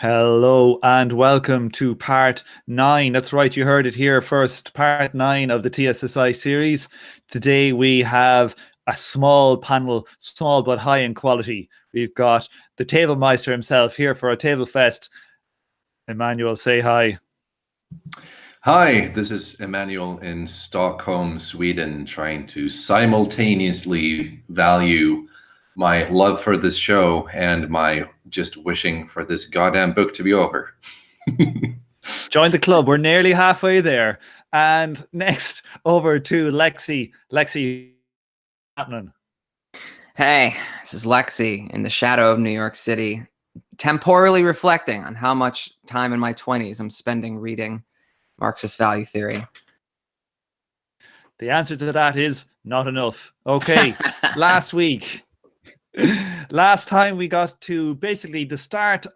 Hello and welcome to part 9. That's right, you heard it here first. Part 9 of the TSSI series. Today we have a small panel, small but high in quality. We've got the table meister himself here for a table fest. Emmanuel, say hi. Hi, this is Emmanuel in Stockholm, Sweden, trying to simultaneously value my love for this show and my just wishing for this goddamn book to be over. Join the club. We're nearly halfway there. And next, over to Lexi. Lexi, what's happening? Hey, this is Lexi in the shadow of New York City, temporally reflecting on how much time in my 20s I'm spending reading Marxist value theory. The answer to that is not enough. Okay, last time we got to basically the start.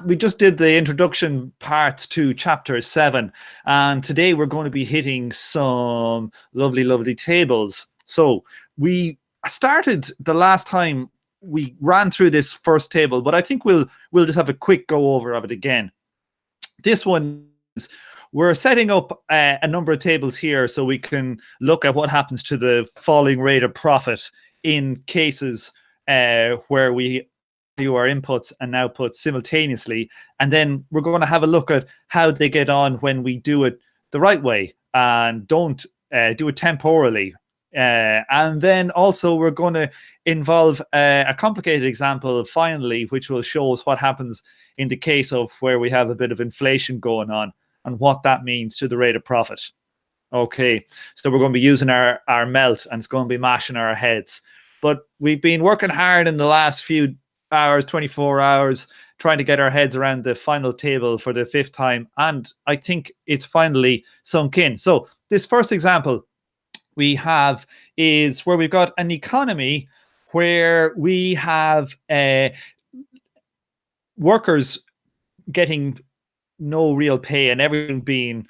We just did the introduction parts to chapter 7, and today we're going to be hitting some lovely tables. So we started the last time we ran through this first table, but I think we'll just have a quick go over of it again. This one is, we're setting up a number of tables here so we can look at what happens to the falling rate of profit in cases where we do our inputs and outputs simultaneously. And then we're going to have a look at how they get on when we do it the right way and don't do it temporally. And then also we're going to involve a complicated example finally, which will show us what happens in the case of where we have a bit of inflation going on and what that means to the rate of profit. Okay, so we're going to be using our melt and it's going to be mashing our heads. But we've been working hard in the last few hours, 24 hours, trying to get our heads around the final table for the 5th time. And I think it's finally sunk in. So this first example we have is where we've got an economy where we have workers getting no real pay and everything being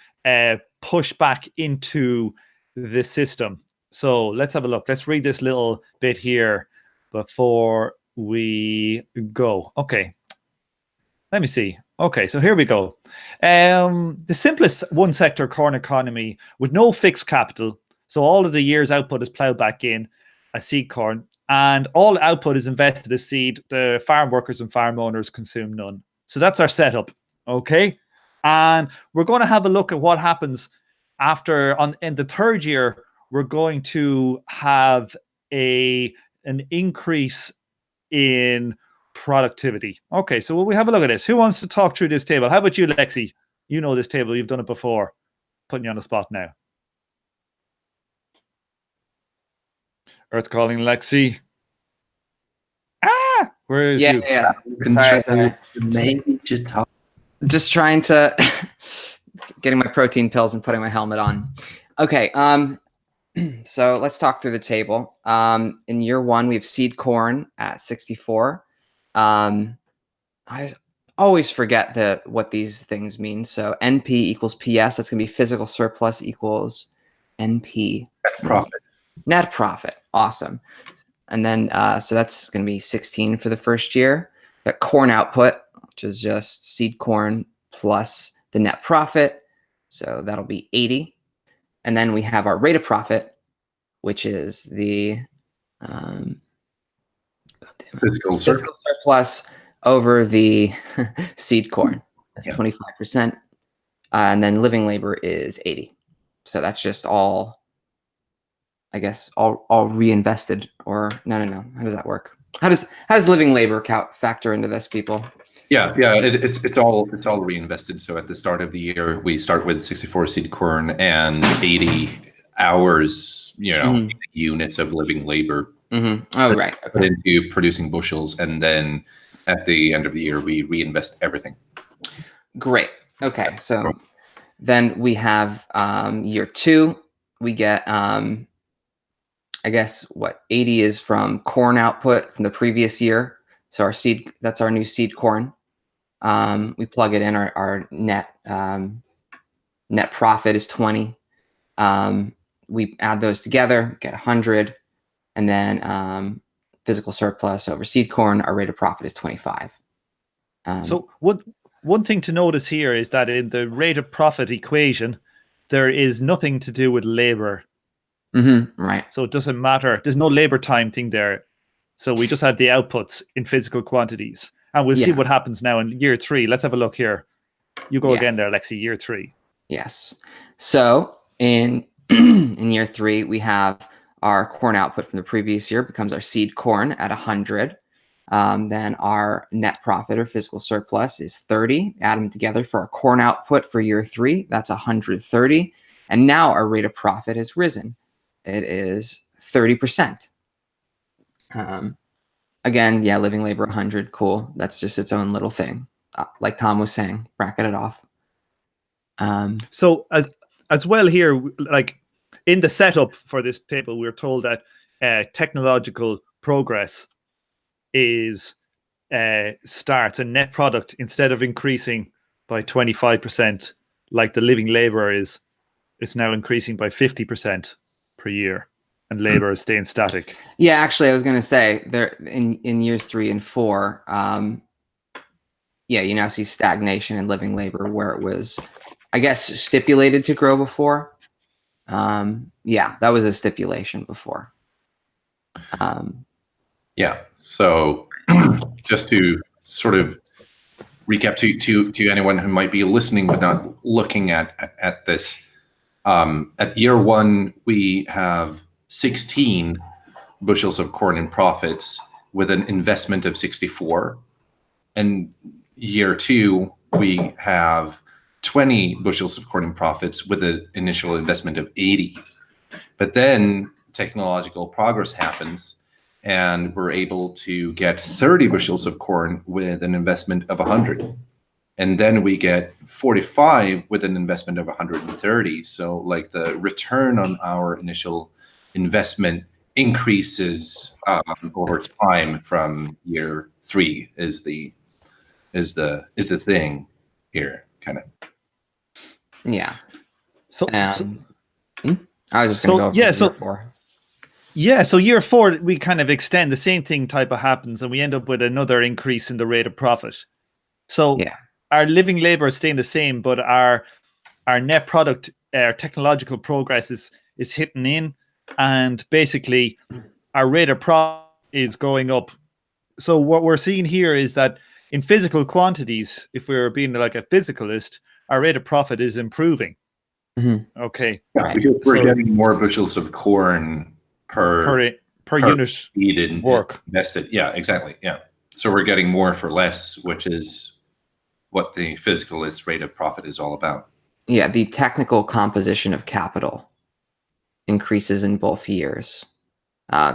pushed back into the system. So let's have a look. Let's read this little bit here before we go. Okay. Let me see. Okay, so here we go. The simplest one sector corn economy with no fixed capital. So all of the year's output is plowed back in as seed corn, and all output is invested as seed. The farm workers and farm owners consume none. So that's our setup. Okay. And we're going to have a look at what happens after in the 3rd year. We're going to have an increase in productivity. Okay, so will we have a look at this? Who wants to talk through this table? How about you, Lexi? You know this table. You've done it before. Putting you on the spot now. Earth calling Lexi. Where is you? Yeah. Sorry. Just trying to getting my protein pills and putting my helmet on. Okay. So let's talk through the table. In year 1, we have seed corn at 64. I always forget what these things mean. So NP equals PS. That's going to be physical surplus equals NP. Net profit. Awesome. And then, so that's going to be 16 for the 1st year. Got corn output, which is just seed corn plus the net profit. So that'll be 80. And then we have our rate of profit, which is the physical surplus over the seed corn. That's 25%. And then living labor is 80. So that's just all, I guess, all reinvested, or no. How does that work? How does living labor factor into this, people? Yeah, it's all reinvested. So at the start of the year, we start with 64 seed corn and 80 hours, units of living labor. Oh, right. Okay. Put into producing bushels, and then at the end of the year, we reinvest everything. Great. Okay, so then we have year 2. We get I guess what 80 is from corn output from the previous year. So our seed, that's our new seed corn. We plug it in. Our net profit is 20. We add those together, get 100, and then physical surplus over seed corn. Our rate of profit is 25. So one thing to notice here is that in the rate of profit equation, there is nothing to do with labor. Right. So it doesn't matter. There's no labor time thing there. So we just have the outputs in physical quantities. And we'll see what happens now in year 3. Let's have a look here. You go again there, Lexi, year 3. Yes. So in in year 3, we have our corn output from the previous year becomes our seed corn at 100. Then our net profit or physical surplus is 30. Add them together for our corn output for year 3. That's 130. And now our rate of profit has risen. It is 30%. Again, yeah, living labor 100. Cool. That's just its own little thing. Like Tom was saying, bracket it off. So as well here, like in the setup for this table, we're told that technological progress is starts a net product instead of increasing by 25%, like the living labor is, it's now increasing by 50% per year, and labor is staying static. Yeah, actually, I was going to say there in years 3 and 4, yeah, you now see stagnation in living labor where it was, I guess, stipulated to grow before. Yeah, that was a stipulation before. Yeah. So just to sort of recap to anyone who might be listening but not looking at this, at year 1 we have 16 bushels of corn in profits with an investment of 64, and year 2 we have 20 bushels of corn in profits with an initial investment of 80. But then technological progress happens, and we're able to get 30 bushels of corn with an investment of 100. And then we get 45 with an investment of 130. So like the return on our initial investment increases over time from year 3 is the thing here, kind of. Yeah. So I was just going to go over year 4. Yeah, so year 4, we kind of extend the same thing type of happens, and we end up with another increase in the rate of profit. So our living labor is staying the same, but our net product, our technological progress is hitting in, and basically our rate of profit is going up. So what we're seeing here is that in physical quantities, if we're being like a physicalist, our rate of profit is improving. Okay. Yeah, because we're getting more bushels of corn per unit needed work invested. Yeah, exactly. Yeah. So we're getting more for less, which is what the physicalist rate of profit is all about. Yeah, the technical composition of capital increases in both years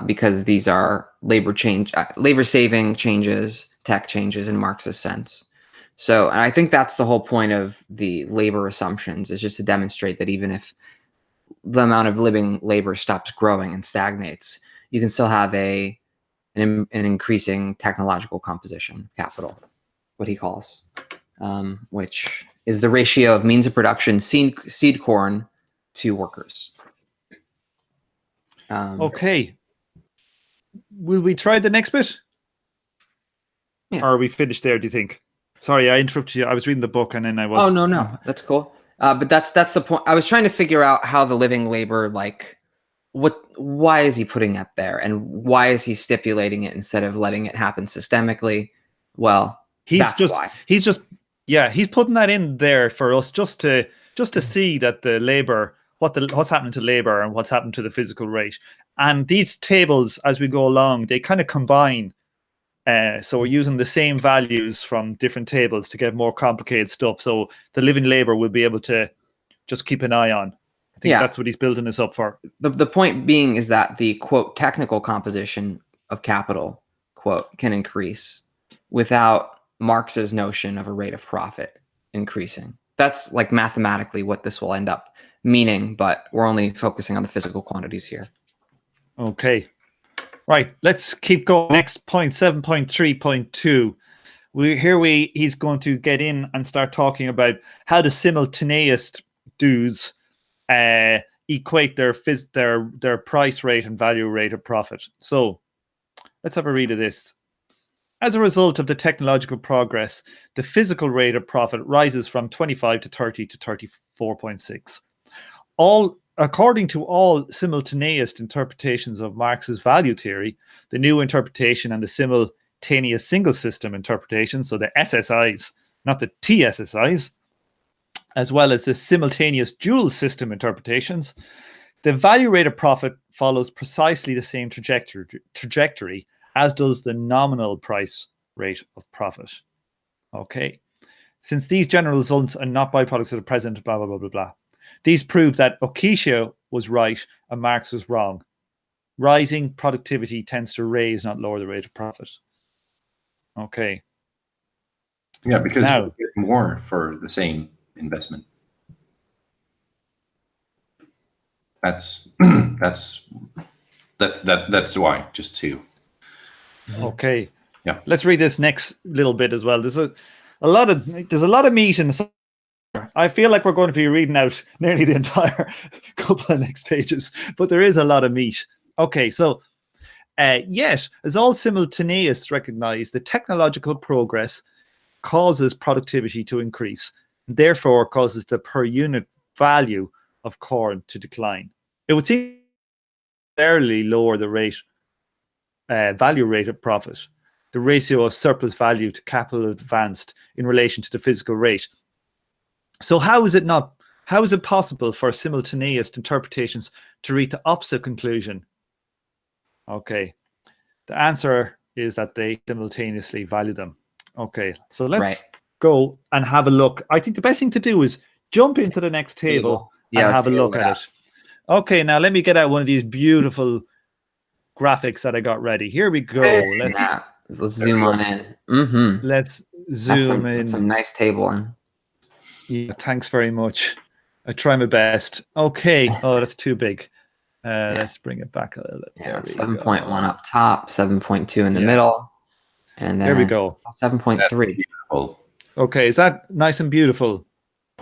because these are labor saving changes, tech changes in Marx's sense. So, and I think that's the whole point of the labor assumptions, is just to demonstrate that even if the amount of living labor stops growing and stagnates, you can still have an increasing technological composition of capital, what he calls, which is the ratio of means of production seed corn to workers. Okay. Will we try the next bit? Yeah. Or are we finished there, do you think? Sorry, I interrupted you. I was reading the book and then I was... Oh, no. That's cool. But that's the point. I was trying to figure out how the living labor, like, why is he putting that there? And why is he stipulating it instead of letting it happen systemically? Well, that's why. He's putting that in there for us just to see that the labor, what's happening to labor and what's happened to the physical rate. And these tables, as we go along, they kind of combine. So we're using the same values from different tables to get more complicated stuff. So the living labor will be able to just keep an eye on. I think that's what he's building this up for. The point being is that the, quote, technical composition of capital, quote, can increase without Marx's notion of a rate of profit increasing. That's like mathematically what this will end up meaning, but we're only focusing on the physical quantities here. Okay. Right, let's keep going. Next point, 7.3.2. He's going to get in and start talking about how the simultaneous dudes equate their price rate and value rate of profit. So let's have a read of this. As a result of the technological progress, the physical rate of profit rises from 25 to 30 to 34.6. According to all simultaneous interpretations of Marx's value theory, the new interpretation and the simultaneous single system interpretation, so the SSIs, not the TSSIs, as well as the simultaneous dual system interpretations, the value rate of profit follows precisely the same trajectory as does the nominal price rate of profit. Okay. Since these general results are not byproducts of the present, blah, blah, blah, blah, blah. These prove that Okishio was right and Marx was wrong. Rising productivity tends to raise, not lower the rate of profit. Okay. Yeah, because Now, you get more for the same investment. That's why, just to. Okay. Yeah. Let's read this next little bit as well. There's a lot of meat in the. I feel like we're going to be reading out nearly the entire couple of next pages, but there is a lot of meat. Okay, so yet, as all simultaneous recognize, the technological progress causes productivity to increase, therefore causes the per unit value of corn to decline. It would seem to barely lower the value rate of profit, the ratio of surplus value to capital advanced in relation to the physical rate. So how is it possible for simultaneous interpretations to reach the opposite conclusion? Okay, the answer is that they simultaneously value them. Okay, so let's go and have a look. I think the best thing to do is jump into the next table and have a look at it. Okay, now let me get out one of these beautiful graphics that I got ready. Here we go. Let's zoom on in. Let's zoom in. That's a nice table. Yeah, thanks very much. I try my best. Okay. Oh, that's too big. Let's bring it back a little bit. Yeah, 7.1 up top, 7.2 in the middle, and then there we go. 7.3. Okay, is that nice and beautiful?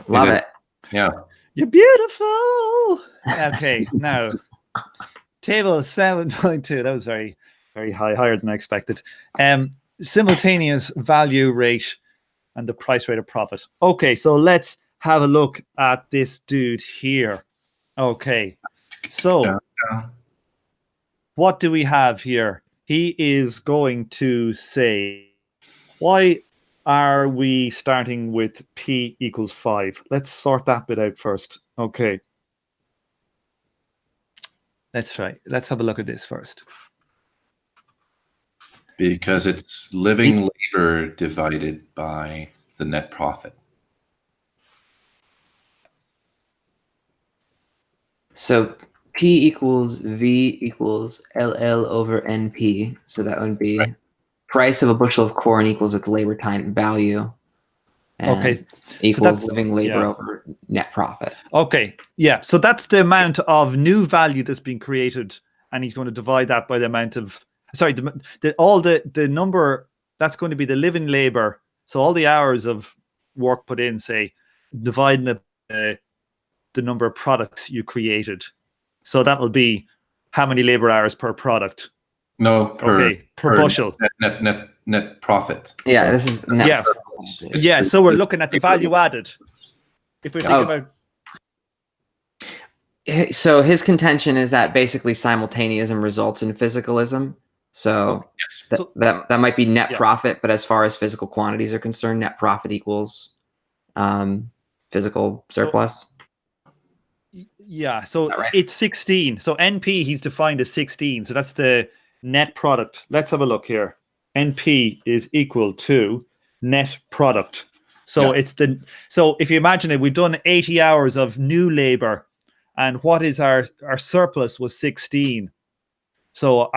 Love it. Yeah. You're beautiful. Okay, now table 7.2. That was very, very higher than I expected. Simultaneous value rate and the price rate of profit. Okay, so let's have a look at this dude here. Okay, so what do we have here? He is going to say, why are we starting with P equals 5? Let's sort that bit out first. Okay. Let's try. Let's have a look at this first. Because it's living labor divided by the net profit. So P equals V equals LL over NP. So that would be price of a bushel of corn equals its labor time value. And equals living labor over net profit. Okay, yeah. So that's the amount of new value that's being created, and he's going to divide that by the amount of the number that's going to be the living labor. So all the hours of work put in, say, dividing the number of products you created. So that will be how many labor hours per product. No, per bushel. Net profit. Yeah, this is net. Yeah, so we're looking at the value added. If we think about. So his contention is that basically simultaneism results in physicalism. So that might be net profit, but as far as physical quantities are concerned, net profit equals physical surplus. Yeah, so it's 16. So NP he's defined as 16. So that's the net product. Let's have a look here. NP is equal to net product. So so if you imagine it, we've done 80 hours of new labor, and what is our surplus was 16. So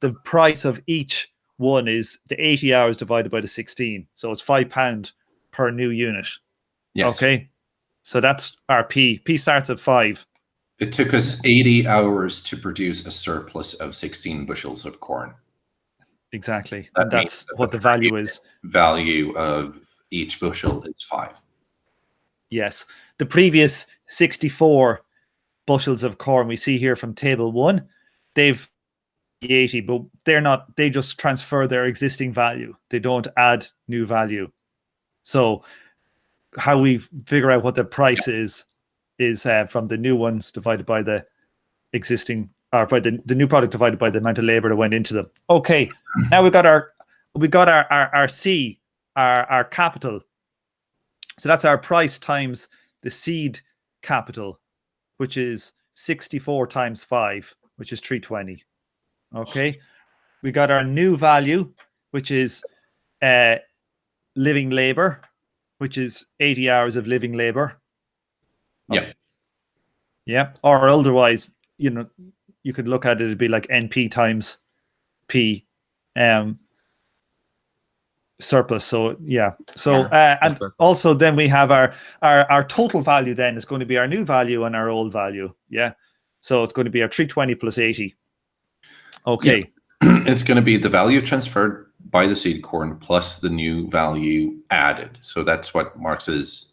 the price of each one is the 80 hours divided by the 16. So it's £5 per new unit. Yes. Okay. So that's our P. P starts at 5. It took us 80 hours to produce a surplus of 16 bushels of corn. Exactly. And that's what the value is. Value of each bushel is 5. Yes. The previous 64 bushels of corn we see here from table 1, they've 80, but they're not, they just transfer their existing value. They don't add new value. So how we figure out what the price is from the new ones divided by the existing, or by the new product divided by the amount of labor that went into them. Okay, now we got our C, our capital. So that's our price times the seed capital, which is 64 times 5, which is 320. Okay, we got our new value, which is living labor, which is 80 hours of living labor. Yeah. Yeah. Or otherwise, you know, you could look at it, it'd be like NP times P surplus. So yeah. So and also then we have our total value then is going to be our new value and our old value. Yeah. So it's going to be our 320 plus 80. Okay. Yeah. It's going to be the value transferred by the seed corn plus the new value added. So that's what Marx's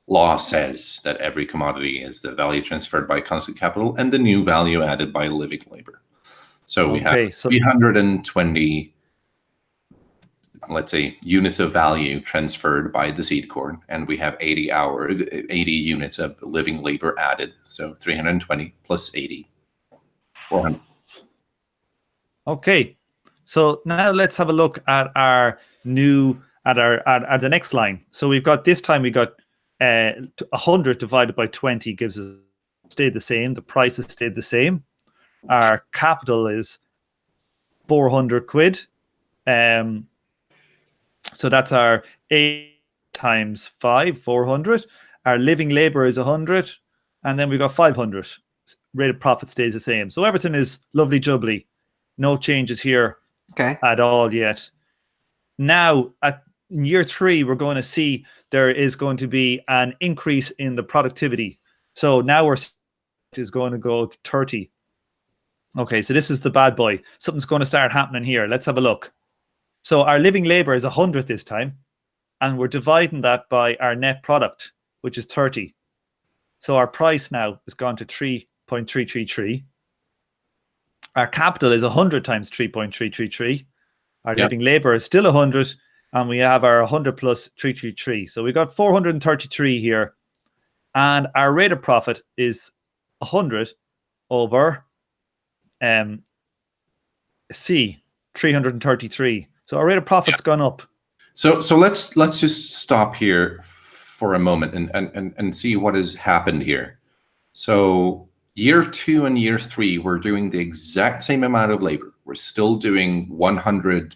law says, that every commodity is the value transferred by constant capital and the new value added by living labor. So we have 320, let's say, units of value transferred by the seed corn, and we have 80 units of living labor added. So 320 plus 80, 400. Okay, so now let's have a look at our new at the next line. So we've got, this time we got 100 divided by 20 gives us, stayed the same. The price has stayed the same. Our capital is 400 quid. So that's our 8 times 5, 400. Our living labor is 100, and then we got 500. Rate of profit stays the same. So everything is lovely jubbly. No changes here at all yet. Now, in year 3, we're going to see there is going to be an increase in the productivity. So now we're is going to go to 30. Okay, so this is the bad boy. Something's going to start happening here. Let's have a look. So our living labor is 100 this time, and we're dividing that by our net product, which is 30. So our price now has gone to 3.333. Our capital is 100 times 3.333. Our living labor is still 100, and we have our 100 plus 333. So we got 433 here, and our rate of profit is 100 over C, 333. So our rate of profit's gone up. So let's just stop here for a moment and see what has happened here. So year 2 and year 3, we're doing the exact same amount of labor. We're still doing $100,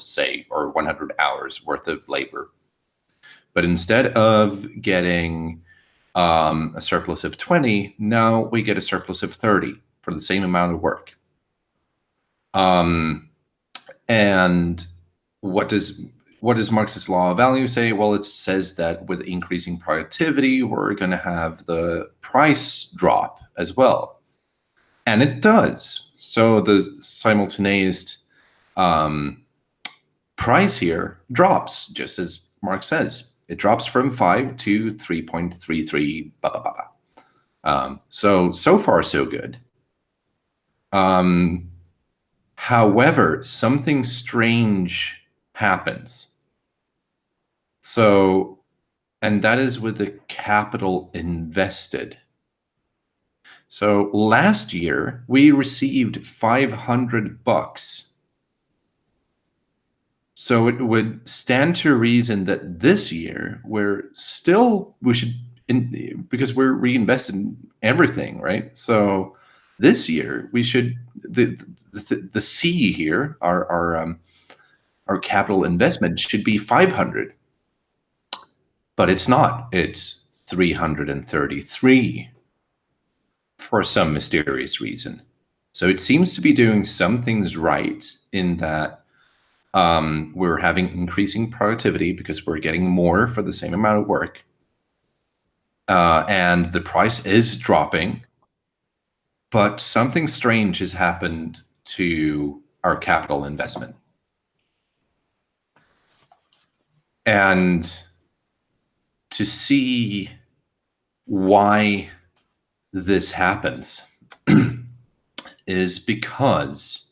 say, or 100 hours worth of labor. But instead of getting a surplus of 20, now we get a surplus of 30 for the same amount of work. And what does Marx's law of value say? Well, it says that with increasing productivity, we're going to have the price drop as well. And it does. So the simultaneous price here drops, just as Marx says. It drops from 5 to 3.33. So far, so good. However, something strange happens. So, and that is with the capital invested. So last year we received $500. So it would stand to reason that this year because we're reinvesting everything, right? So this year we should, the C here, our capital investment should be 500, but it's not. It's 333 for some mysterious reason. So it seems to be doing some things right in that we're having increasing productivity because we're getting more for the same amount of work, and the price is dropping. But something strange has happened to our capital investment. And to see why this happens is because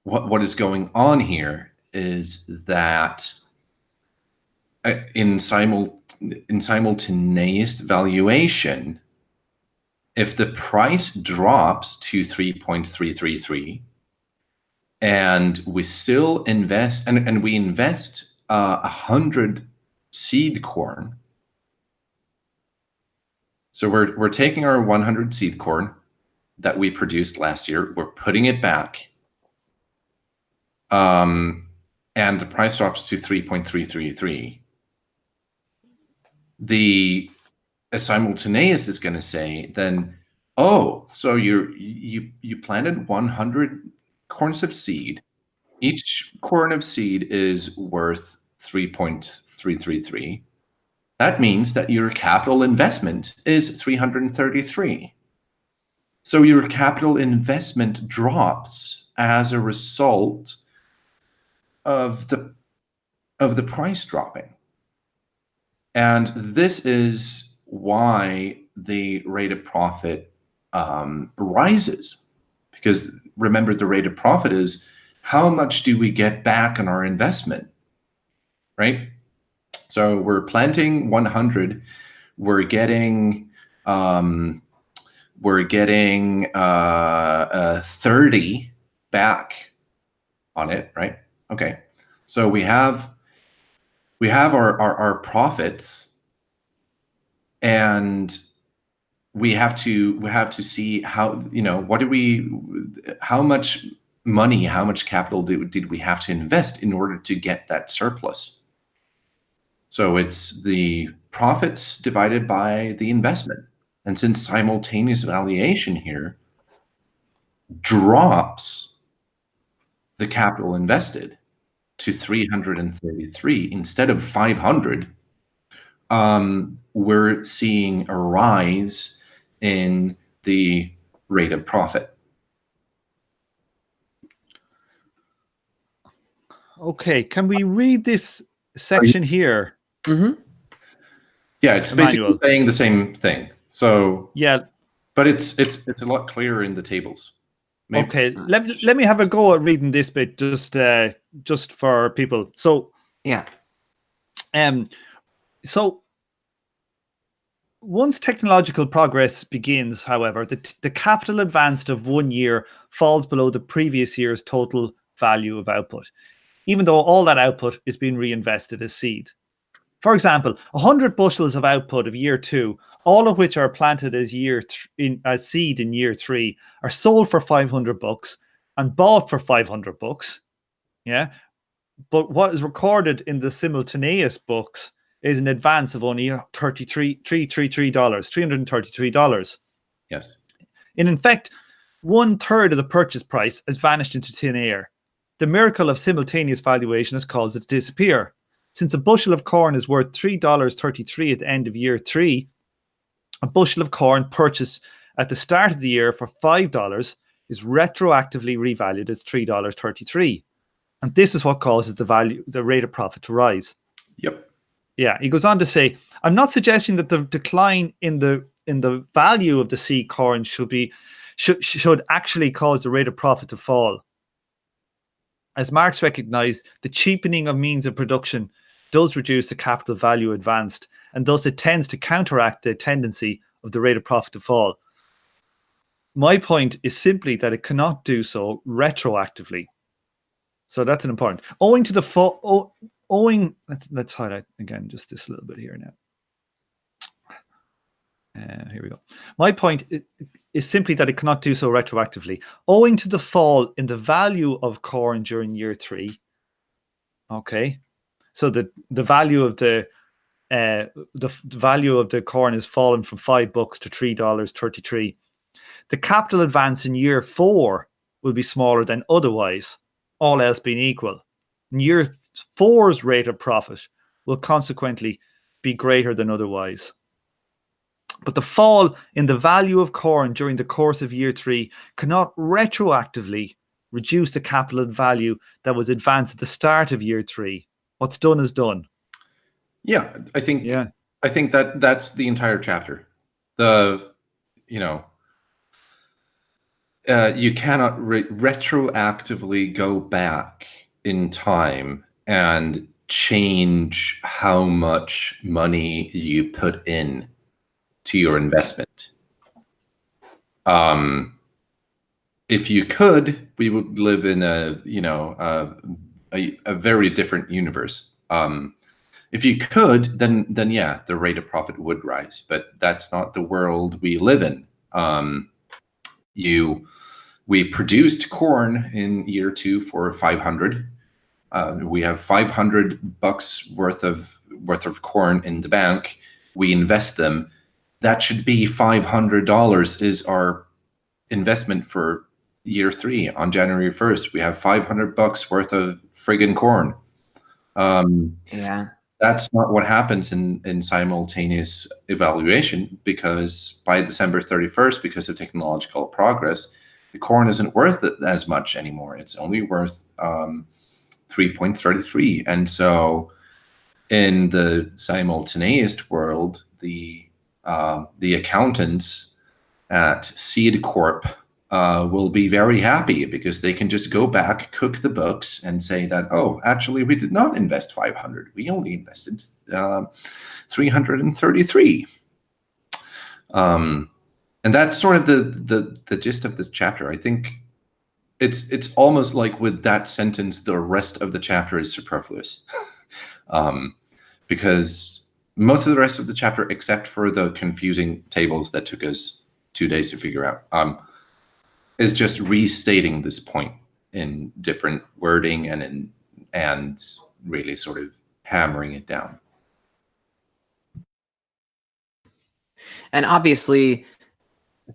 what is going on here is that in simultaneous valuation, if the price drops to 3.333 and we still invest, and we invest 100 seed corn. So we're taking our 100 seed corn that we produced last year, we're putting it back, and the price drops to 3.333. A simultaneous is going to say then, oh, so you planted 100 corns of seed. Each corn of seed is worth 3.333. That means that your capital investment is 333. So your capital investment drops as a result of the price dropping. And this is why the rate of profit rises. Because remember, the rate of profit is how much do we get back on our investment, right? So we're planting 100, we're getting 30 back on it, right? Okay, so we have our profits, and we have to see how, how much money, how much capital did we have to invest in order to get that surplus. So it's the profits divided by the investment. And since simultaneous valuation here drops the capital invested to 333 instead of 500, we're seeing a rise in the rate of profit. Okay, can we read this section here? Mm-hmm. Yeah, it's basically saying the same thing. So yeah, but it's a lot clearer in the tables. Maybe. Okay, let me have a go at reading this bit just for people. So yeah, so once technological progress begins, however, the capital advanced of 1 year falls below the previous year's total value of output, even though all that output is being reinvested as seed. For example, 100 bushels of output of year 2, all of which are planted as seed in year 3, are sold for $500 and bought for $500. Yeah, but what is recorded in the simultaneous books is an advance of only $333. Yes. And in fact, 1/3 of the purchase price has vanished into thin air. The miracle of simultaneous valuation has caused it to disappear. Since a bushel of corn is worth $3.33 at the end of year 3, a bushel of corn purchased at the start of the year for $5 is retroactively revalued as $3.33. And this is what causes the rate of profit to rise. Yep. Yeah, he goes on to say, I'm not suggesting that the decline in the value of the seed corn should actually cause the rate of profit to fall. As Marx recognized, the cheapening of means of production does reduce the capital value advanced, and thus it tends to counteract the tendency of the rate of profit to fall. My point is simply that it cannot do so retroactively. So that's an important. Owing to the fall, let's highlight again just this little bit here now. Here we go. My point is simply that it cannot do so retroactively. Owing to the fall in the value of corn during year 3. Okay, so the value of the value of the corn has fallen from $5 to $3.33. The capital advance in year 4 will be smaller than otherwise, all else being equal. In year 4's rate of profit will consequently be greater than otherwise. But the fall in the value of corn during the course of year 3 cannot retroactively reduce the capital value that was advanced at the start of year 3. What's done is done. Yeah, I think that that's the entire chapter. The You cannot retroactively go back in time and change how much money you put in to your investment. If you could, we would live in a very different universe. If you could, then yeah, the rate of profit would rise, but that's not the world we live in. We produced corn in year 2 for 500. We have $500 worth of corn in the bank. We invest them. That should be $500 is our investment for year 3 on January 1st. We have $500 worth of friggin' corn. Yeah. That's not what happens in simultaneous evaluation, because by December 31st, because of technological progress, the corn isn't worth it as much anymore. It's only worth 3.33. And so in the simultaneous world, the accountants at Seed Corp will be very happy, because they can just go back, cook the books, and say that, oh, actually, we did not invest 500. We only invested 333. And that's sort of the gist of this chapter. I think it's almost like with that sentence, the rest of the chapter is superfluous, because most of the rest of the chapter, except for the confusing tables that took us 2 days to figure out, is just restating this point in different wording and really sort of hammering it down. And obviously,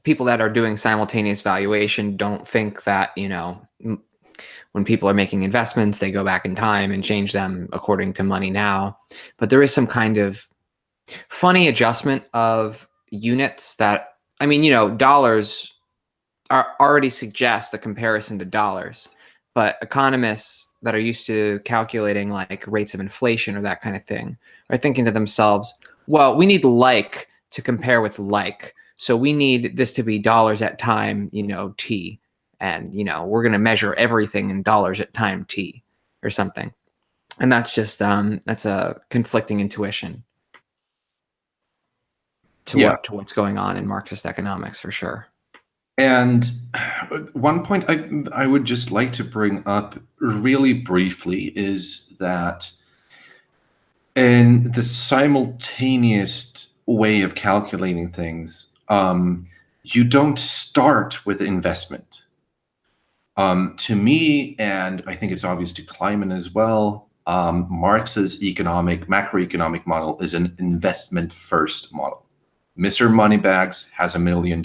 people that are doing simultaneous valuation don't think that, when people are making investments, they go back in time and change them according to money now. But there is some kind of funny adjustment of units that, dollars are already suggest the comparison to dollars, but economists that are used to calculating like rates of inflation or that kind of thing are thinking to themselves, well, we need like to compare with like. So we need this to be dollars at time, t. And, we're going to measure everything in dollars at time t or something. And that's just, that's a conflicting intuition to what's going on in Marxist economics, for sure. And one point I would just like to bring up really briefly is that in the simultaneous way of calculating things, you don't start with investment. To me, and I think it's obvious to Kleiman as well, Marx's macroeconomic model is an investment-first model. Mr. Moneybags has $1 million.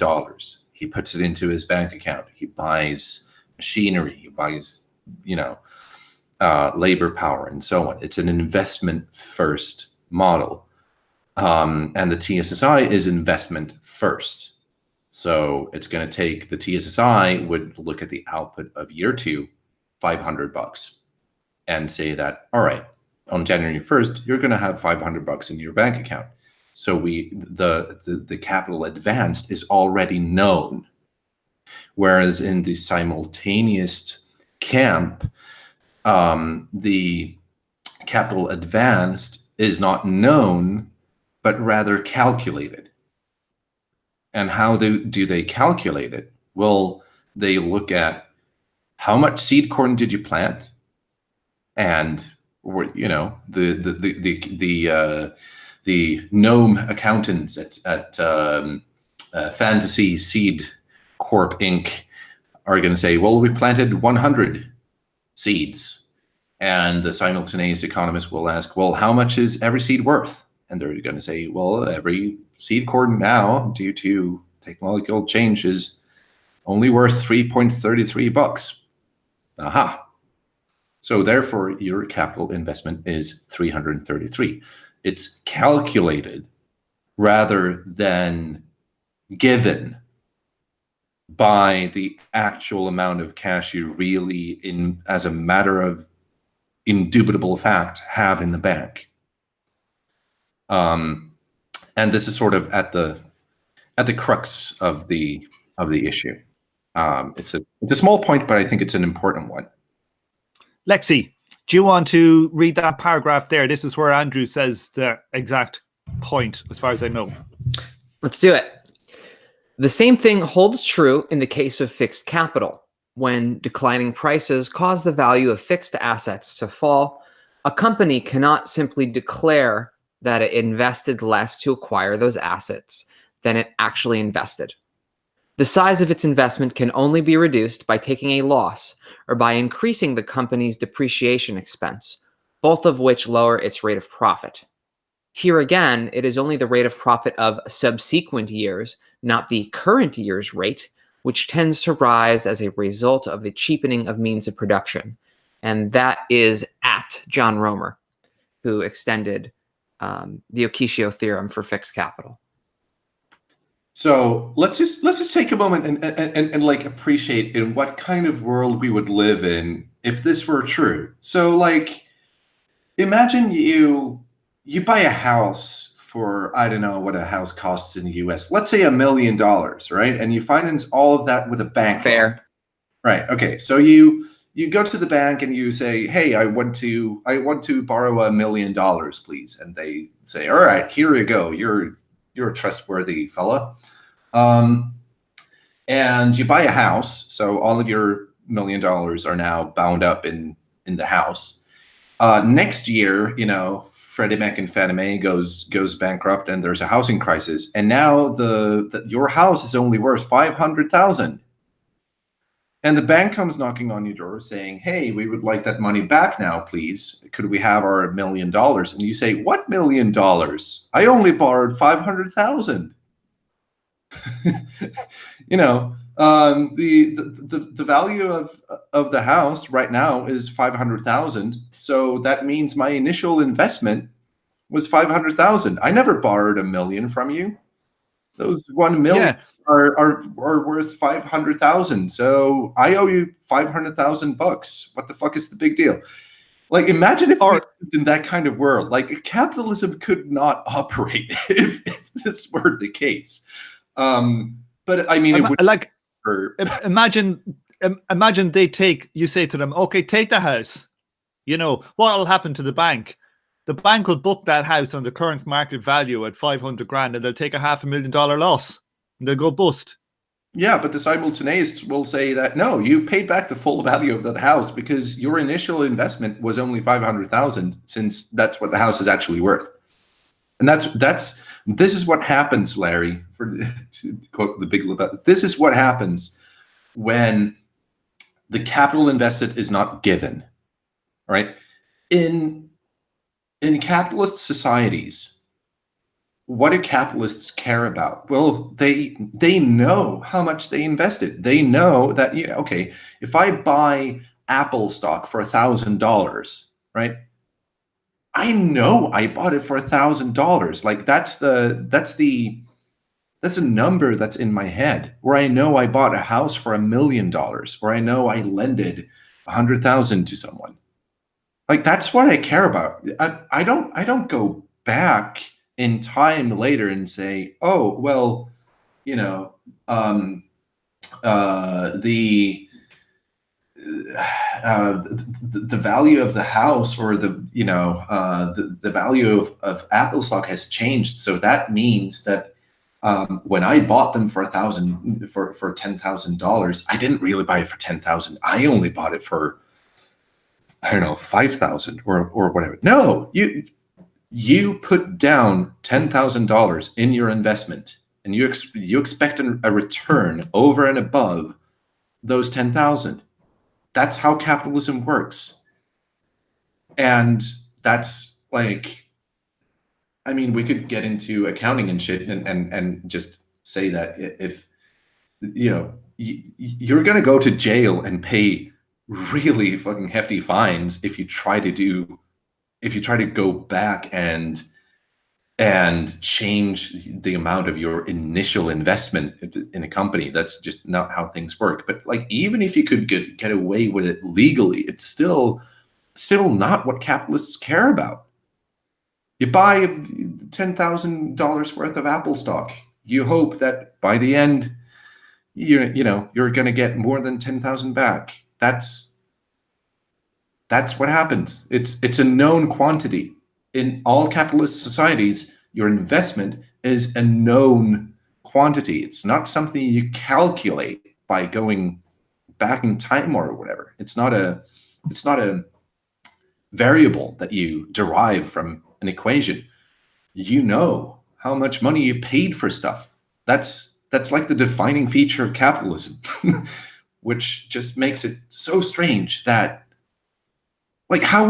He puts it into his bank account. He buys machinery. He buys, labor power and so on. It's an investment-first model. And the TSSI is investment first. So it's going to take, the TSSI would look at the output of year 2, $500, and say that, all right, on January 1st, you're going to have $500 in your bank account. So the capital advanced is already known. Whereas in the simultaneous camp, the capital advanced is not known, but rather calculated. And how do they calculate it? Well, they look at how much seed corn did you plant, and the gnome accountants at Fantasy Seed Corp Inc. are going to say, well, we planted 100 seeds. And the simultaneous economist will ask, well, how much is every seed worth? And they're going to say, well, every seed corn now, due to technological change, is only worth $3.33. Aha. So therefore, your capital investment is 333. It's calculated rather than given by the actual amount of cash you really, as a matter of indubitable fact, have in the bank. And this is sort of at the crux of the issue. It's a small point, but I think it's an important one. Lexi, do you want to read that paragraph there? This is where Andrew says the exact point, as far as I know. Let's do it. The same thing holds true in the case of fixed capital. When declining prices cause the value of fixed assets to fall, a company cannot simply declare that it invested less to acquire those assets than it actually invested. The size of its investment can only be reduced by taking a loss or by increasing the company's depreciation expense, both of which lower its rate of profit. Here again, it is only the rate of profit of subsequent years, not the current year's rate, which tends to rise as a result of the cheapening of means of production. And that is at John Romer, who extended the Okishio theorem for fixed capital. So let's just take a moment and like appreciate in what kind of world we would live in if this were true. So like, imagine you buy a house for, I don't know what a house costs in the US. Let's say $1 million, right? And you finance all of that with a bank. Fair. Right. Okay. So you go to the bank and you say, "Hey, I want to borrow $1 million, please." And they say, "All right, here you go. You're a trustworthy fella." And you buy a house, so all of your $1 million are now bound up in the house. Next year, you know, Freddie Mac and Fannie Mae goes bankrupt, and there's a housing crisis, and now your house is only worth $500,000. And the bank comes knocking on your door saying, "Hey, we would like that money back now, please. Could we have our $1 million?" And you say, "What $1 million? I only borrowed 500,000." You know, the value of the house right now is 500,000. So that means my initial investment was 500,000. I never borrowed $1 million from you. Those 1 million are worth 500,000. So I owe you 500,000 bucks. What the fuck is the big deal? Like, imagine if we lived in that kind of world. Like, capitalism could not operate if this were the case. But I mean, imagine you say to them, "Okay, take the house." You know what will happen to the bank? The bank will book that house on the current market value at 500 grand, and they'll take a $500,000 loss, and they'll go bust. Yeah, but the simultaneous will say that no, you paid back the full value of that house because your initial investment was only 500,000, since that's what the house is actually worth. And this is what happens, Larry. To quote the Big Lebowski, this is what happens when the capital invested is not given. Right? In capitalist societies, what do capitalists care about? Well, they know how much they invested. They know that, yeah, okay, if I buy Apple stock for $1,000, right? I know I bought it for $1,000. Like that's a number that's in my head. Or I know I bought a house for $1 million, or I know I lended 100,000 to someone. Like, that's what I care about. I don't go back in time later and say, "Oh, well, you know, the value of the house, or the value of Apple stock has changed. So that means that when I bought them for $10,000, I didn't really buy it for 10,000. I only bought it for, I don't know, 5,000 or whatever." No, you put down $10,000 in your investment, and you expect a return over and above those 10,000. That's how capitalism works. And that's like, I mean, we could get into accounting and shit and just say that if, you know, you're going to go to jail and pay really fucking hefty fines if you try to go back and change the amount of your initial investment in a company. That's just not how things work. But like, even if you could get away with it legally, it's still not what capitalists care about. You buy $10,000 worth of Apple stock. You hope that by the end, you're going to get more than 10,000 back. That's what happens. It's a known quantity. In all capitalist societies, your investment is a known quantity. It's not something you calculate by going back in time or whatever. It's not a variable that you derive from an equation. You know how much money you paid for stuff. That's like the defining feature of capitalism, which just makes it so strange that, like, why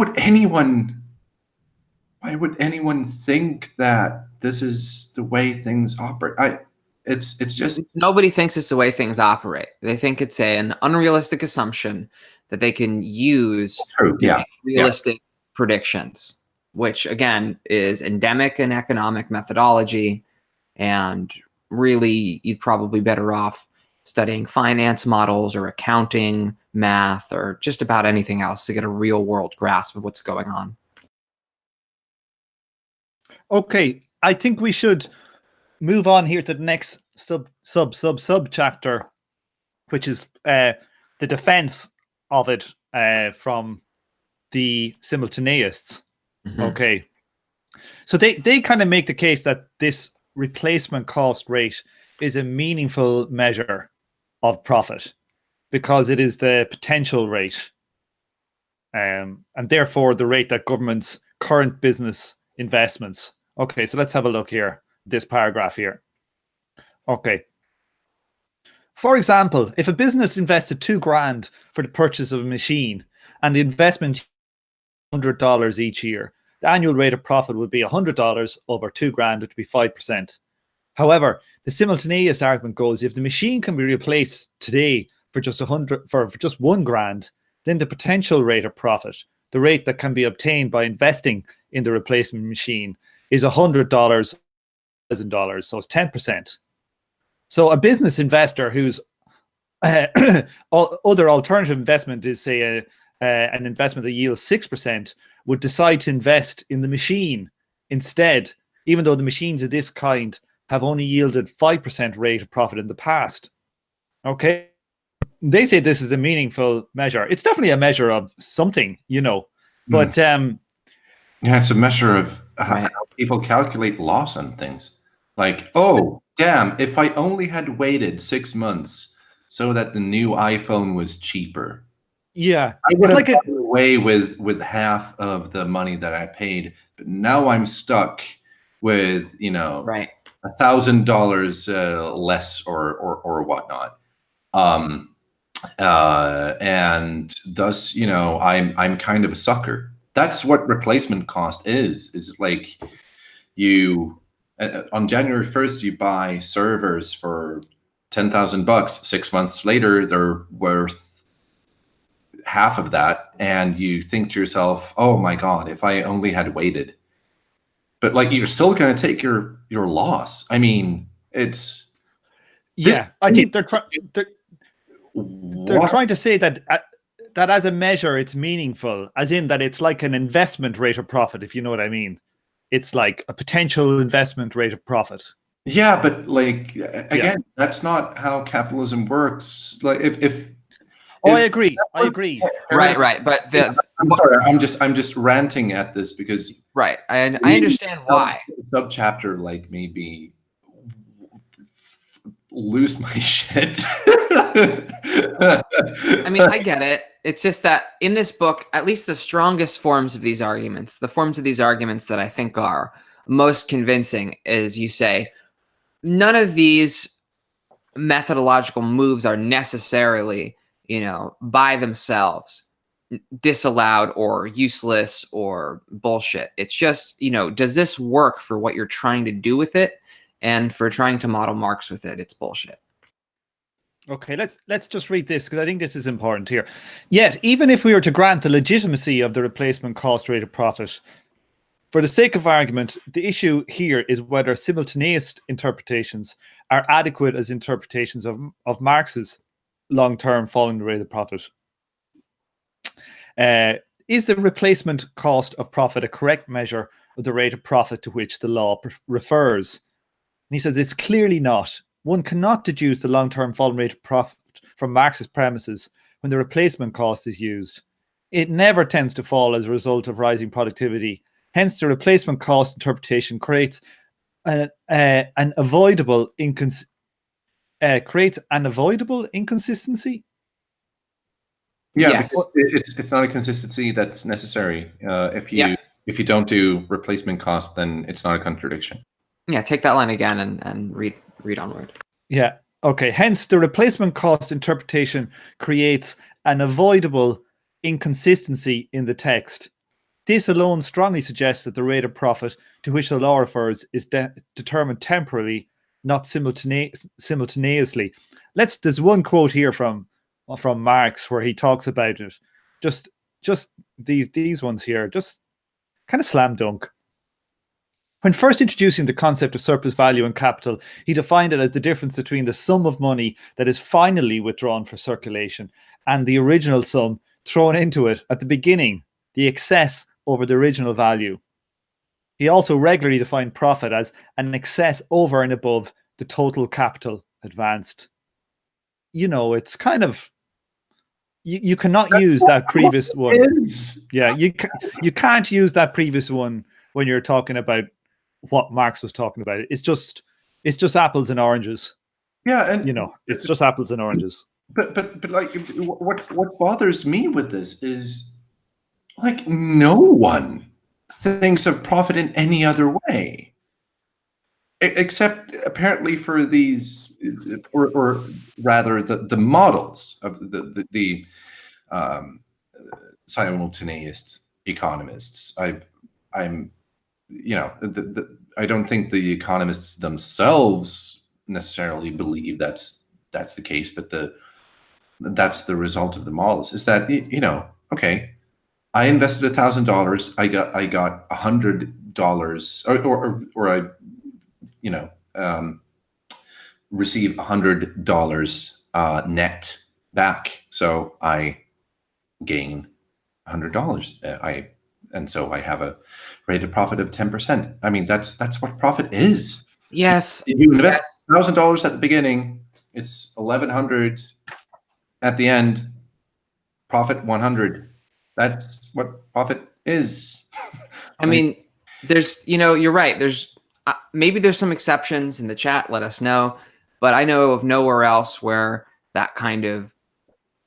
would anyone think that this is the way things operate? It's just, nobody thinks it's the way things operate. They think it's an unrealistic assumption that they can use true. to Yeah. make realistic predictions, which again is endemic in economic methodology. And really, you'd probably better off studying finance models or accounting, math, or just about anything else to get a real world grasp of what's going on. Okay, I think we should move on here to the next sub chapter, which is the defense of it from the simultaneous. Okay, so they kind of make the case that this replacement cost rate is a meaningful measure of profit because it is the potential rate, and therefore the rate that governments' current business investments. Okay, so let's have a look here, this paragraph here. Okay. For example, if a business invested $2,000 for the purchase of a machine and the investment $100 each year, the annual rate of profit would be $100 over $2,000, which would be 5%. However, the simultaneous argument goes, if the machine can be replaced today for just $1,000, then the potential rate of profit, the rate that can be obtained by investing in the replacement machine, is $100, $1,000, so it's 10%. So a business investor whose other alternative investment is, say, an investment that yields 6%, would decide to invest in the machine instead, even though the machines of this kind have only yielded 5% rate of profit in the past. Okay, they say this is a meaningful measure. It's definitely a measure of something, but yeah, it's a measure of how people calculate loss on things. Like, oh, damn, if I only had waited 6 months so that the new iPhone was cheaper, yeah, I would it's have like gotten away with half of the money that I paid. But now I'm stuck with, $1,000 less or whatnot. And thus, I'm kind of a sucker. That's what replacement cost is like you on January 1st, you buy servers for $10,000. 6 months later, they're worth half of that. And you think to yourself, oh my God, if I only had waited. But like, you're still going to take your loss. I mean, it's. Yeah, I think they're trying to say that as a measure, it's meaningful, as in that it's like an investment rate of profit, if you know what I mean. It's like a potential investment rate of profit. Yeah, but like, again, that's not how capitalism works. Like, if I agree. Right. But I'm sorry, I'm just ranting at this because I understand why. Subchapter like maybe lose my shit. I mean, I get it. It's just that in this book, at least the strongest forms of these arguments, the forms of these arguments that I think are most convincing, is you say none of these methodological moves are necessarily, by themselves disallowed or useless or bullshit. It's just, does this work for what you're trying to do with it? And for trying to model Marx with it, it's bullshit. Okay, let's just read this because I think this is important here. Yet, even if we were to grant the legitimacy of the replacement cost rate of profit, for the sake of argument, the issue here is whether simultaneous interpretations are adequate as interpretations of Marx's long-term falling the rate of profit. Is the replacement cost of profit a correct measure of the rate of profit to which the law refers? And he says it's clearly not. one cannot deduce the long-term falling rate of profit from Marx's premises when the replacement cost is used. It never tends to fall as a result of rising productivity. Hence, the replacement cost interpretation creates an avoidable inconsistency. Yeah, Yes. because it's not a consistency that's necessary. If you don't do replacement cost, then it's not a contradiction. Yeah, take that line again and read onward. Yeah. Okay. Hence, the replacement cost interpretation creates an avoidable inconsistency in the text. This alone strongly suggests that the rate of profit to which the law refers is determined temporally, not simultaneously. There's one quote here from Marx where he talks about it. Just these ones here, just kind of slam dunk. When first introducing the concept of surplus value in capital, he defined it as the difference between the sum of money that is finally withdrawn for circulation and the original sum thrown into it at the beginning, the excess over the original value. He also regularly defined profit as an excess over and above the total capital advanced. It's kind of, you cannot use that previous one. Yeah, you can't use that previous one when you're talking about what Marx was talking about. It's just apples and oranges. Yeah, and it's just apples and oranges. But like, what bothers me with this is, like, no one thinks of profit in any other way, except apparently for these, or rather, the models of the simultaneous economists. I'm I don't think the economists themselves necessarily believe that's the case, but that's the result of the models. Is that, okay, I invested $1,000, I got $100, or I receive $100 net back, so I gain $100. And so I have a rate of profit of 10%. I mean, that's what profit is. Yes. You invest $1,000 at the beginning, it's 1,100 at the end, profit 100. That's what profit is. I mean, there's, you're right. There's maybe there's some exceptions in the chat. Let us know. But I know of nowhere else where that kind of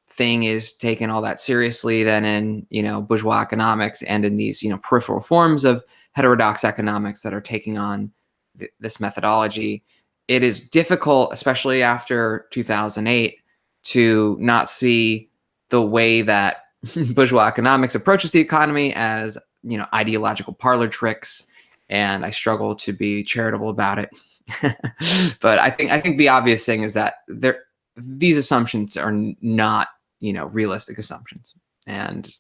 thing is taken all that seriously than in, bourgeois economics and in these, peripheral forms of heterodox economics that are taking on this methodology. It is difficult, especially after 2008, to not see the way that bourgeois economics approaches the economy as, ideological parlor tricks. And I struggle to be charitable about it. But I think the obvious thing is that these assumptions are not, realistic assumptions, and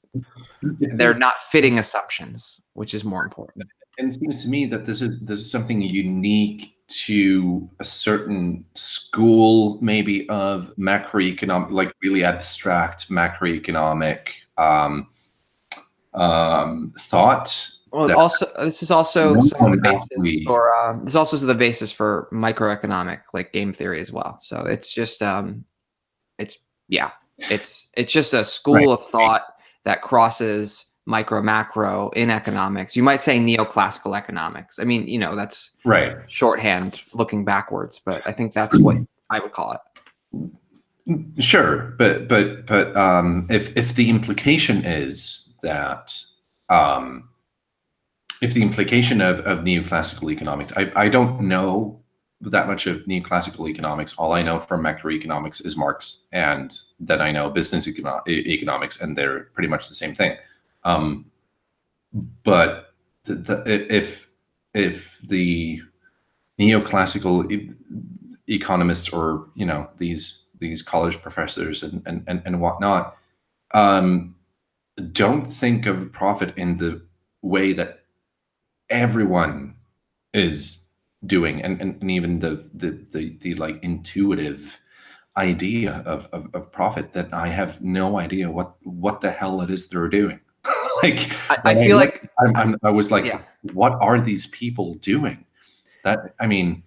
they're not fitting assumptions, which is more important. And it seems to me that this is something unique to a certain school, maybe of macroeconomic, like really abstract macroeconomic thought. Well, also, this is also some of the basis for this also is the basis for microeconomic, like game theory as well. So it's just it's just a school of thought that crosses micro macro in economics. You might say neoclassical economics. I mean, that's shorthand looking backwards, but I think that's what I would call it. Sure, but if the implication is that if the implication of neoclassical economics, I don't know that much of neoclassical economics. All I know from macroeconomics is Marx, and then I know business economics, and they're pretty much the same thing. But if the neoclassical economists, or these college professors and whatnot, don't think of profit in the way that everyone is doing, and even the like intuitive idea of profit, that I have no idea what the hell it is they're doing. Like, I feel like I was like, what are these people doing? That, I mean,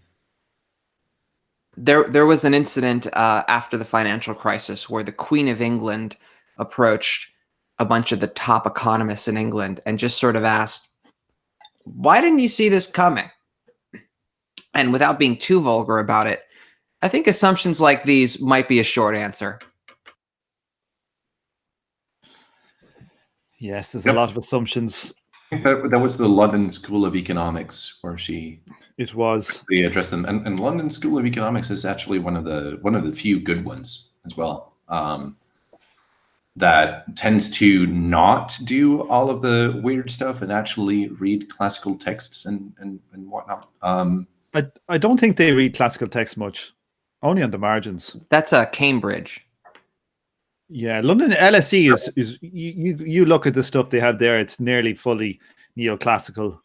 There was an incident after the financial crisis where the Queen of England approached a bunch of the top economists in England and just sort of asked, why didn't you see this coming? And without being too vulgar about it, I think assumptions like these might be a short answer. Yes, there's a lot of assumptions. That was the London School of Economics where she addressed them, and London School of Economics is actually one of the few good ones as well. That tends to not do all of the weird stuff and actually read classical texts and whatnot. I don't think they read classical text much, only on the margins. That's Cambridge. Yeah, London LSE is you look at the stuff they have there, it's nearly fully neoclassical,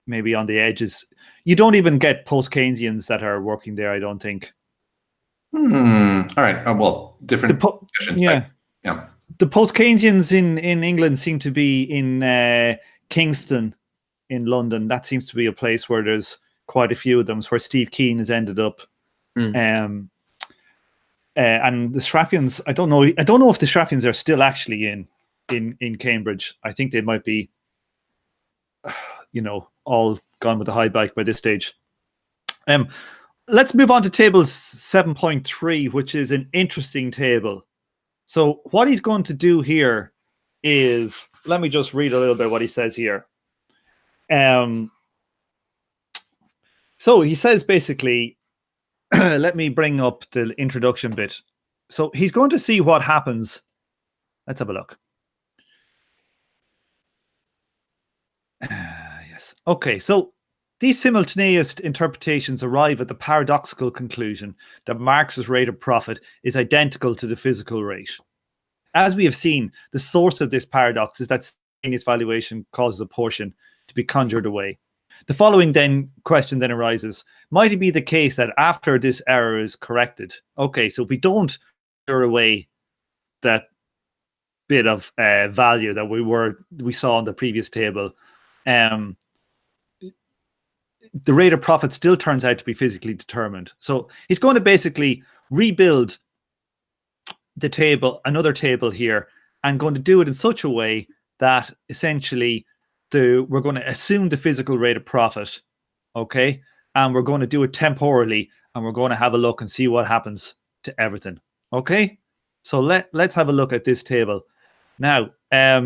maybe on the edges. You don't even get post-Keynesians that are working there, I don't think. All right. Well, different discussions. Yeah. The post-Keynesians in England seem to be in Kingston in London. That seems to be a place where there's quite a few of them. It's where Steve Keen has ended up. And the Shraffians, I don't know if the Shraffians are still actually in Cambridge. I think they might be, all gone with the high bike by this stage. Let's move on to table 7.3, which is an interesting table. So what he's going to do here is, let me just read a little bit what he says here. So he says basically, let me bring up the introduction bit. So he's going to see what happens. Let's have a look. Yes. Okay, so these simultaneous interpretations arrive at the paradoxical conclusion that Marx's rate of profit is identical to the physical rate. As we have seen, the source of this paradox is that simultaneous valuation causes a portion to be conjured away. The following question then arises: might it be the case that after this error is corrected, okay, so if we don't conjure away that bit of value that we saw in the previous table, the rate of profit still turns out to be physically determined. So he's going to basically rebuild the table, another table here, and going to do it in such a way that essentially we're going to assume the physical rate of profit, okay? And we're going to do it temporally, and we're going to have a look and see what happens to everything, okay? So let's have a look at this table. Now, let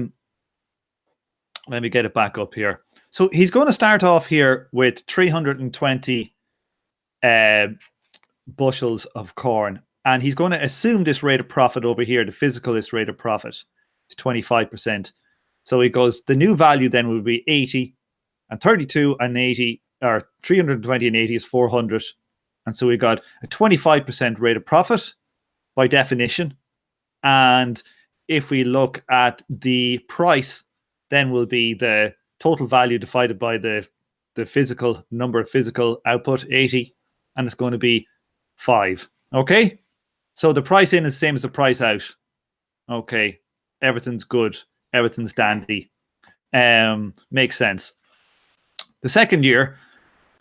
me get it back up here. So he's going to start off here with 320 bushels of corn, and he's going to assume this rate of profit over here, the physicalist rate of profit, is 25%. So he goes, the new value then will be 80, and 32 and 80, or 320 and 80 is 400. And so we got a 25% rate of profit by definition. And if we look at the price, then will be the total value divided by the physical number of physical output, 80, and it's going to be 5. Okay? So the price in is the same as the price out. Okay. Everything's good. Everything's dandy. Makes sense. The second year,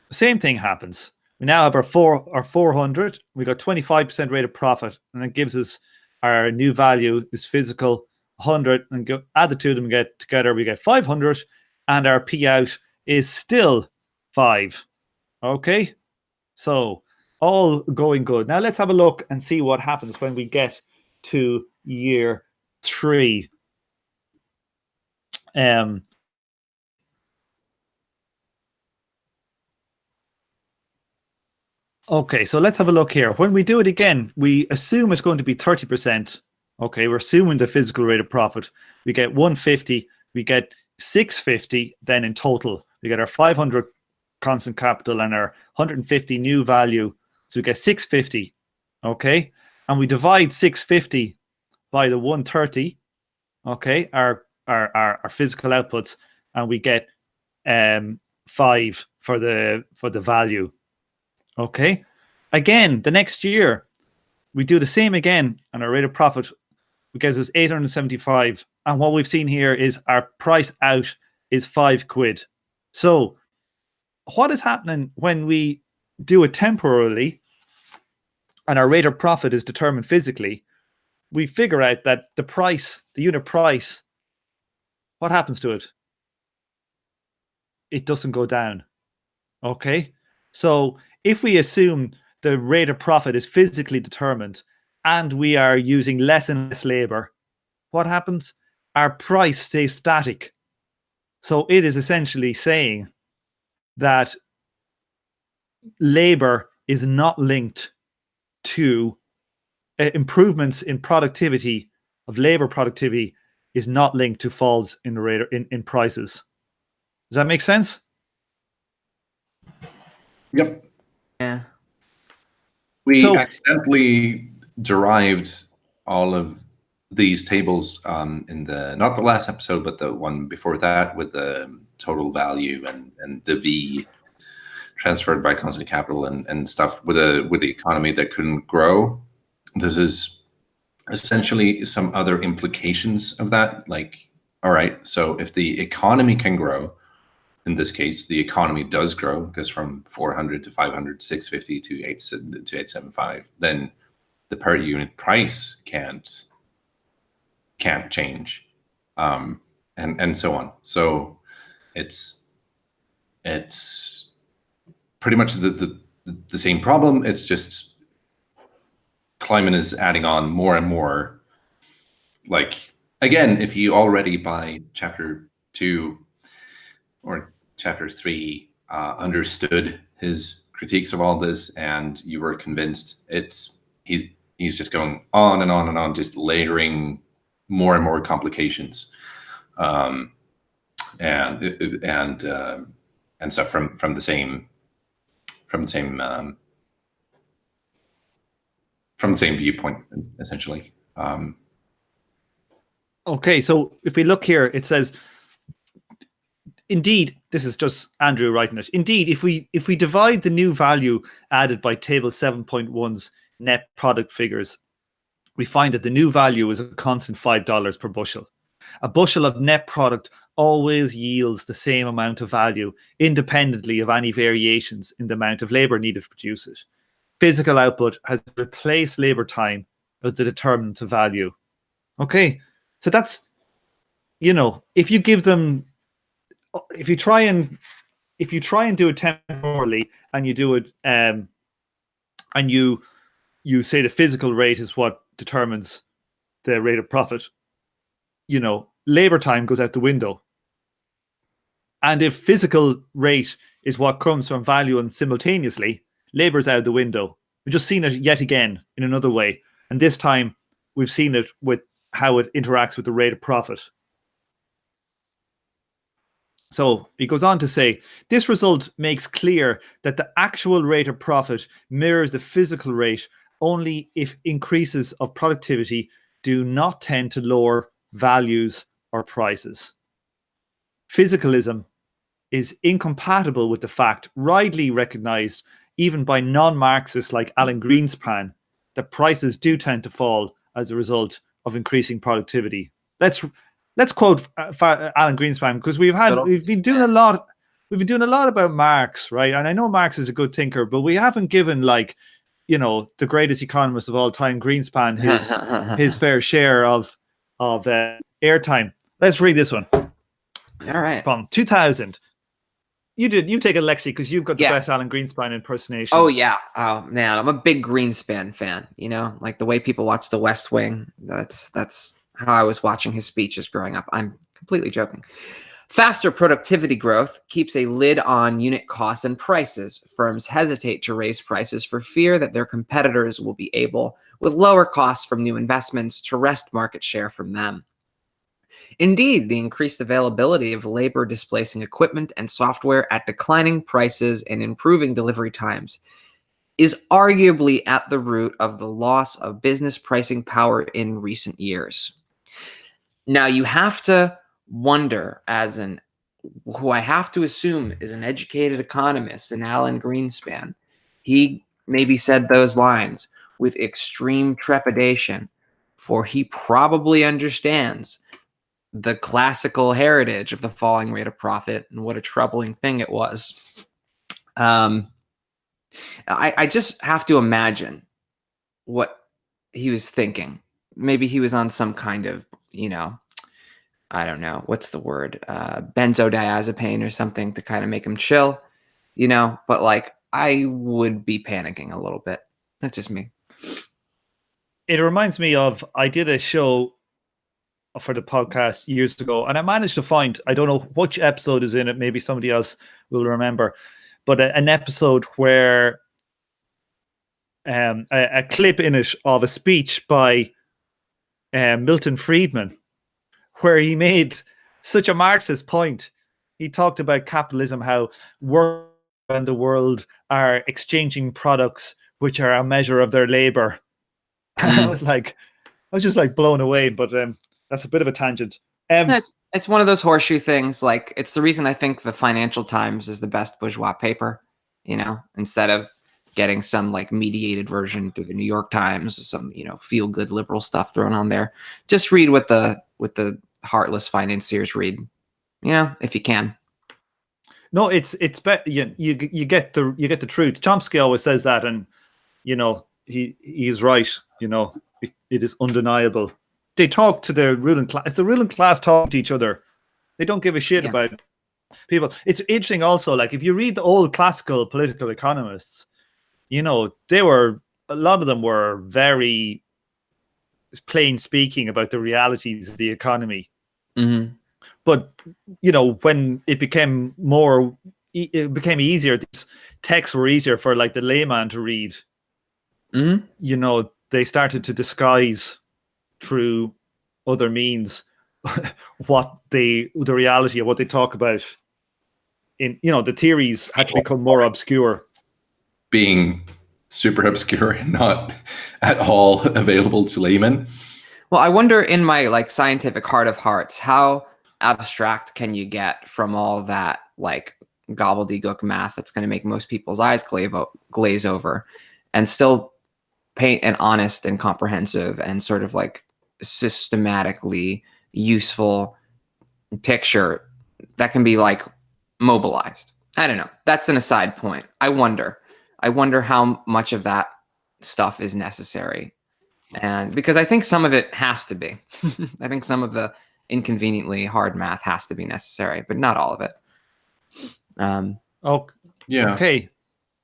the same thing happens. We now have our 400. We got 25% rate of profit, and it gives us our new value is physical 100, and add the two of them, get together, we get 500, and our P out is still 5. Okay, so all going good. Now let's have a look and see what happens when we get to year 3. Okay, so let's have a look here. When we do it again, we assume it's going to be 30%. Okay, we're assuming the physical rate of profit. We get 150, we get 650, then in total, we get our 500 constant capital and our 150 new value. So we get 650, okay? And we divide 650 by the 130, okay, our physical outputs, and we get 5 for the value. Okay. Again, the next year, we do the same again, and our rate of profit gives us 875. And what we've seen here is our price out is 5 quid. So what is happening when we do it temporarily and our rate of profit is determined physically, we figure out that the price, the unit price, what happens to it? It doesn't go down. Okay? So if we assume the rate of profit is physically determined and we are using less and less labor, what happens? Our price stays static. So it is essentially saying that labor is not linked to improvements in productivity of labor productivity is not linked to falls in the rate in prices. Does that make sense? Yep. Yeah. We So- accidentally derived all of these tables in the, not the last episode, but the one before that, with the total value and the V transferred by constant capital and stuff with the economy that couldn't grow. This is essentially some other implications of that. Like, all right, so if the economy can grow, in this case, the economy does grow, goes from 400 to 500, 650 to 875, then the per unit price can't change, and so on. So it's pretty much the same problem. It's just Kleiman is adding on more and more. Like, again, if you already by chapter 2 or chapter 3 understood his critiques of all this and you were convinced, he's just going on and on and on, just layering more and more complications, and stuff from the same viewpoint, essentially. Okay, so if we look here, it says, indeed, this is just Andrew writing it. Indeed, if we divide the new value added by table 7.1's net product figures, we find that the new value is a constant $5 per bushel. A bushel of net product always yields the same amount of value, independently of any variations in the amount of labor needed to produce it. Physical output has replaced labor time as the determinant of value. Okay, so that's, if you give them, if you try and do it temporally, and you do it, and you say the physical rate is what determines the rate of profit, labor time goes out the window. And if physical rate is what comes from value and simultaneously, labor's out the window. We've just seen it yet again in another way. And this time we've seen it with how it interacts with the rate of profit. So he goes on to say, this result makes clear that the actual rate of profit mirrors the physical rate only if increases of productivity do not tend to lower values or prices. Physicalism is incompatible with the fact, widely recognized even by non-Marxists like Alan Greenspan, that prices do tend to fall as a result of increasing productivity. Let's quote Alan Greenspan, because we've been doing a lot about Marx, right? And I know Marx is a good thinker, but we haven't given, like, the greatest economist of all time, Greenspan, his fair share of airtime. Let's read this one. All right. From 2000. You take it, Lexi, because you've got the best Alan Greenspan impersonation. Oh yeah. Oh man, I'm a big Greenspan fan. Like the way people watch The West Wing. That's how I was watching his speeches growing up. I'm completely joking. Faster productivity growth keeps a lid on unit costs and prices. Firms hesitate to raise prices for fear that their competitors will be able, with lower costs from new investments, to wrest market share from them. Indeed, the increased availability of labor displacing equipment and software at declining prices and improving delivery times is arguably at the root of the loss of business pricing power in recent years. Now, you have to wonder, who I have to assume is an educated economist, and Alan Greenspan, he maybe said those lines with extreme trepidation, for he probably understands the classical heritage of the falling rate of profit and what a troubling thing it was. I just have to imagine what he was thinking. Maybe he was on some kind of, I don't know, what's the word? Benzodiazepine or something to kind of make him chill, but like I would be panicking a little bit. That's just me. It reminds me of, I did a show for the podcast years ago, and I managed to find, I don't know which episode is in it, maybe somebody else will remember, but an episode where a clip in it of a speech by Milton Friedman, where he made such a Marxist point. He talked about capitalism, how workers around the world are exchanging products which are a measure of their labor. I was just like blown away, but that's a bit of a tangent. It's one of those horseshoe things. Like, it's the reason I think the Financial Times is the best bourgeois paper, instead of getting some like mediated version through the New York Times or some, feel good liberal stuff thrown on there. Just read what the heartless financiers read, if you can. No, it's you get the truth. Chomsky always says that, and he's right. It is undeniable. They talk to the ruling class. The ruling class talk to each other. They don't give a shit about people. It's interesting also, like if you read the old classical political economists, a lot of them were very plain speaking about the realities of the economy. Mm-hmm. But when it became easier, these texts were easier for like the layman to read. Mm-hmm. They started to disguise through other means what the reality of what they talk about. In the theories had to become more obscure, being super obscure and not at all available to laymen. Well, I wonder, in my like scientific heart of hearts, how abstract can you get from all that like gobbledygook math that's going to make most people's eyes glaze over, and still paint an honest and comprehensive and sort of like systematically useful picture that can be like mobilized. I don't know. That's an aside point. I wonder how much of that stuff is necessary. And because I think some of it has to be. I think some of the inconveniently hard math has to be necessary, but not all of it. Okay.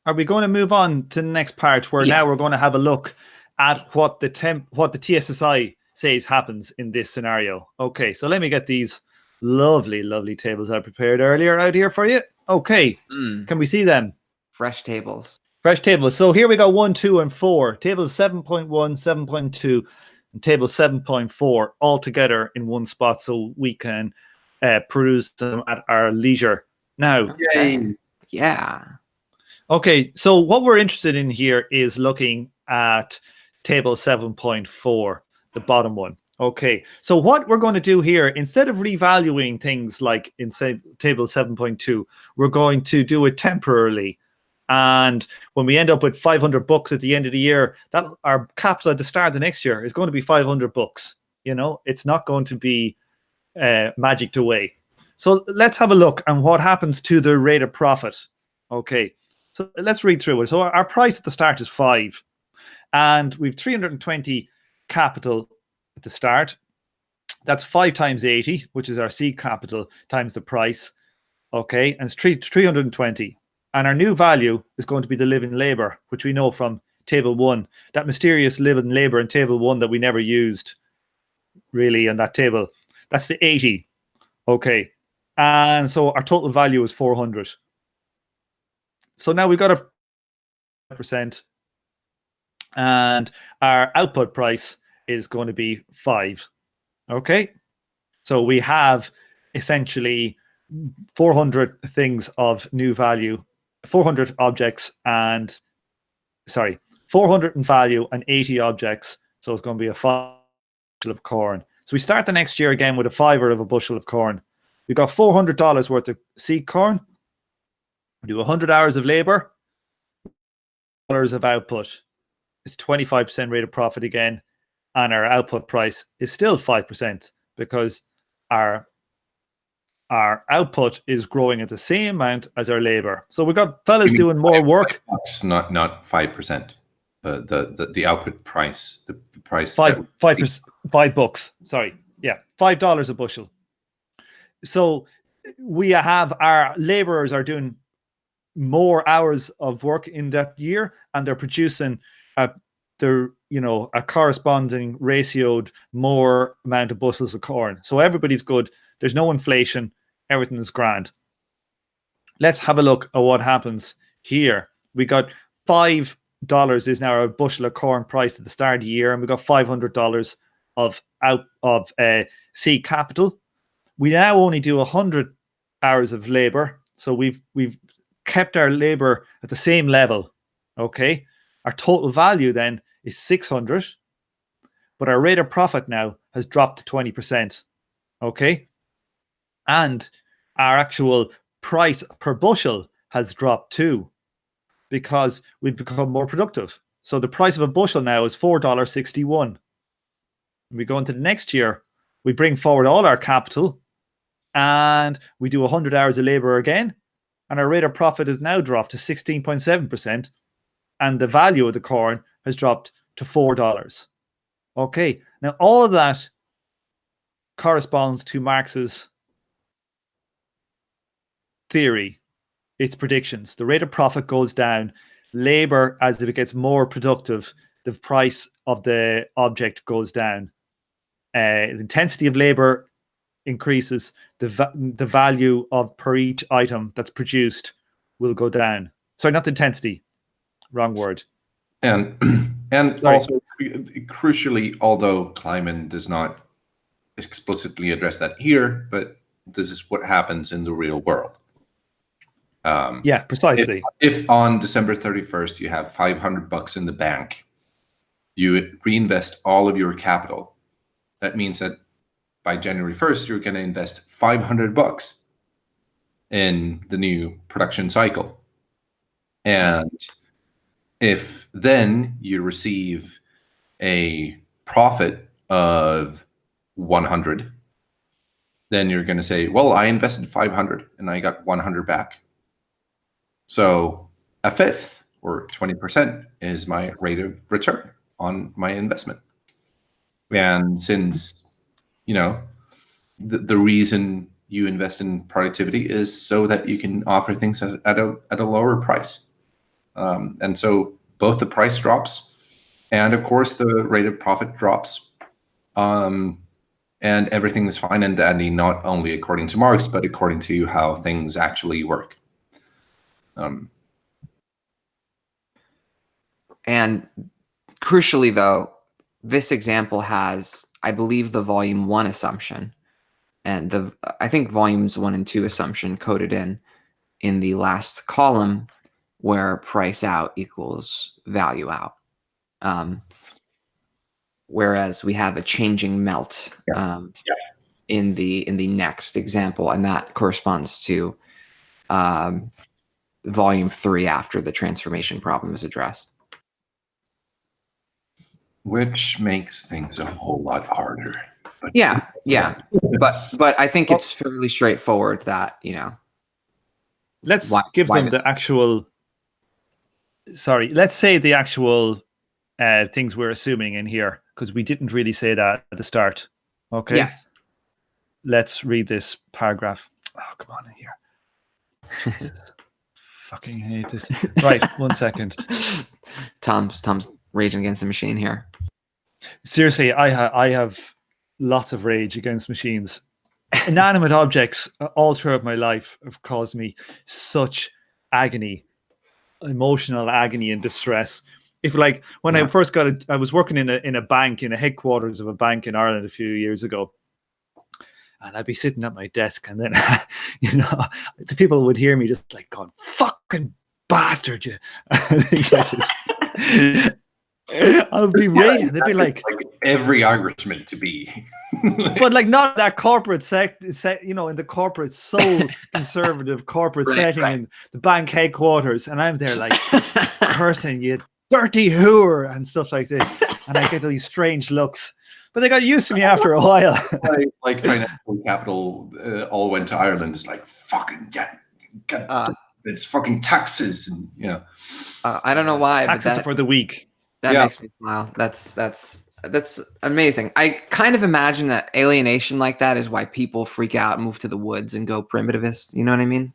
Are we going to move on to the next part where now we're going to have a look at what the TSSI says happens in this scenario? Okay, so let me get these lovely, lovely tables I prepared earlier out here for you. Okay, Can we see them? Fresh tables. Fresh tables. So here we go 1, 2, and 4. Tables 7.1, 7.2, and table 7.4 all together in one spot so we can peruse them at our leisure. Now, yeah. Okay, so what we're interested in here is looking at table 7.4, the bottom one. Okay, so what we're going to do here, instead of revaluing things like in table 7.2, we're going to do it temporarily. And when we end up with 500 bucks at the end of the year, that our capital at the start of the next year is going to be 500 bucks. It's not going to be magicked away. So let's have a look at what happens to the rate of profit. Okay, so let's read through it. So our price at the start is 5, and we've 320 capital at the start. That's 5 times 80, which is our seed capital, times the price. Okay, and it's 320. And our new value is going to be the living labor, which we know from table 1, that mysterious living labor in table 1 that we never used really in that table. That's the 80. Okay, and so our total value is 400. So now we've got a %, and our output price is going to be 5. Okay, so we have essentially 400 things of new value, 400 objects, and 400 in value and 80 objects. So it's going to be a bushel of corn. So we start the next year again with a fiver of a bushel of corn. We've got $400 worth of seed corn. We do 100 hours of labor, dollars of output. It's 25% rate of profit again, and our output price is still 5% because our output is growing at the same amount as our labor. So we've got fellas doing more work. Not 5%. the output price, the price $5. Sorry, yeah, $5 a bushel. So we have our laborers are doing more hours of work in that year, and they're producing a corresponding ratioed more amount of bushels of corn. So everybody's good. There's no inflation. Everything is grand. Let's have a look at what happens here. We got $5 is now our bushel of corn price at the start of the year, and we got $500 of seed capital. We now only do 100 hours of labor, so we've kept our labor at the same level. Okay, our total value then is 600, but our rate of profit now has dropped to 20%. Okay, and our actual price per bushel has dropped too, because we've become more productive. So the price of a bushel now is $4.61. We go into the next year, we bring forward all our capital, and we do 100 hours of labor again, and our rate of profit has now dropped to 16.7%, and the value of the corn has dropped to $4. Okay, now all of that corresponds to Marx's theory, its predictions. The rate of profit goes down. Labor, as it gets more productive, the price of the object goes down. The intensity of labor increases. The value of per each item that's produced will go down. Sorry, not the intensity. Wrong word. And also, crucially, although Kleiman does not explicitly address that here, but this is what happens in the real world. Yeah, precisely. If on December 31st you have $500 in the bank, you reinvest all of your capital. That means that by January 1st, you're going to invest $500 in the new production cycle. And if then you receive a profit of 100, then you're going to say, well, I invested 500 and I got 100 back. So a fifth, or 20%, is my rate of return on my investment. And since, the reason you invest in productivity is so that you can offer things at a lower price. And so both the price drops and, of course, the rate of profit drops. And everything is fine and dandy, not only according to Marx, but according to how things actually work. And crucially, though, this example has, I believe, the volume 1 assumption, and I think volumes 1 and 2 assumption coded in the last column, where price out equals value out. Whereas we have a changing melt in the next example, and that corresponds to volume 3 after the transformation problem is addressed. Which makes things a whole lot harder. But yeah. But I think it's fairly straightforward that, Let's give them the actual. Sorry, let's say the actual things we're assuming in here, because we didn't really say that at the start. Okay. Yes. Let's read this paragraph. Oh, come on in here. Jesus. Fucking hate this. Right, 1 second. Tom's raging against the machine here. Seriously, I have lots of rage against machines. Inanimate objects all throughout my life have caused me such agony, emotional agony and distress. If when I first got it, I was working in a bank, in a headquarters of a bank in Ireland a few years ago. And I'd be sitting at my desk, and then, the people would hear me just going, "Fucking bastard, you!" I'll be raging. They'd be like every argument to be, but not that corporate in the corporate, so conservative corporate setting in the bank headquarters, and I'm there cursing, "You dirty whore," and stuff like this, and I get these strange looks. But they got used to me after a while. like financial capital all went to Ireland. It's fucking it's fucking taxes, and I don't know why. Taxes but for the weak. That Yeah. makes me smile. That's amazing. I kind of imagine that alienation like that is why people freak out and move to the woods and go primitivist. You know what I mean?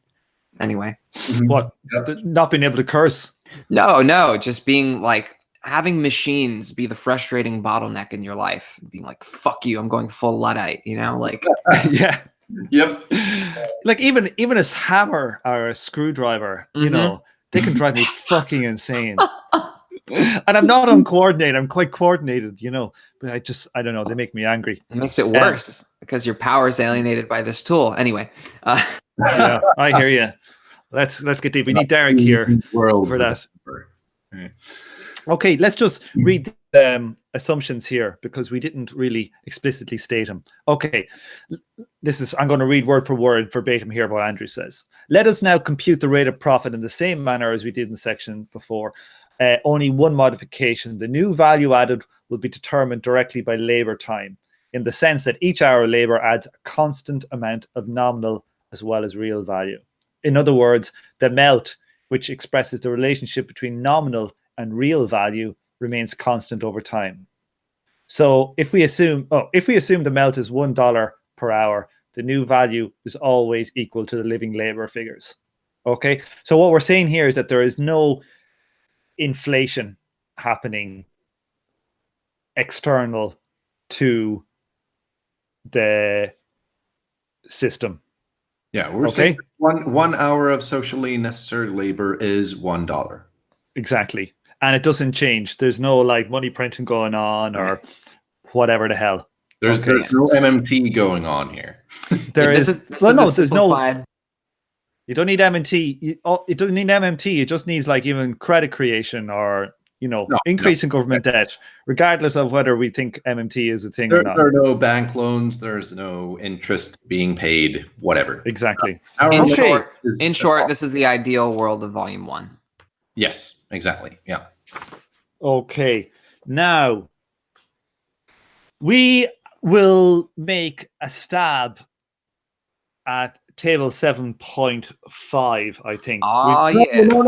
Anyway. What? Yep. Not being able to curse? No, just being like having machines be the frustrating bottleneck in your life. Being like, fuck you, I'm going full Luddite, you know? Like Yeah. Yep. Like even a hammer or a screwdriver, you know, they can drive me fucking insane. And I'm not uncoordinated. I'm quite coordinated, you know, but I don't know. They make me angry. It makes it worse because your power is alienated by this tool. Anyway. Yeah, I hear you. Let's get deep. We need Derek here for that. Okay, let's just read the assumptions here because we didn't really explicitly state them. Okay, I'm going to read word for word verbatim here what Andrew says. Let us now compute the rate of profit in the same manner as we did in the section before. Only one modification. The new value added will be determined directly by labor time, in the sense that each hour of labor adds a constant amount of nominal as well as real value. In other words, the melt, which expresses the relationship between nominal and real value, remains constant over time. So if we assume the melt is $1 per hour, the new value is always equal to the living labor figures. Okay, so what we're saying here is that there is no inflation happening external to the system. Yeah, we're saying 1 hour of socially necessary labor is $1. Exactly. And it doesn't change. There's no like money printing going on or whatever the hell. There's no MMT going on here. There's no. You don't need MMT. It doesn't need MMT. It just needs like even credit creation or increase in government debt, regardless of whether we think MMT is a thing or not. There are no bank loans. There's no interest being paid. Whatever. Exactly. In short, this is the ideal world of Volume 1. Yes, exactly. Yeah. Okay. Now we will make a stab at table 7.5, I think. Oh, yeah. No.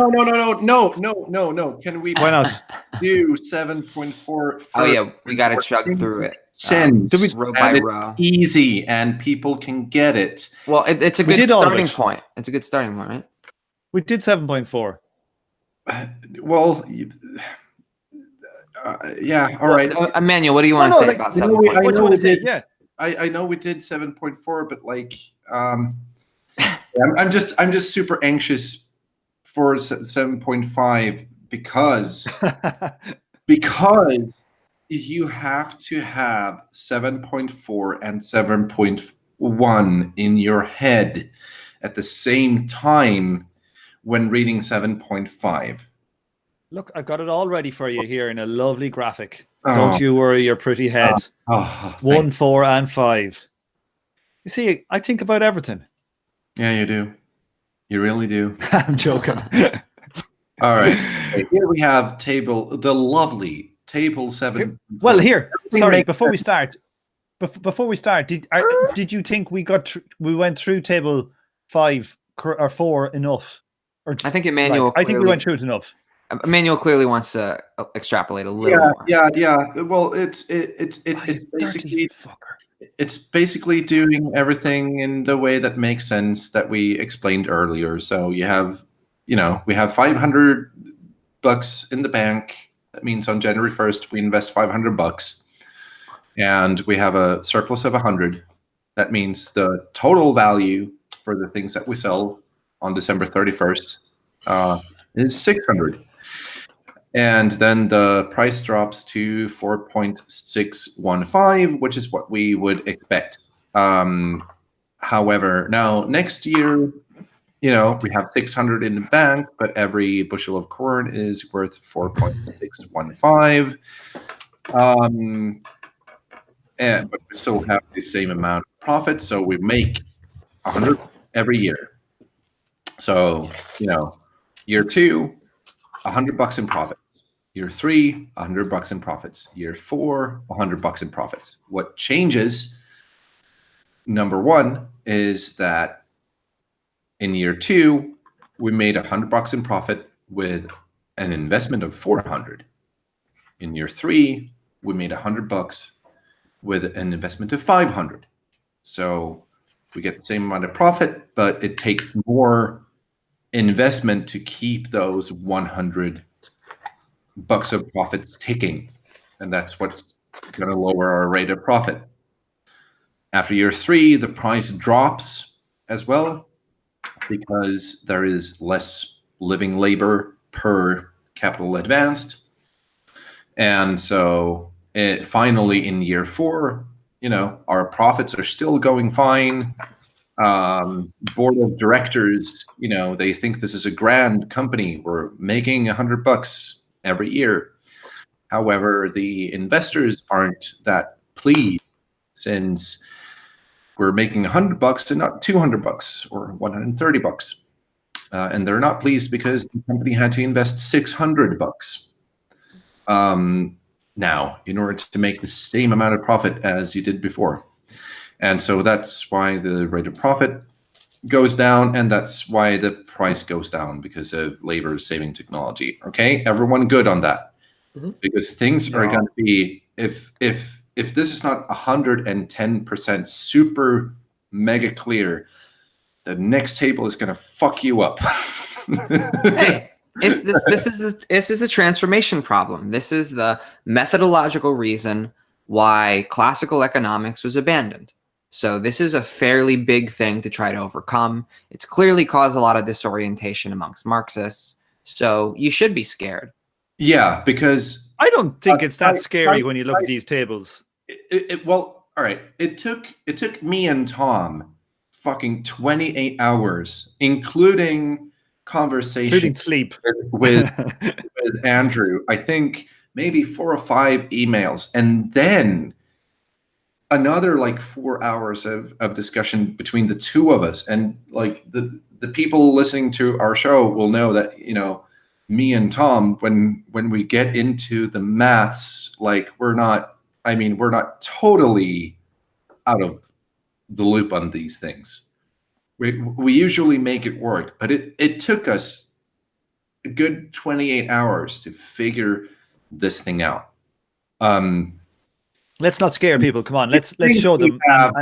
Can we Why not do 7.4? Oh, yeah. We got to chug through it. Row by row. Easy, and people can get it. Well, it's a good starting point. It's a good starting point, right? We did 7.4. Well, yeah, all right. Emmanuel, what do you want to say about 7.4? What do you want to say? Yeah. I know we did 7.4, but like, I'm just super anxious for 7.5 because you have to have 7.4 and 7.1 in your head at the same time when reading 7.5. Look, I've got it all ready for you here in a lovely graphic. Don't you worry your pretty head. 1, 4, and 5. You see, I think about everything. Yeah, you do. You really do. I'm joking. All right. Here we have the lovely table 7. Well, here. Sorry, before we start, did you think we went through table 5 or 4 enough? Or I think Emmanuel. I think we went through it enough. Emmanuel clearly wants to extrapolate a little more. Yeah. Well, it's basically doing everything in the way that makes sense that we explained earlier. So we have $500 in the bank. That means on January 1st we invest $500, and we have a surplus of 100. That means the total value for the things that we sell on December 31st is 600. And then the price drops to 4.615, which is what we would expect. However, now next year, we have 600 in the bank, but every bushel of corn is worth 4.615. But we still have the same amount of profit, so we make 100 every year. So, year 2, $100 in profits. Year 3, $100 in profits. Year 4, $100 in profits. What changes, number 1, is that in year 2, we made $100 in profit with an investment of 400. In year 3, we made $100 with an investment of 500. So we get the same amount of profit, but it takes more investment to keep those $100 of profits ticking. And that's what's going to lower our rate of profit. After year 3, the price drops as well because there is less living labor per capital advanced. And so finally in year 4, our profits are still going fine. Board of directors, they think this is a grand company. We're making $100 every year. However, the investors aren't that pleased since we're making $100 and not $200 or $130. And they're not pleased because the company had to invest $600 now in order to make the same amount of profit as you did before. And so that's why the rate of profit goes down, and that's why the price goes down, because of labor saving technology. Okay, everyone good on that? Mm-hmm. Because things are going to be, if this is not 110% super mega clear, the next table is going to fuck you up. Hey, this is the transformation problem. This is the methodological reason why classical economics was abandoned. So this is a fairly big thing to try to overcome. It's clearly caused a lot of disorientation amongst Marxists. So you should be scared. Yeah, because I don't think it's that scary when you look at these tables. Well, all right. It took me and Tom fucking 28 hours, including conversation, including sleep with Andrew. I think maybe 4 or 5 emails, and then another like 4 hours of discussion between the two of us. And like the people listening to our show will know that, me and Tom, when we get into the maths, like we're not totally out of the loop on these things. We usually make it work, but it took us a good 28 hours to figure this thing out. Let's not scare people. Come on, let's show them. No.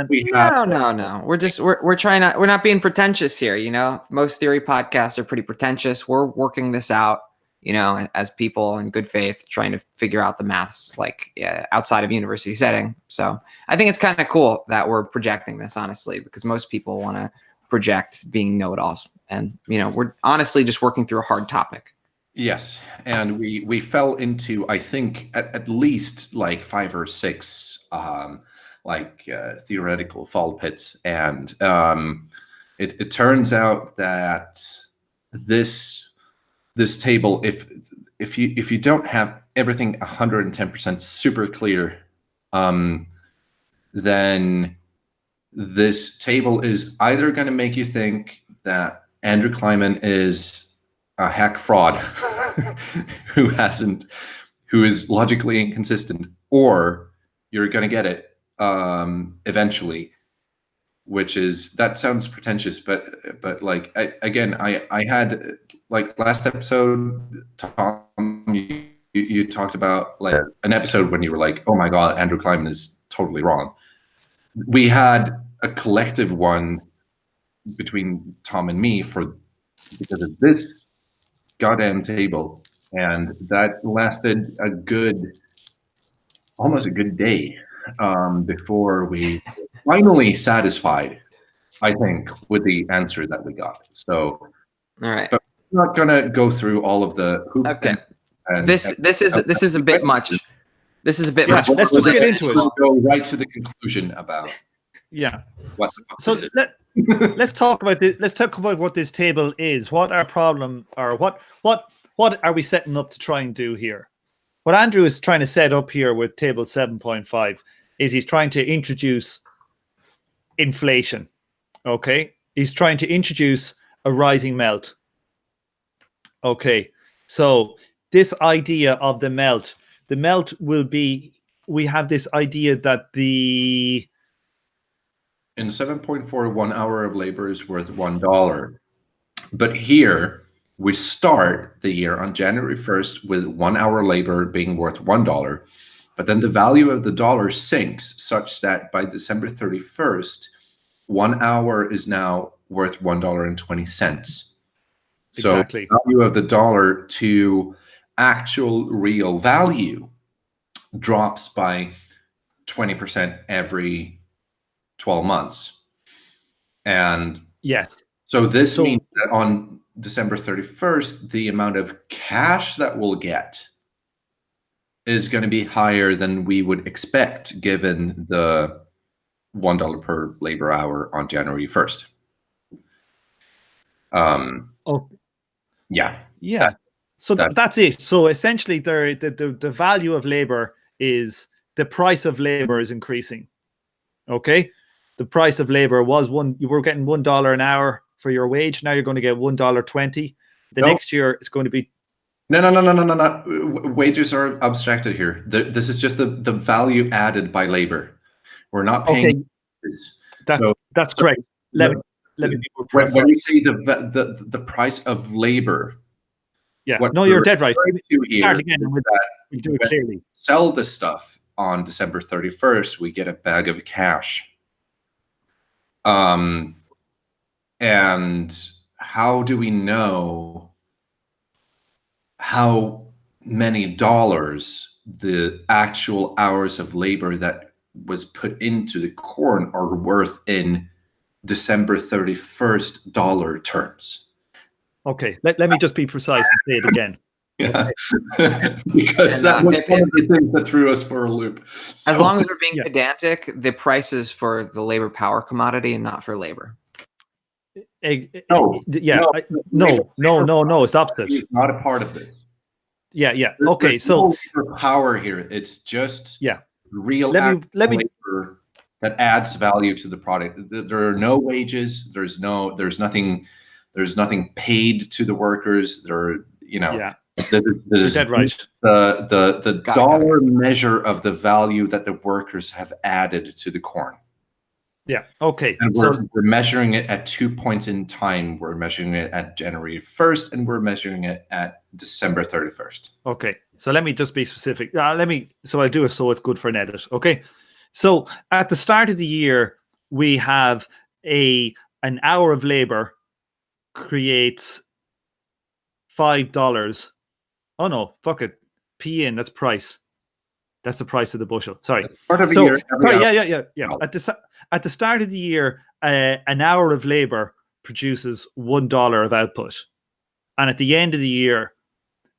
We're not being pretentious here. Most theory podcasts are pretty pretentious. We're working this out, as people in good faith, trying to figure out the maths, outside of university setting. So I think it's kind of cool that we're projecting this, honestly, because most people want to project being know-it-alls, and we're honestly just working through a hard topic. Yes, and we fell into, I think, at least like 5 or 6 theoretical fall pits, and it turns out that this table, if you don't have everything 110% super clear, then this table is either going to make you think that Andrew Kleiman is a hack fraud who is logically inconsistent, or you're going to get it eventually, that sounds pretentious, but like I had, like, last episode, Tom, you talked about like an episode when you were like, oh my god, Andrew Kleiman is totally wrong. We had a collective one between Tom and me because of this goddamn table, and that lasted almost a good day before we finally satisfied, I think, with the answer that we got. So, all right, but we're not gonna go through all of the hoops. Okay, this is a bit much. This is a bit much. Let's just get into it. Go right to the conclusion about what's so. Let's talk about this. Let's talk about what this table is. What our problem, or what are we setting up to try and do here? What Andrew is trying to set up here with table 7.5 is he's trying to introduce inflation. Okay, he's trying to introduce a rising melt. Okay, so this idea of the melt will be, we have this idea that in 7.4, 1 hour of labor is worth $1. But here we start the year on January 1st with 1 hour labor being worth $1, but then the value of the dollar sinks such that by December 31st, 1 hour is now worth $1.20. So Exactly. the value of the dollar to actual real value drops by 20% every 12 months. And Yes. so this means that on December 31st, the amount of cash that we'll get is going to be higher than we would expect given the $1 per labor hour on January 1st. Oh, yeah. yeah. So that's it. So essentially, the value of labor is the price of labor is increasing. Okay, the price of labor was you were getting $1 an hour for your wage. Now you're going to get $1.20. Next year it's going to be no. Wages are abstracted here. This is just the value added by labor. We're not paying. Okay. That's correct. Let me be more precise. When you say the price of labor. Yeah, no, you're dead right. Start again. We'll do it clearly. Sell the stuff on December 31st, we get a bag of cash. And how do we know how many dollars the actual hours of labor that was put into the corn are worth in December 31st dollar terms? Okay, let me just be precise and say it again. Yeah, because that was one of the things that threw us for a loop. So, as long as we're being pedantic, the price is for the labor power commodity and not for labor. No, it's opposite. It's not a part of this. Yeah. Okay, so no power here. It's just real labor that adds value to the product. There are no wages. There's nothing paid to the workers. This is dead right. The dollar measure of the value that the workers have added to the corn. Yeah. Okay. And we're measuring it at 2 points in time. We're measuring it at January 1st, and we're measuring it at December 31st. Okay. So let me just be specific. So I'll do it so it's good for an edit. Okay. So at the start of the year, we have an hour of labor creates $5. Oh no, fuck it. P in, that's price. That's the price of the bushel. Sorry. Yeah. At the start of the year, an hour of labor produces $1 of output. And at the end of the year,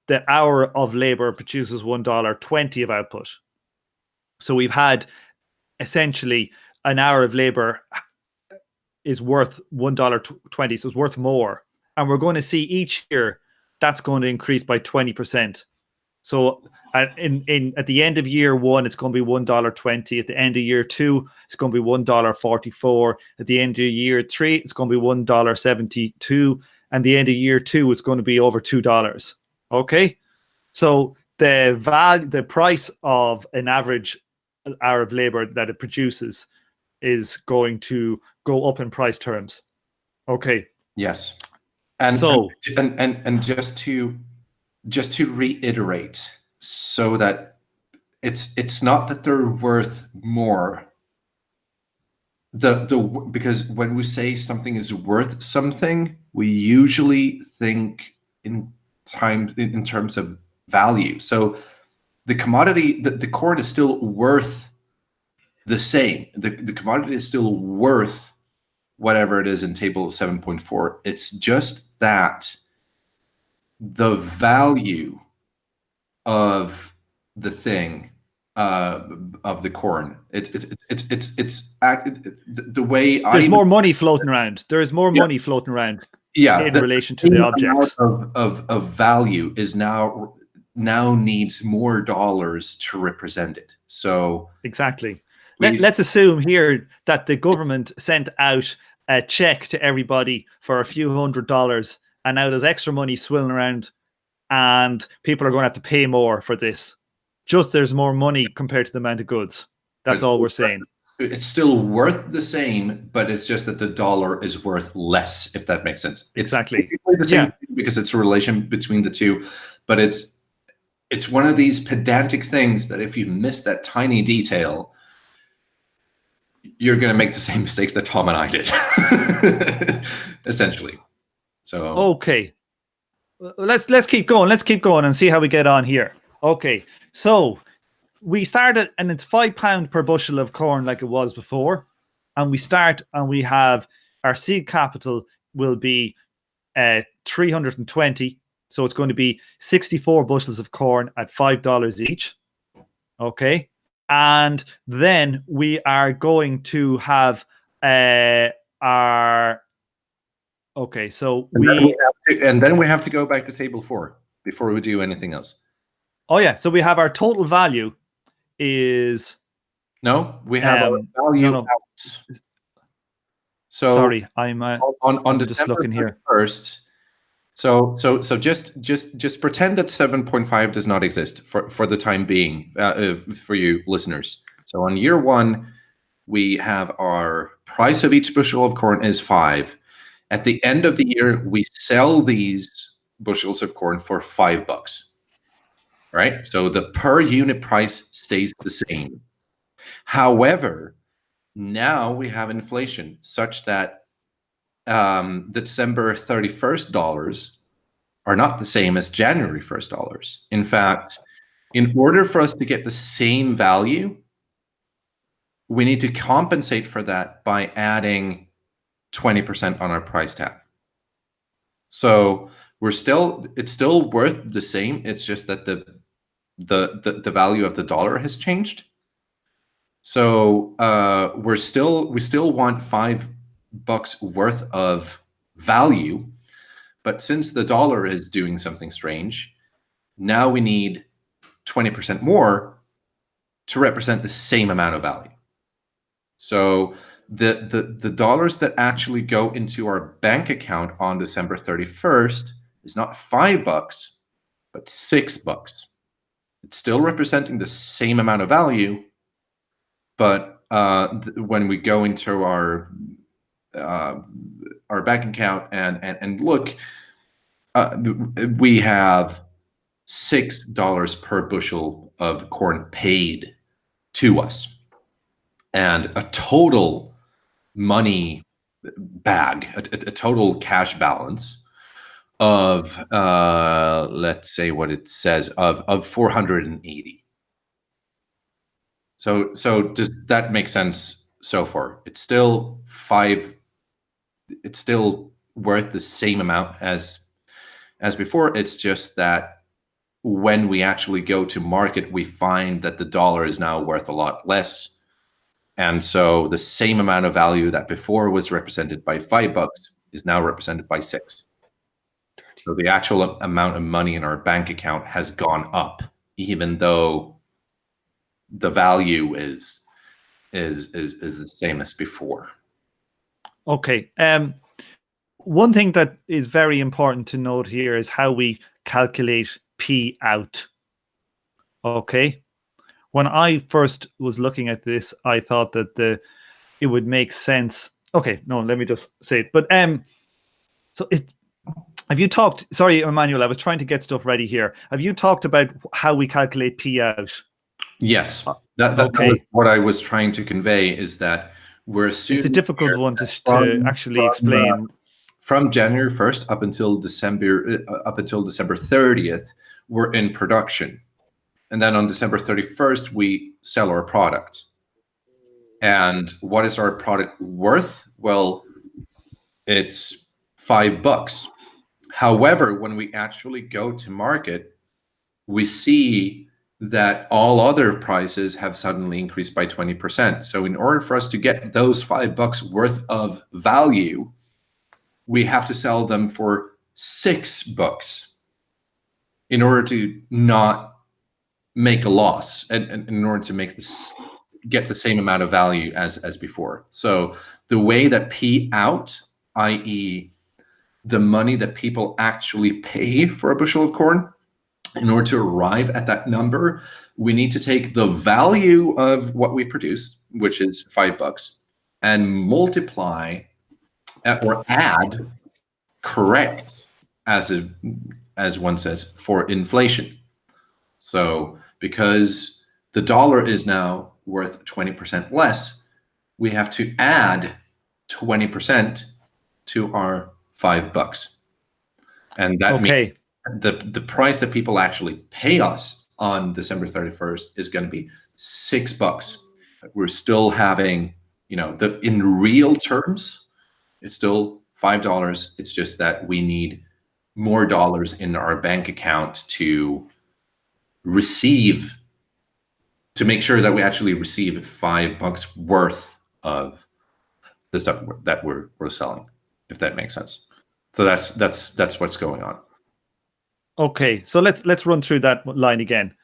the hour of labor produces $1.20 of output. So we've had essentially an hour of labor is worth $1.20, so it's worth more. And we're going to see each year that's going to increase by 20%. So at the end of year one, it's going to be $1.20. At the end of year two, it's going to be $1.44. At the end of year three, it's going to be $1.72. And the end of year two, it's going to be over $2. Okay, so the price of an average hour of labor that it produces is going to go up in price terms. Okay. Yes. And so and just to reiterate, so that it's not that they're worth more. Because when we say something is worth something, we usually think in terms of value. So the commodity, the corn is still worth the same. The commodity is still worth whatever it is in table 7.4. It's just that the value of the thing, of the corn, it's the way there's more money floating around. There is more money floating around. In relation to the object of value is now needs more dollars to represent it. So exactly. Let's assume here that the government sent out a check to everybody for a few $100s, and now there's extra money swirling around, and people are going to have to pay more for this. Just there's more money compared to the amount of goods. That's all we're saying. It's still worth the same, but it's just that the dollar is worth less, if that makes sense. Exactly. It's the same thing because it's a relation between the two, but it's one of these pedantic things that if you miss that tiny detail, you're going to make the same mistakes that Tom and I did, essentially. So Okay, let's keep going. Let's keep going and see how we get on here. Okay, so we started, and it's £5 per bushel of corn like it was before, and we start, and we have our seed capital will be 320. So it's going to be 64 bushels of corn at $5 each. Okay. And then we are going to have our, okay, so and then we have to go back to table 4 before we do anything else. Oh yeah, so we have our total value is, no, we have our value out. So sorry, I'm on just looking here first. So just pretend that 7.5 does not exist for the time being, for you listeners. So on year 1, we have our price of each bushel of corn is 5. At the end of the year, we sell these bushels of corn for $5, right? So the per unit price stays the same. However, now we have inflation such that the December 31st dollars are not the same as January 1st dollars. In fact, in order for us to get the same value, we need to compensate for that by adding 20% on our price tag. So it's still worth the same. It's just that the value of the dollar has changed. So we still want $5 worth of value, but since the dollar is doing something strange, now we need 20% more to represent the same amount of value. So the dollars that actually go into our bank account on December 31st is not $5, but $6. It's still representing the same amount of value, but when we go into our bank account and look, we have $6 per bushel of corn paid to us, and a total money bag, a total cash balance of let's say what it says of 480. So does that make sense so far? It's still 5. It's still worth the same amount as before. It's just that when we actually go to market, we find that the dollar is now worth a lot less. And so the same amount of value that before was represented by $5 is now represented by 6. So the actual amount of money in our bank account has gone up, even though the value is the same as before. Okay. One thing that is very important to note here is how we calculate P out. Okay. When I first was looking at this, I thought that it would make sense. Okay, no, let me just say it. But so have you talked? Sorry, Emmanuel, I was trying to get stuff ready here. Have you talked about how we calculate P out? Yes, that was what I was trying to convey, is that we're assuming it's a difficult one to actually explain. From January 1st up until December 30th, we're in production. And then on December 31st, we sell our product. And what is our product worth? Well, it's $5. However, when we actually go to market, we see that all other prices have suddenly increased by 20%. So in order for us to get those $5 worth of value, we have to sell them for $6 in order to not make a loss, and in order to make this get the same amount of value as before. So the way that P out, i.e. the money that people actually pay for a bushel of corn, in order to arrive at that number, we need to take the value of what we produce, which is $5, and multiply or add, correct as one says, for inflation. So because the dollar is now worth 20% less, we have to add 20% to our $5. And that means the price that people actually pay us on December 31st is going to be $6. We're still having, in real terms, it's still $5. It's just that we need more dollars in our bank account to make sure that we actually receive $5 worth of the stuff that we're selling, if that makes sense. So that's what's going on. Okay, so let's run through that line again.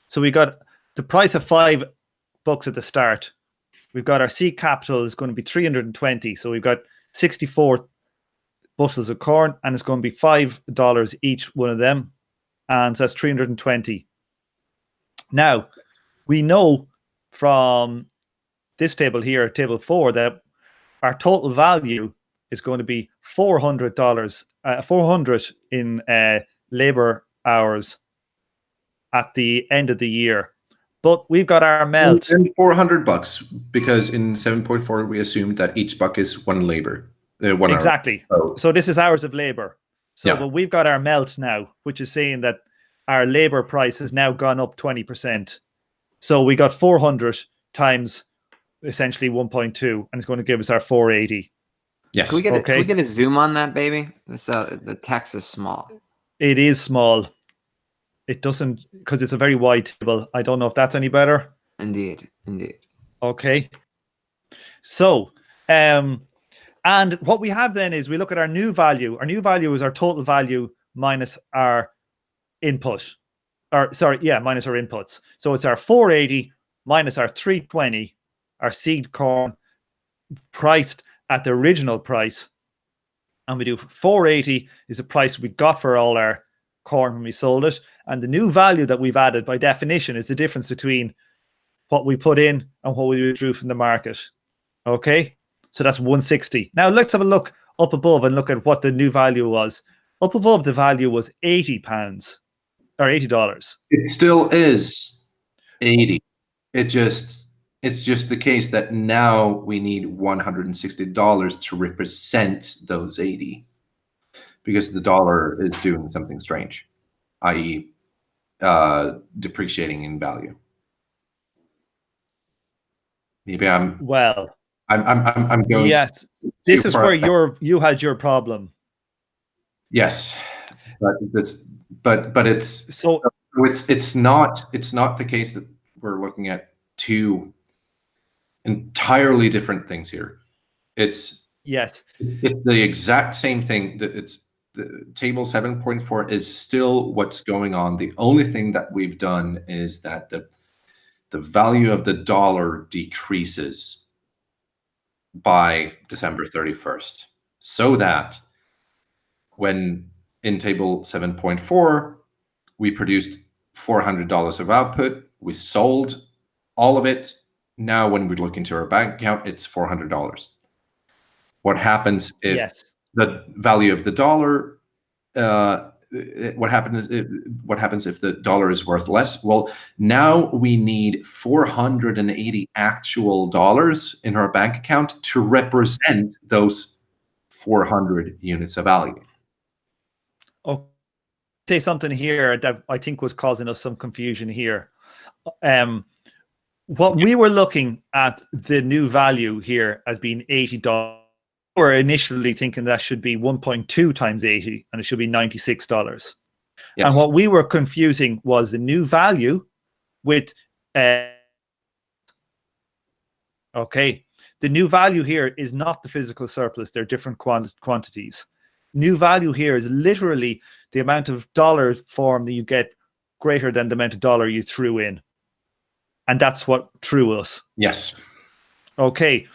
So we got the price of $5 at the start. We've got our seed capital is going to be 320. So we've got 64 bushels of corn, and it's going to be $5 each one of them, and so that's 320. Now we know from this table here, table 4, that our total value is going to be $400, 400 in labor hours at the end of the year. But we've got our melt. And $400 because in 7.4 we assumed that each buck is one labor. Exactly. Hour. So this is hours of labor. So yeah. But we've got our melt now, which is saying that our labor price has now gone up 20%. So we got 400 times essentially 1.2, and it's going to give us our 480. Yes. Can we get a zoom on that, baby? The text is small. It is small. It doesn't, because it's a very wide table. I don't know if that's any better. Indeed. Okay. So, and what we have then is we look at our new value. Our new value is our total value minus our input. Minus our inputs. So it's our 480 minus our 320, our seed corn priced at the original price. And we do 480 is the price we got for all our corn when we sold it. And the new value that we've added by definition is the difference between what we put in and what we withdrew from the market. Okay, so that's 160. Now let's have a look up above and look at what the new value was. Up above, the value was £80 or $80. It still is 80. It's just the case that now we need $160 to represent those 80, because the dollar is doing something strange, i.e., depreciating in value. Maybe I'm going. Yes, this is where you had your problem. Yes, but it's so it's not the case that we're looking at two entirely different things here. It's the exact same thing. That it's the table 7.4 is still what's going on. The only thing that we've done is that the value of the dollar decreases by December 31st, so that when in table 7.4 we produced $400 of output, we sold all of it. Now when we look into our bank account, it's $400. What happens if the value of the dollar, what happens if the dollar is worth less? Well, now we need 480 actual dollars in our bank account to represent those 400 units of value. Okay. Say something here that I think was causing us some confusion here. What we were looking at the new value here as being $80. We were initially thinking that should be 1.2 times 80, and it should be $96. Yes. And what we were confusing was the new value with okay. The new value here is not the physical surplus. They're different quantities. New value here is literally the amount of dollar form that you get greater than the amount of dollar you threw in. And that's what threw us. Yes. Okay.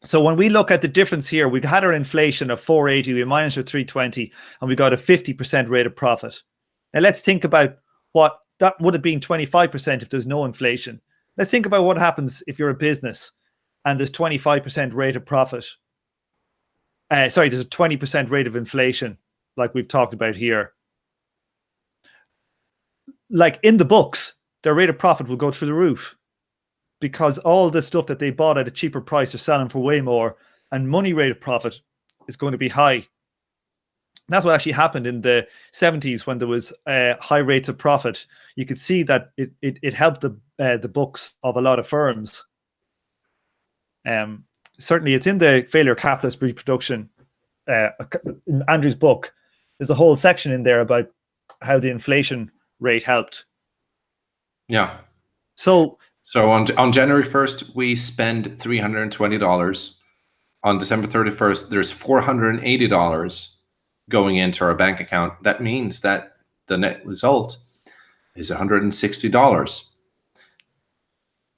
So when we look at the difference here, we had our inflation of 480, we minus our 320, and we got a 50% rate of profit. Now let's think about what that would have been 25% if there's no inflation. Let's think about what happens if you're a business and there's 25% rate of profit. There's a 20% rate of inflation. like we've talked about here, like in the books, their rate of profit will go through the roof because all the stuff that they bought at a cheaper price are selling for way more, and money rate of profit is going to be high. That's what actually happened in the 70s when there was high rates of profit. You could see that it helped the books of a lot of firms. Certainly, it's in the Failure Capitalist Reproduction, in Andrew's book. There's a whole section in there about how the inflation rate helped. Yeah. So on January 1st, we spend $320. On December 31st, there's $480 going into our bank account. That means that the net result is $160.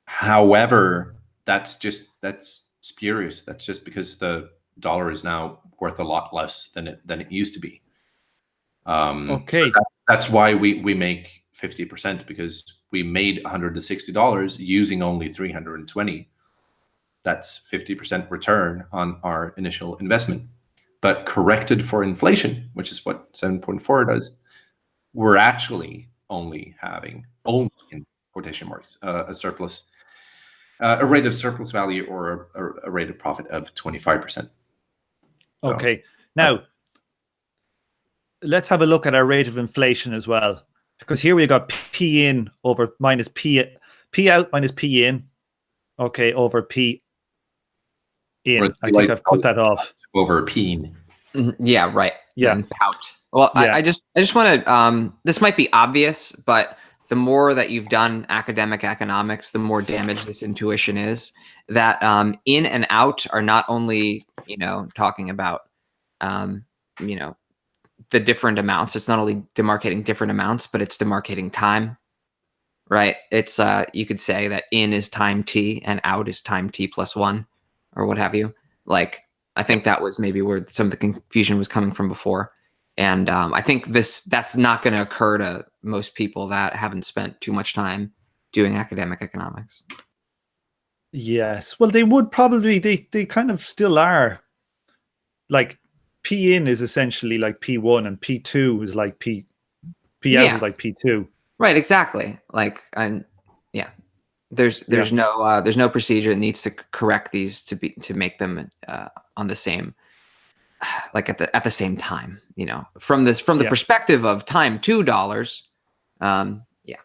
However, that's spurious. That's just because the dollar is now worth a lot less than it used to be. okay. That's why we make 50%, because we made $160 using only 320. That's 50% return on our initial investment. But corrected for inflation, which is what 7.4 does, we're actually only having, only in quotation marks, a surplus, a rate of surplus value, or a rate of profit of 25%. Okay. Now, let's have a look at our rate of inflation as well, because here we got P in over minus P out minus P in, okay, over P in. I think I've cut that off. Over P. Yeah, right. Yeah. And pout. Well, Yeah. I just want to, this might be obvious, but the more that you've done academic economics, the more damaged this intuition is that in and out are not only, talking about, the different amounts. It's not only demarcating different amounts, but it's demarcating time, right? It's, you could say that in is time t and out is time t plus 1 or what have you. Like, I think that was maybe where some of the confusion was coming from before. And I think that's not going to occur to most people that haven't spent too much time doing academic economics. Yes. Well, they would probably, they kind of still are. Like P in is essentially like P1 and P2 is like P out is like P2. Right, exactly. Like, and yeah, there's no procedure that needs to correct these to make them on the same, like at the same time, from the perspective of time $2. Yeah.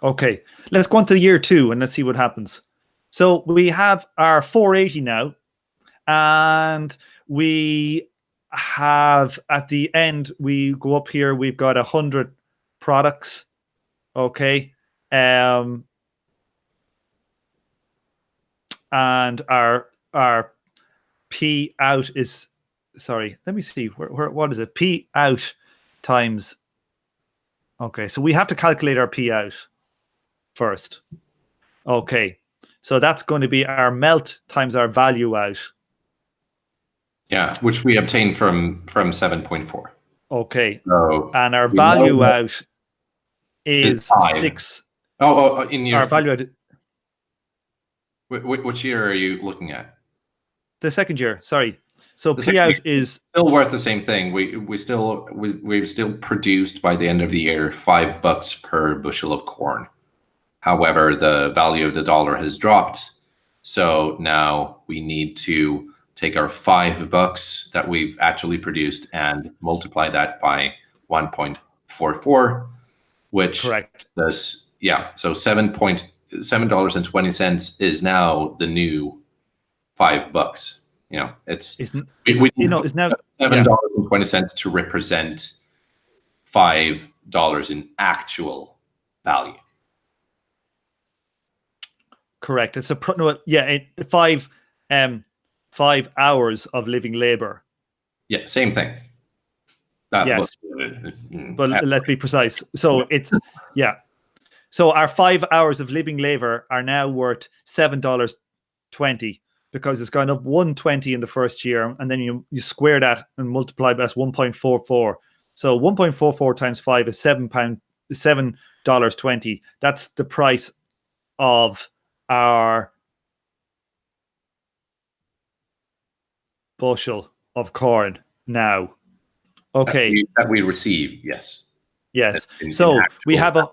Okay, let's go on to year 2 and let's see what happens. So we have our 480 now, and we have at the end, we go up here, we've got 100 products. Okay. And our P out is, sorry, let me see, what is it? P out times, okay, so we have to calculate our P out first. Okay, so that's going to be our melt times our value out. Yeah, which we obtain from 7.4. Okay, so and our value out is 6. In your, our value out, which year are you looking at? the second year, sorry. So P out is still worth the same thing. We've still produced by the end of the year $5 per bushel of corn. However, the value of the dollar has dropped, so now we need to take our $5 that we've actually produced and multiply that by 1.44, which correct. does, yeah. So $7.20 is now the new $5. It's Is now $7.20 to represent $5 in actual value. Correct. It's 5 hours of living labor. Yeah, same thing. Yes, but let's be precise. So it's So our 5 hours of living labor are now worth $7.20 because it's gone up 120 in the first year, and then you square that and multiply by 1.44. So 1.44 times 5 is $7.20. That's the price of our bushel of corn now. Okay. That we receive, yes. Yes. In So we actual have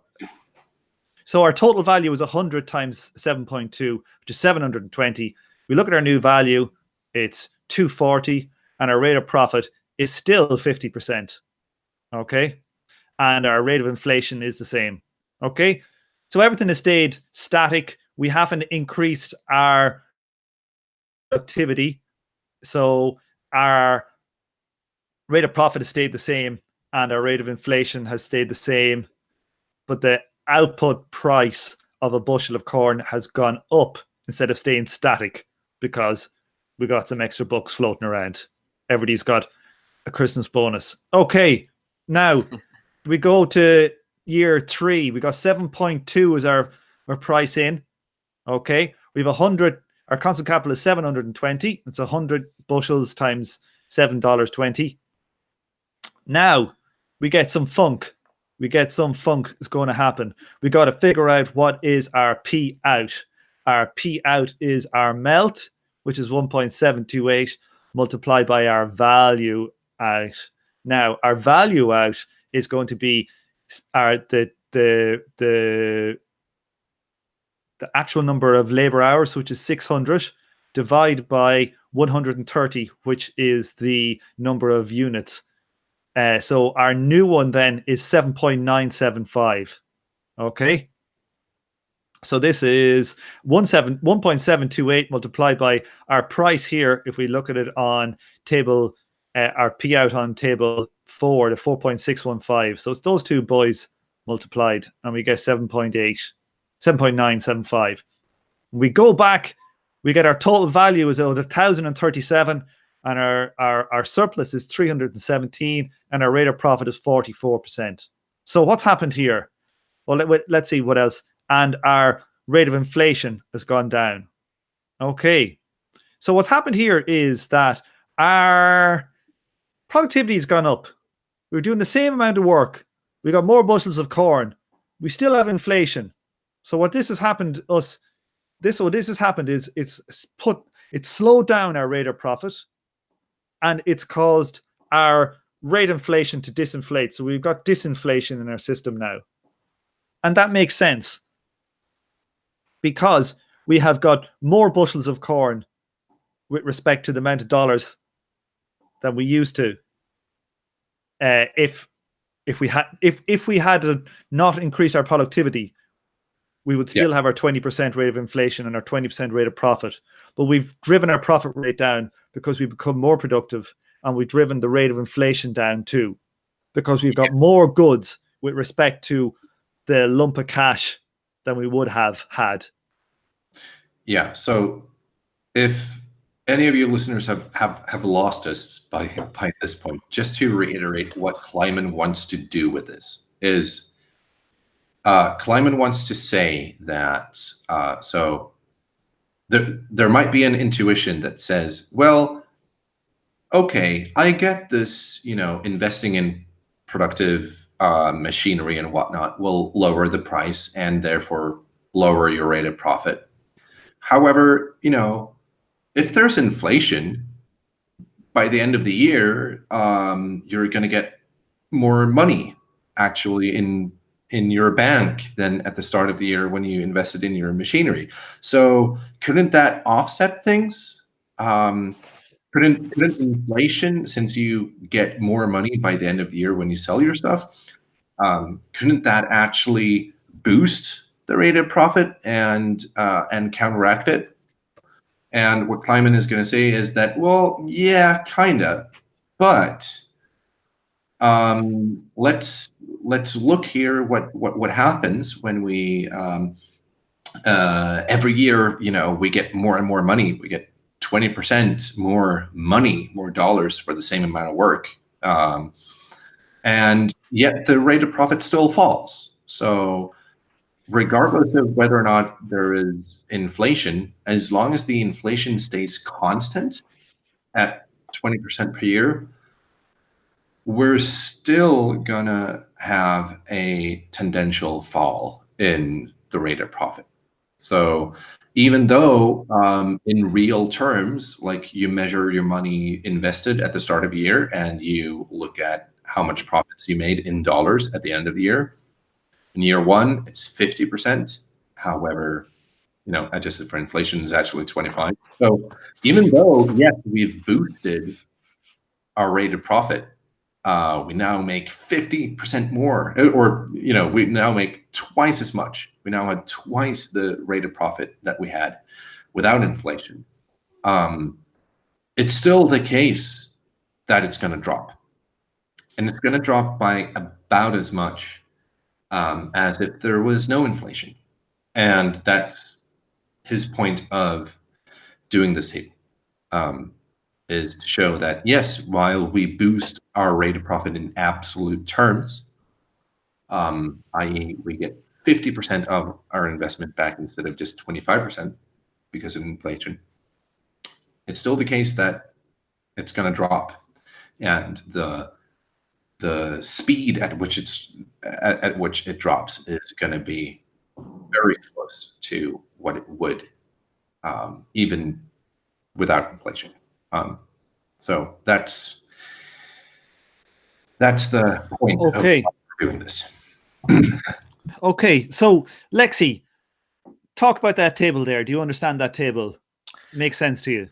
so our total value is 100 times 7.2, which is 720. We look at our new value, it's 240, and our rate of profit is still 50%. Okay. And our rate of inflation is the same. Okay. So everything has stayed static. We haven't increased our activity. So our rate of profit has stayed the same and our rate of inflation has stayed the same. But the output price of a bushel of corn has gone up instead of staying static because we got some extra bucks floating around. Everybody's got a Christmas bonus. Okay, now we go to year 3. We got 7.2 as our price in. Okay, we have 100. Our constant capital is 720. It's 100 bushels times $7.20. Now we get some funk. We get some funk is going to happen. We got to figure out what is our P out. Our P out is our melt, which is 1.728 multiplied by our value out. Now our value out is going to be our the actual number of labor hours, which is 600, divided by 130, which is the number of units. So our new one then is 7.975. Okay. So this is 1.728 multiplied by our price here. If we look at it on table, our P out on table 4, the 4.615. So it's those two boys multiplied and we get 7.975. We go back, we get our total value is 1,037 and our surplus is 317 and our rate of profit is 44%. So what's happened here? Well, let's see what else. And our rate of inflation has gone down. Okay. So what's happened here is that our productivity has gone up. We're doing the same amount of work. We got more bushels of corn. We still have inflation. So what this has happened us, what this has happened is it's slowed down our rate of profit and it's caused our rate of inflation to disinflate. So we've got disinflation in our system now. And that makes sense because we have got more bushels of corn with respect to the amount of dollars than we used to. If we had not increased our productivity, we would still have our 20% rate of inflation and our 20% rate of profit. But we've driven our profit rate down because we've become more productive, and we've driven the rate of inflation down too because we've got more goods with respect to the lump of cash than we would have had. Yeah. So if any of you listeners have lost us by this point, just to reiterate what Kleiman wants to do with this is Kleiman wants to say that so there might be an intuition that says, well, okay, I get this, investing in productive machinery and whatnot will lower the price and therefore lower your rate of profit. However, if there's inflation, by the end of the year, you're going to get more money actually in your bank than at the start of the year when you invested in your machinery. So couldn't that offset things? Couldn't inflation, since you get more money by the end of the year when you sell your stuff, couldn't that actually boost the rate of profit and counteract it? And what Kleiman is going to say is that, well, yeah, kinda, but let's look here what happens when we every year, we get more and more money. We get 20% more money, more dollars for the same amount of work, and yet the rate of profit still falls. So regardless of whether or not there is inflation, as long as the inflation stays constant at 20% per year, we're still gonna have a tendential fall in the rate of profit. So even though in real terms, like you measure your money invested at the start of the year and you look at how much profits you made in dollars at the end of the year. In year one, it's 50%. However, adjusted for inflation is actually 25. So even though, yes, we've boosted our rate of profit, we now make 50% more, or we now make twice as much. We now had twice the rate of profit that we had without inflation. It's still the case that it's going to drop, and it's going to drop by about as much as if there was no inflation. And that's his point of doing this table, is to show that, yes, while we boost our rate of profit in absolute terms, i.e. we get 50% of our investment back instead of just 25% because of inflation, it's still the case that it's going to drop, and the speed at which it drops is going to be very close to what it would even without inflation. So that's the point of doing this. Okay, so Lexi, talk about that table there. Do you understand that table? Makes sense to you?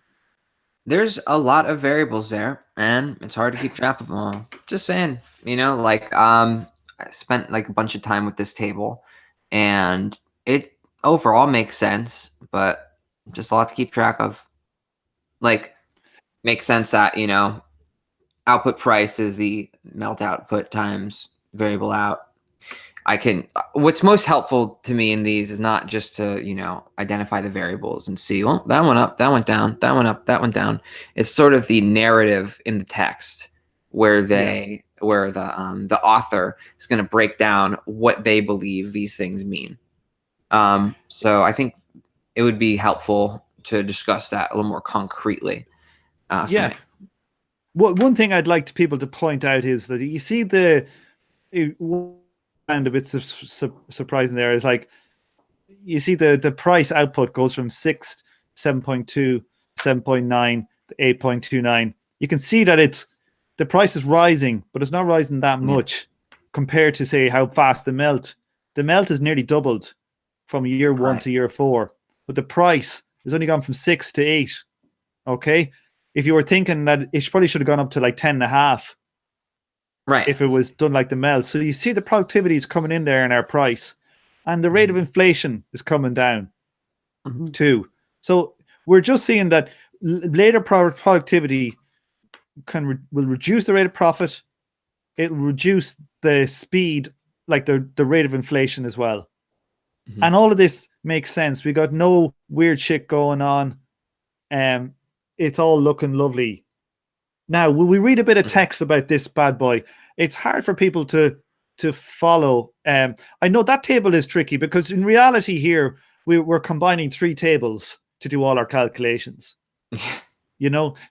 There's a lot of variables there, and it's hard to keep track of them all. Just saying, I spent like a bunch of time with this table, and it overall makes sense, but just a lot to keep track of. Like, makes sense that, output price is the melt output times variable out. What's most helpful to me in these is not just to, identify the variables and see, well, that went up, that went down, that went up, that went down. It's sort of the narrative in the text where the author is going to break down what they believe these things mean. So I think it would be helpful to discuss that a little more concretely. Yeah. Well, one thing I'd like people to point out is that you see and a bit surprising there is, like, you see the price output goes from 6, 7.2, 7.9 to 8.29. You can see that the price is rising, but it's not rising that much compared to, say, how fast the melt is nearly doubled from year 1 to year 4, but the price has only gone from 6 to 8. Okay, if you were thinking that it probably should have gone up to like 10.5, right, if it was done like the melt. So you see the productivity is coming in there in our price, and the rate of inflation is coming down too. So we're just seeing that later productivity will reduce the rate of profit. It will reduce the speed, like the rate of inflation as well. And all of this makes sense. We got no weird shit going on. It's all looking lovely. Now, will we read a bit of text about this bad boy? It's hard for people to follow. I know that table is tricky because in reality here, we're combining 3 tables to do all our calculations.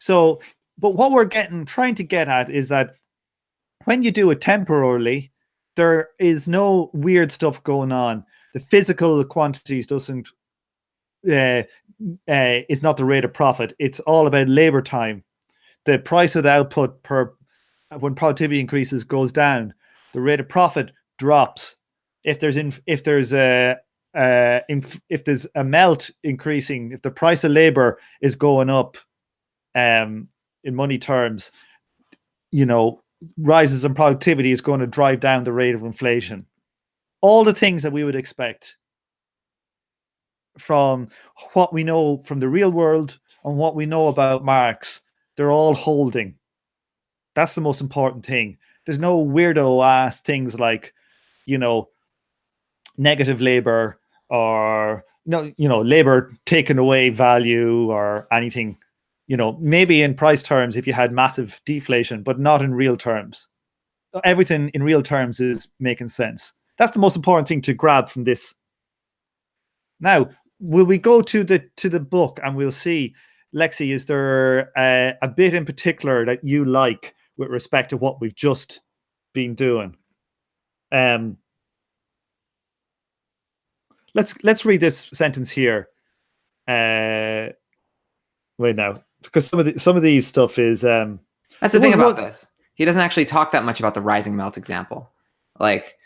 So, but what we're trying to get at is that when you do it temporarily, there is no weird stuff going on. The physical quantities doesn't is not the rate of profit. It's all about labor time. The price of the output when productivity increases goes down. The rate of profit drops. If there's a melt increasing, if the price of labor is going up, in money terms, rises in productivity is going to drive down the rate of inflation. All the things that we would expect from what we know from the real world and what we know about Marx, they're all holding. That's the most important thing. There's no weirdo ass things like, negative labor or labor taking away value or anything. Maybe in price terms if you had massive deflation, but not in real terms. Everything in real terms is making sense. That's the most important thing to grab from this. Now, will we go to the book and we'll see, Lexi, is there a bit in particular that you like with respect to what we've just been doing? Let's read this sentence here. Wait now, because some of these stuff is that's the thing about this. he doesn't actually talk that much about the rising melt example. Like,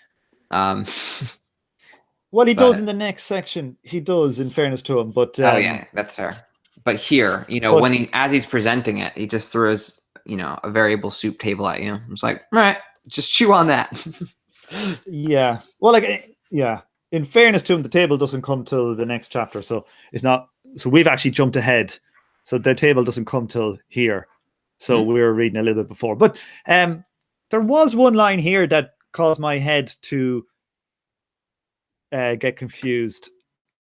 Well, he but- does in the next section. He does, in fairness to him. But oh yeah, that's fair. But here, But- when as he's presenting it, he just throws, a variable soup table at you. It's like, all right, just chew on that. yeah. Well, like, yeah. In fairness to him, the table doesn't come till the next chapter, so it's not. So we've actually jumped ahead. So the table doesn't come till here. So we were reading a little bit before. But there was one line here that caused my head to get confused.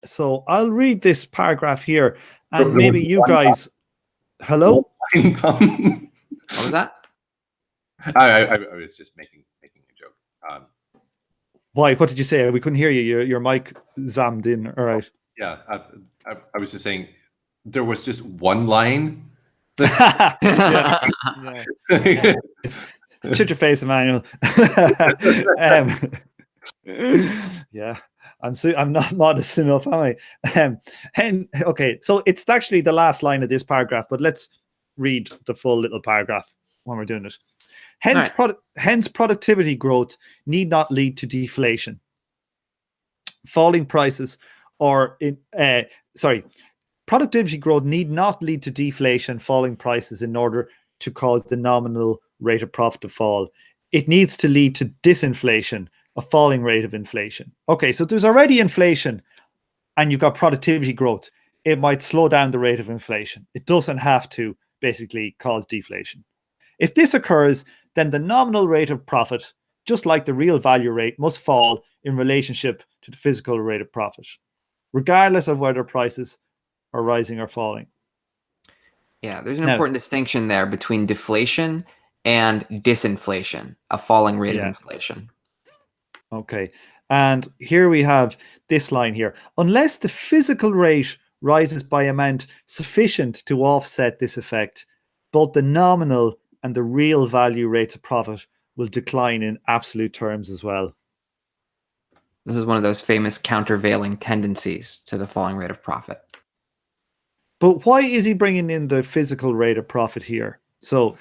So I'll read this paragraph here, and maybe you guys. Hello. What was that? I was just making a joke. Why? What did you say? We couldn't hear you. Your mic zammed in. All right. Yeah, I was just saying there was just one line. Yeah. Shut your face, Emmanuel. Yeah, I'm not modest enough, am I? Okay, so it's actually the last line of this paragraph, but let's read the full little paragraph when we're doing it. Hence, productivity growth need not lead to deflation. Falling prices, productivity growth need not lead to deflation, falling prices in order to cause the nominal rate of profit to fall. It needs to lead to disinflation, a falling rate of inflation. Okay, so there's already inflation and you've got productivity growth. It might slow down the rate of inflation. It doesn't have to basically cause deflation. If this occurs, then the nominal rate of profit, just like the real value rate, must fall in relationship to the physical rate of profit, regardless of whether prices are rising or falling. Yeah, there's an important distinction there between deflation and disinflation, a falling rate of inflation. Okay, and here we have this line here. Unless the physical rate rises by amount sufficient to offset this effect, both the nominal and the real value rates of profit will decline in absolute terms as well. This is one of those famous countervailing tendencies to the falling rate of profit. But why is he bringing in the physical rate of profit here? So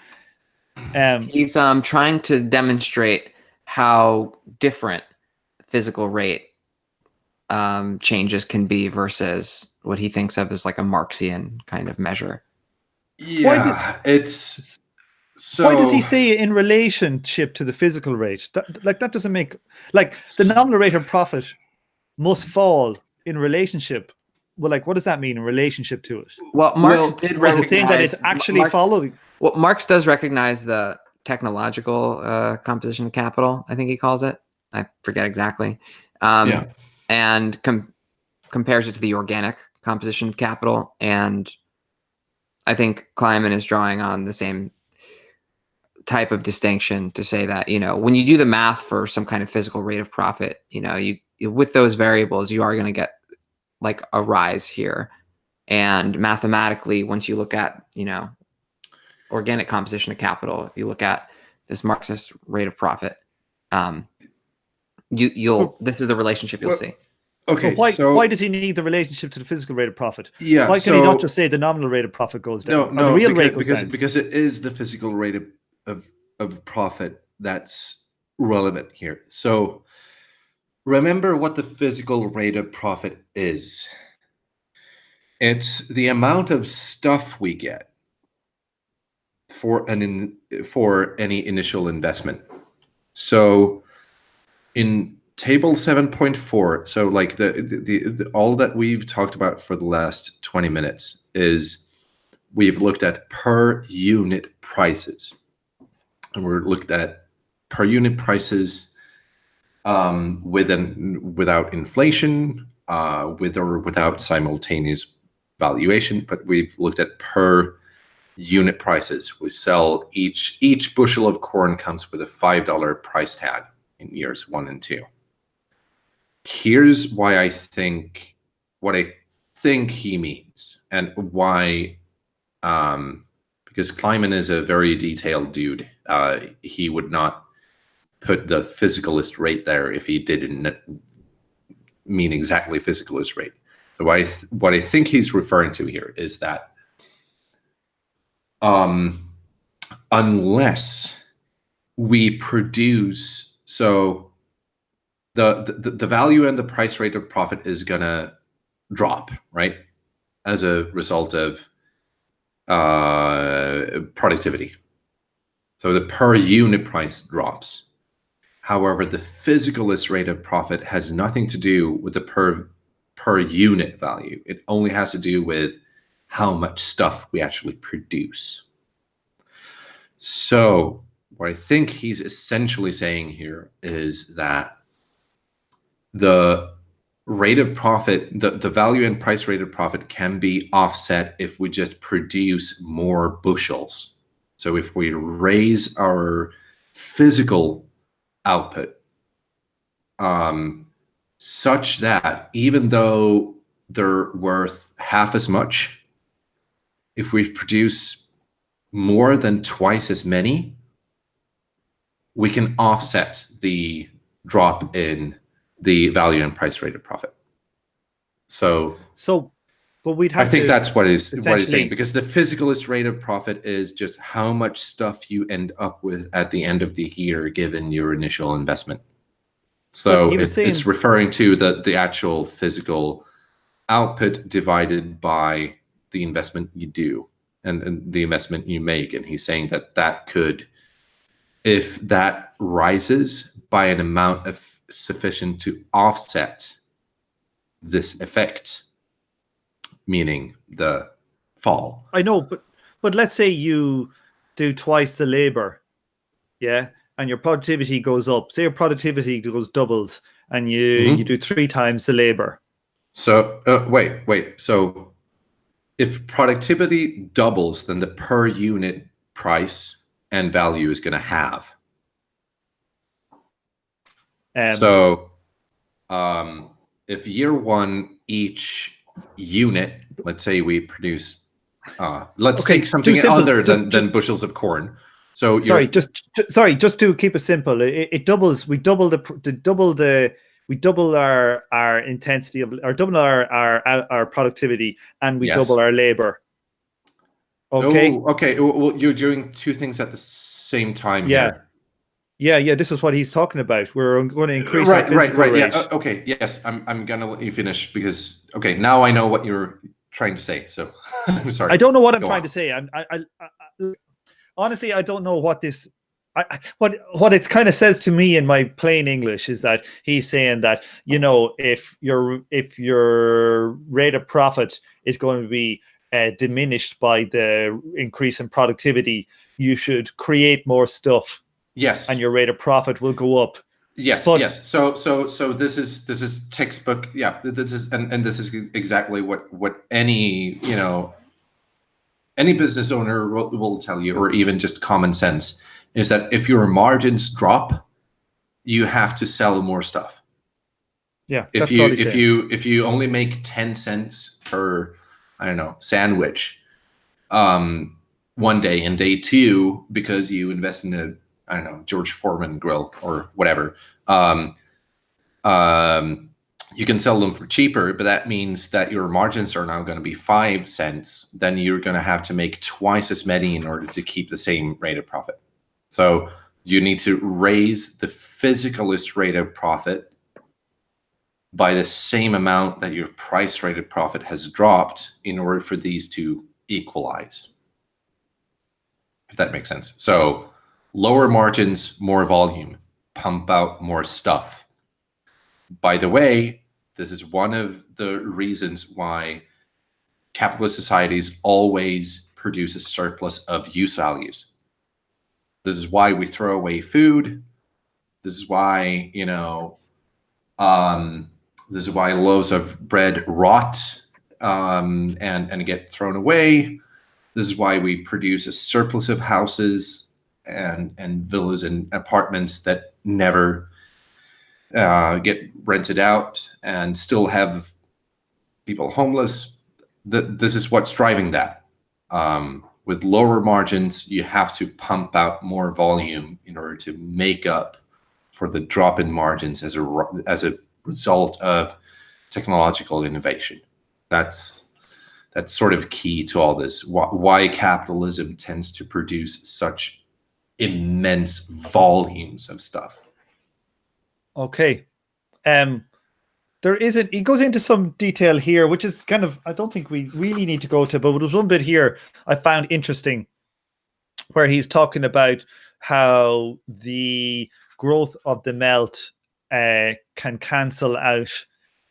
he's trying to demonstrate how different physical rate changes can be versus what he thinks of as like a Marxian kind of measure. Yeah, it's so. Why does he say in relationship to the physical rate? That doesn't make, like, the nominal rate of profit must fall in relationship. Well, like, what does that mean in relationship to it? Well, Marx did recognize. Is it saying that it's actually following? Well, Marx does recognize the technological composition of capital, I think he calls it. I forget exactly. And compares it to the organic composition of capital. And I think Kleiman is drawing on the same type of distinction to say that, when you do the math for some kind of physical rate of profit, you with those variables, you are going to get like a rise here. And mathematically, once you look at, organic composition of capital, if you look at this Marxist rate of profit, this is the relationship you'll see. Okay, why does he need the relationship to the physical rate of profit? Yeah, why can he not just say the nominal rate of profit goes down? No, the real rate goes down? Because it is the physical rate of profit that's relevant here. So remember what the physical rate of profit is. It's the amount of stuff we get for any initial investment. So in table 7.4, so like the all that we've talked about for the last 20 minutes is we've looked at per unit prices, and we're looked at per unit prices without inflation, with or without simultaneous valuation, but we've looked at per unit prices. We sell each bushel of corn comes with a $5 price tag in years 1 and 2. Here's why I think what I think he means, and why because Kleiman is a very detailed dude. He would not put the physicalist rate there if he didn't mean exactly physicalist rate. What I think he's referring to here is that unless we produce, so the value and the price rate of profit is gonna drop, right, as a result of productivity. So the per unit price drops. However, the physicalist rate of profit has nothing to do with the per unit value. It only has to do with how much stuff we actually produce. So what I think he's essentially saying here is that the rate of profit, the value and price rate of profit can be offset if we just produce more bushels. So if we raise our physical output such that even though they're worth half as much, if we produce more than twice as many, we can offset the drop in the value and price rate of profit. So but we'd have I think to that's what he's essentially saying, because the physicalist rate of profit is just how much stuff you end up with at the end of the year given your initial investment. So he was saying, it's referring to the actual physical output divided by the investment you do and the investment you make. And he's saying that could, if that rises by an amount of sufficient to offset this effect, meaning the fall. I know, but let's say you do twice the labor, yeah, and your productivity goes up. Say your productivity doubles, and you do 3 times the labor. So wait. So if productivity doubles, then the per unit price and value is going to halve. So if year one, each unit, let's say we produce, let's take something other than bushels of corn. So just to keep it simple, it doubles. We double our intensity of, or double our productivity, and we double our labor. Okay. Oh, okay. Well, you're doing 2 things at the same time here. Yeah. This is what he's talking about. We're going to increase our physical rate. Yeah. Okay. Yes. I'm gonna let you finish, because now I know what you're trying to say. So I'm sorry. I don't know what I'm trying to say. Honestly, I don't know what this. What it kind of says to me in my plain English is that he's saying that, if your rate of profit is going to be diminished by the increase in productivity, you should create more stuff. Yes. And your rate of profit will go up. Yes. Yes. So this is textbook. Yeah. This is and this is exactly what any business owner will tell you, or even just common sense, is that if your margins drop, you have to sell more stuff. Yeah. If you only make 10 cents per, I don't know, sandwich, one day, and day 2, because you invest in a, I don't know, George Foreman grill or whatever, you can sell them for cheaper, but that means that your margins are now going to be 5 cents. Then you're going to have to make twice as many in order to keep the same rate of profit. So you need to raise the physicalist rate of profit by the same amount that your price rate of profit has dropped in order for these to equalize, if that makes sense. So lower margins, more volume, pump out more stuff. By the way, this is one of the reasons why capitalist societies always produce a surplus of use values. This is why we throw away food. This is why, this is why loaves of bread rot and get thrown away. This is why we produce a surplus of houses and villas and apartments that never get rented out and still have people homeless. This is what's driving that. With lower margins, you have to pump out more volume in order to make up for the drop in margins as a result of technological innovation. That's sort of key to all this. Why capitalism tends to produce such immense volumes of stuff. Okay. There isn't, he goes into some detail here, which is kind of, I don't think we really need to go to, but there's one bit here I found interesting where he's talking about how the growth of the melt can cancel out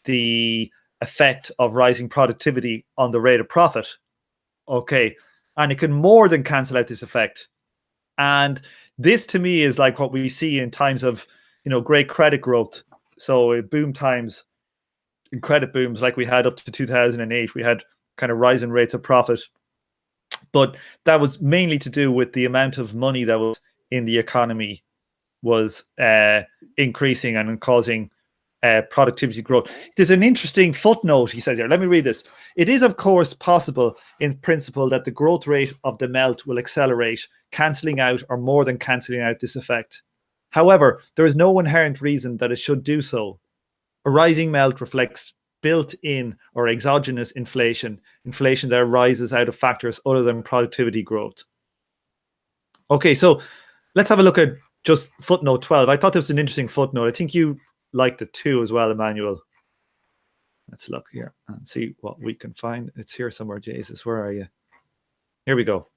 the effect of rising productivity on the rate of profit. Okay. And it can more than cancel out this effect. And this to me is like what we see in times of, great credit growth. So boom times, in credit booms like we had up to 2008, we had kind of rising rates of profit. But that was mainly to do with the amount of money that was in the economy was increasing and causing productivity growth. There's an interesting footnote, he says here. Let me read this. It is, of course, possible in principle that the growth rate of the melt will accelerate, cancelling out or more than cancelling out this effect. However, there is no inherent reason that it should do so. A rising melt reflects built-in or exogenous inflation that arises out of factors other than productivity growth. Okay, so let's have a look at just footnote 12. I thought this was an interesting footnote. I think you liked it too as well, Emmanuel. Let's look here and see what we can find. It's here somewhere, Jesus. Where are you? Here we go.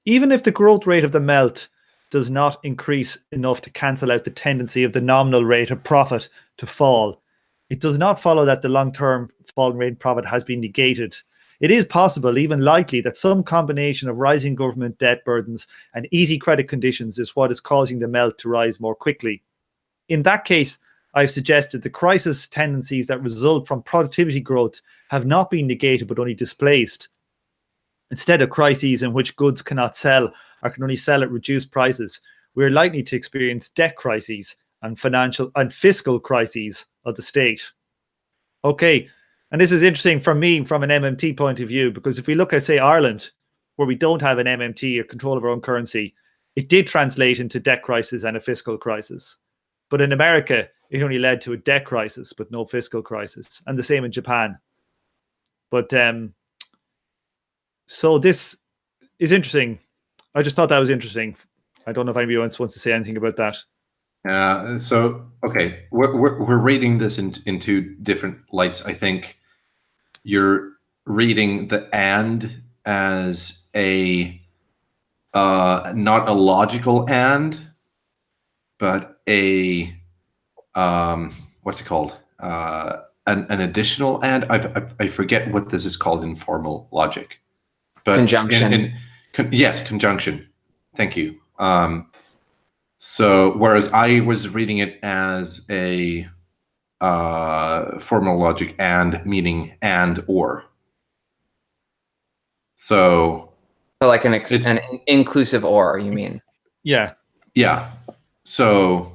Even if the growth rate of the melt does not increase enough to cancel out the tendency of the nominal rate of profit to fall, it does not follow that the long-term falling rate of profit has been negated. It is possible, even likely, that some combination of rising government debt burdens and easy credit conditions is what is causing the melt to rise more quickly. In that case, I've suggested the crisis tendencies that result from productivity growth have not been negated but only displaced. Instead of crises in which goods cannot sell or can only sell at reduced prices, we are likely to experience debt crises and financial and fiscal crises of the state. Okay, and this is interesting for me from an MMT point of view, because if we look at, say, Ireland, where we don't have an MMT or control of our own currency, it did translate into debt crisis and a fiscal crisis. But in America, it only led to a debt crisis, but no fiscal crisis. And the same in Japan. But so this is interesting. I just thought that was interesting. I don't know if anybody else wants to say anything about that. So, okay, we're reading this in two different lights. I think you're reading the and as a not a logical and, but a what's it called? An additional and. I forget what this is called in formal logic. But conjunction. Yes, conjunction. Thank you. So whereas I was reading it as a formal logic and, meaning and or. So like an inclusive or, you mean? Yeah. Yeah. So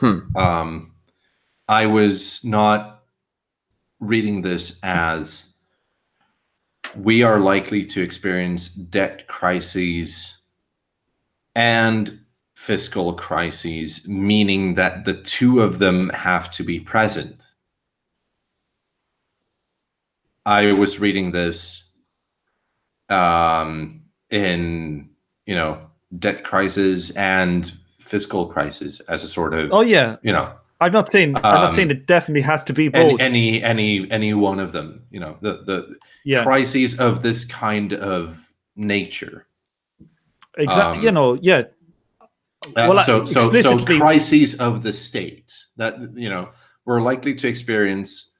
I was not reading this as we are likely to experience debt crises and fiscal crises, meaning that the two of them have to be present. I was reading this in, debt crisis and fiscal crisis as a sort of, I'm not saying it definitely has to be both. Any one of them, the crises of this kind of nature. Exactly. So crises of the state that we're likely to experience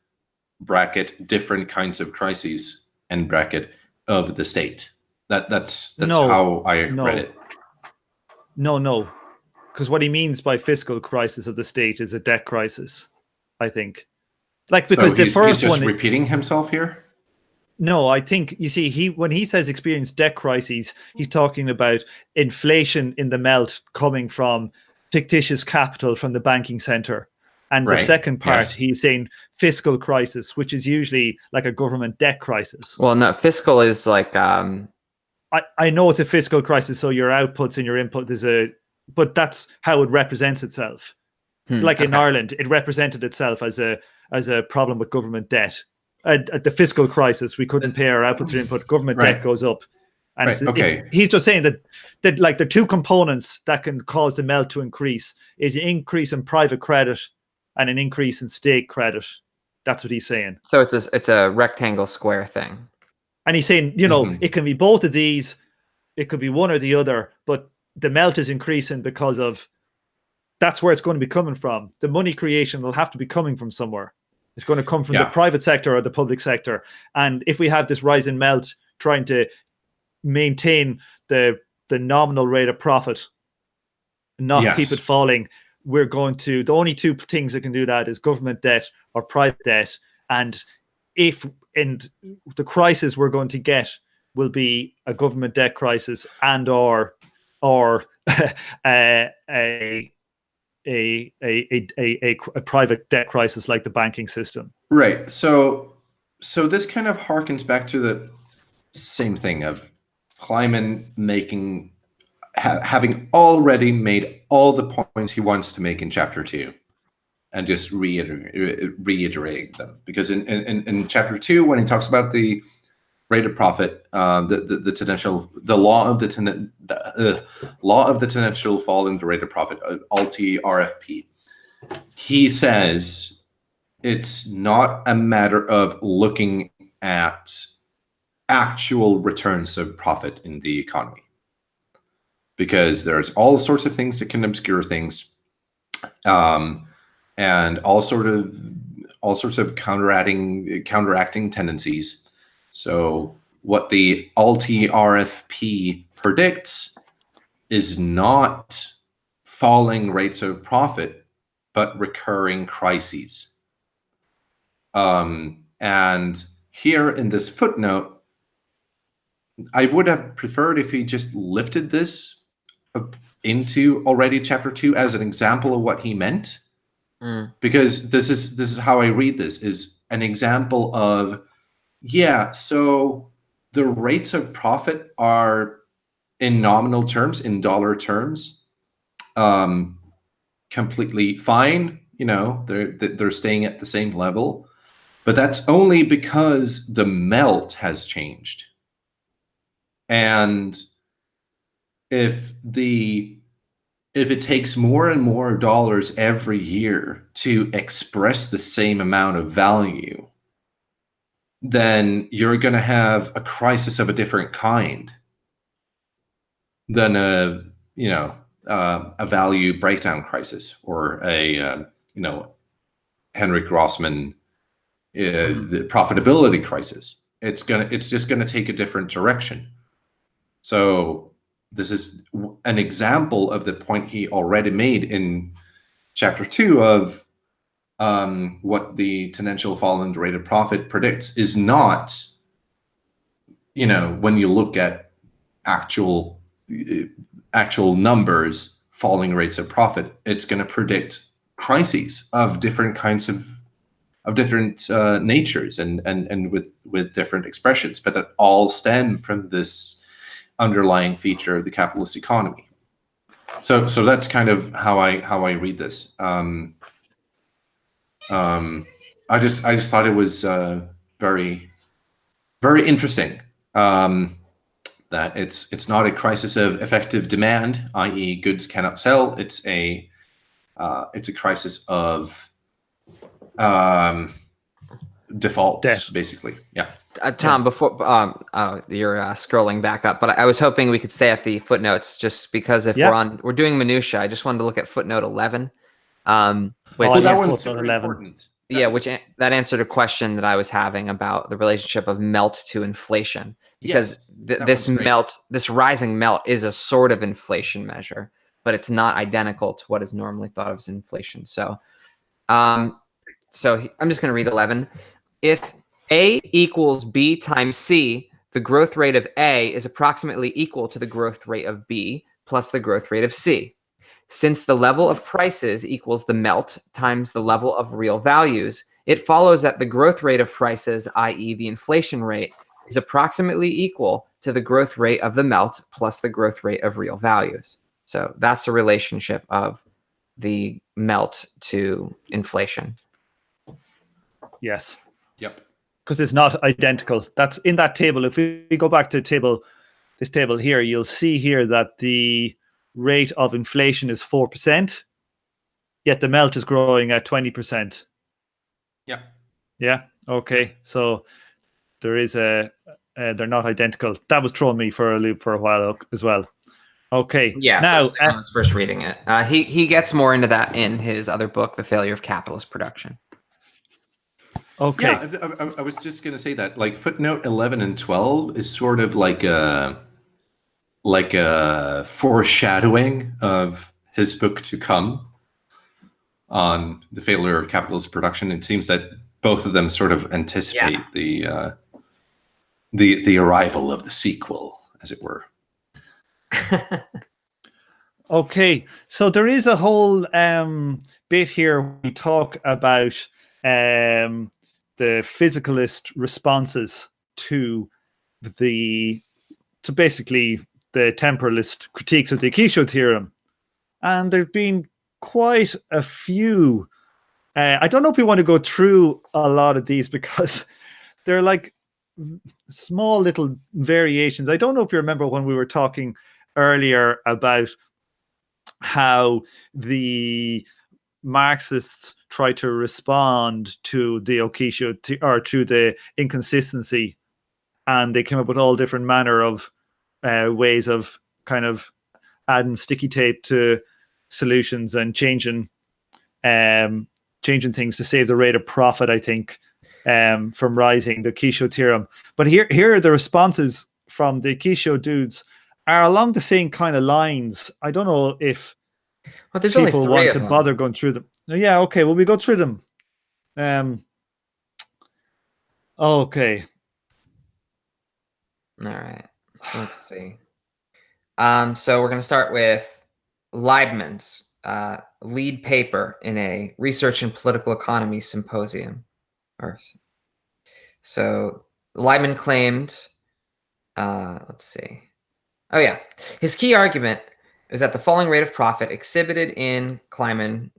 bracket different kinds of crises and bracket of the state. That's how I read it. No. Because what he means by fiscal crisis of the state is a debt crisis, I think. Because he's just repeating himself here? No, I think, you see, when he says experience debt crises, he's talking about inflation in the melt coming from fictitious capital from the banking center. And the second part, he's saying fiscal crisis, which is usually like a government debt crisis. Well, no, fiscal is like... I know it's a fiscal crisis, so your outputs and your input but that's how it represents itself. In Ireland, it represented itself as a problem with government debt. At the fiscal crisis, we couldn't pay our outputs or input. Government debt goes up, And Right, okay. he's just saying that like the two components that can cause the melt to increase is an increase in private credit and an increase in state credit. That's what he's saying. So it's a rectangle square thing. And he's saying, it can be both of these. It could be one or the other, but the melt is increasing because of that's where it's going to be coming from. The money creation will have to be coming from somewhere. It's going to come from the private sector or the public sector. And if we have this rise in melt trying to maintain the nominal rate of profit, not keep it falling, the only two things that can do that is government debt or private debt. And the crisis we're going to get will be a government debt crisis and or a private debt crisis like the banking system. Right. So this kind of harkens back to the same thing of Kleiman having already made all the points he wants to make in chapter 2 and just reiterating them. Because in chapter 2, when he talks about the rate of profit, the law of the tendential fall in the rate of profit, RFP, he says it's not a matter of looking at actual returns of profit in the economy, because there's all sorts of things that can obscure things, and all sorts of counteracting tendencies. So what the RFP predicts is not falling rates of profit, but recurring crises. And here in this footnote, I would have preferred if he just lifted this into already chapter 2 as an example of what he meant, because this is how I read this, is an example of, so the rates of profit are in nominal terms, in dollar terms, completely fine. They're staying at the same level, but that's only because the melt has changed. And if it takes more and more dollars every year to express the same amount of value, then you're going to have a crisis of a different kind than a value breakdown crisis, or a Henrik Grossman the profitability crisis. It's just going to take a different direction. So this is an example of the point he already made in chapter 2 of what the tendential fall in the rate of profit predicts is not, when you look at actual numbers, falling rates of profit, it's going to predict crises of different kinds of different natures and with different expressions, but that all stem from this underlying feature of the capitalist economy. So that's kind of how I read this. I just thought it was very, very interesting that it's not a crisis of effective demand, i.e., goods cannot sell. It's a crisis of defaults, debt, basically. Yeah. Tom, before you're scrolling back up, but I was hoping we could stay at the footnotes, just because if we're doing minutia, I just wanted to look at footnote 11. Which, that one's super important. Which that answered a question that I was having about the relationship of melt to inflation, because this rising melt is a sort of inflation measure, but it's not identical to what is normally thought of as inflation. So I'm just going to read 11. If A equals B times C, the growth rate of A is approximately equal to the growth rate of B plus the growth rate of C. Since the level of prices equals the melt times the level of real values, it follows that the growth rate of prices, i.e. the inflation rate, is approximately equal to the growth rate of the melt plus the growth rate of real values. So that's the relationship of the melt to inflation. Yes. Yep. Because it's not identical. That's in that table. If we go back to table this table here, you'll see here that the rate of inflation is 4%, yet the melt is growing at 20%. Yeah. Yeah. Okay. So there is they're not identical. That was throwing me for a loop for a while as well. Okay. Yeah, Now, especially when I was first reading it. He gets more into that in his other book, The Failure of Capitalist Production. okay. Yeah, I was just going to say that, like, footnote 11 and 12 is sort of like a foreshadowing of his book to come on the failure of capitalist production. It seems that both of them sort of anticipate the arrival of the sequel, as it were. Okay, so there is a whole bit here where we talk about the physicalist responses to basically the temporalist critiques of the Okishio theorem, and there've been quite a few. I don't know if we want to go through a lot of these because they're like small little variations. I don't know if you remember when we were talking earlier about how the Marxists try to respond to the Okishio or to the inconsistency, and they came up with all different manner of ways of kind of adding sticky tape to solutions and changing things to save the rate of profit, I think, from rising, the Okishio theorem. But here are the responses from the Okishio dudes are along the same kind of lines. I don't know if Well, there's people only want three to of them. bother going through them. Yeah, okay. Well, we go through them. Okay. All right. Let's see. So we're going to start with Leibman's lead paper in a Research in Political Economy symposium. So Leibman claimed, let's see. Oh, yeah. His key argument is that the falling rate of profit exhibited in Kleiman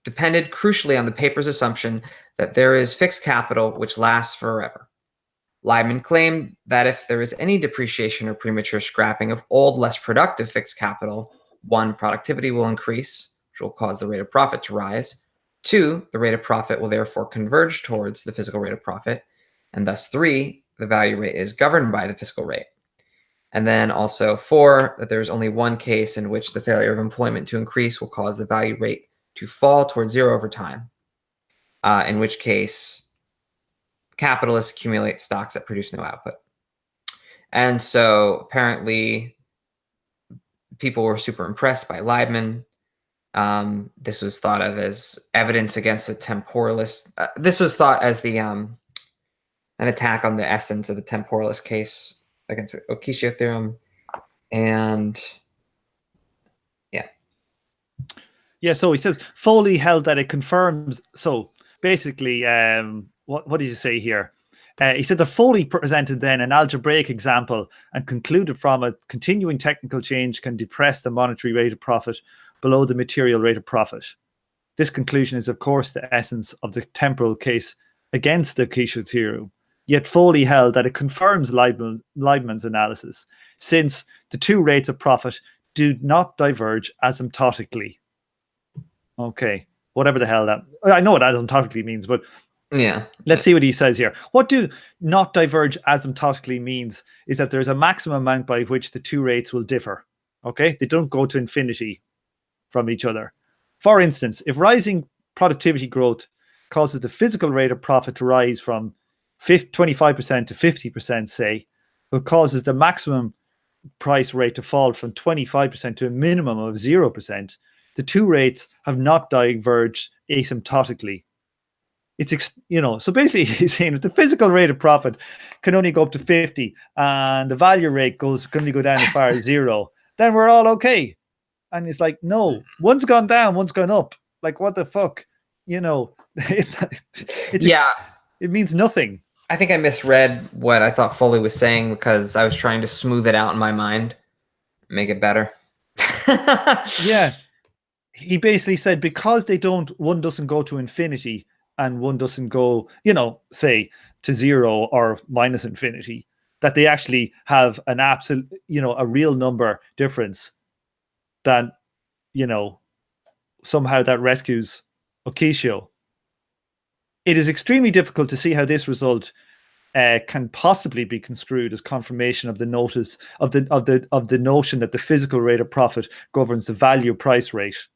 depended crucially on the paper's assumption that there is fixed capital which lasts forever. Leibman claimed that if there is any depreciation or premature scrapping of old, less productive fixed capital, 1, productivity will increase, which will cause the rate of profit to rise. 2, the rate of profit will therefore converge towards the physical rate of profit. And thus 3, the value rate is governed by the physical rate. And then also 4, that there is only one case in which the failure of employment to increase will cause the value rate to fall towards 0 over time, in which case capitalists accumulate stocks that produce no output. And so apparently people were super impressed by Leibman. This was thought of as evidence against the temporalist. This was thought as the an attack on the essence of the temporalist case against the Okishio theorem. And yeah, so he says Foley held that it confirms. So basically, what does he say here? He said that Foley presented then an algebraic example and concluded from it continuing technical change can depress the monetary rate of profit below the material rate of profit. This conclusion is, of course, the essence of the temporal case against the Okishio theorem. Yet Foley held that it confirms Leibman's analysis, since the two rates of profit do not diverge asymptotically. Okay, whatever the hell that... I know what asymptotically means, but yeah, let's see what he says here. What do not diverge asymptotically means is that there's a maximum amount by which the two rates will differ. Okay, they don't go to infinity from each other. For instance, if rising productivity growth causes the physical rate of profit to rise from 25% to 50%, say, it causes the maximum price rate to fall from 25% to a minimum of 0%, the two rates have not diverged asymptotically. It's, so basically he's saying that the physical rate of profit can only go up to 50 and the value rate can only go down as far as 0, then we're all okay. And it's like, no, one's gone down, one's gone up. Like, what the fuck? It means nothing. I think I misread what I thought Foley was saying because I was trying to smooth it out in my mind, make it better. Yeah. He basically said because one doesn't go to infinity and one doesn't go, say, to 0 or minus infinity, that they actually have an absolute, a real number difference, that, somehow that rescues Okishio. It is extremely difficult to see how this result can possibly be construed as confirmation of the notion that the physical rate of profit governs the value price rate.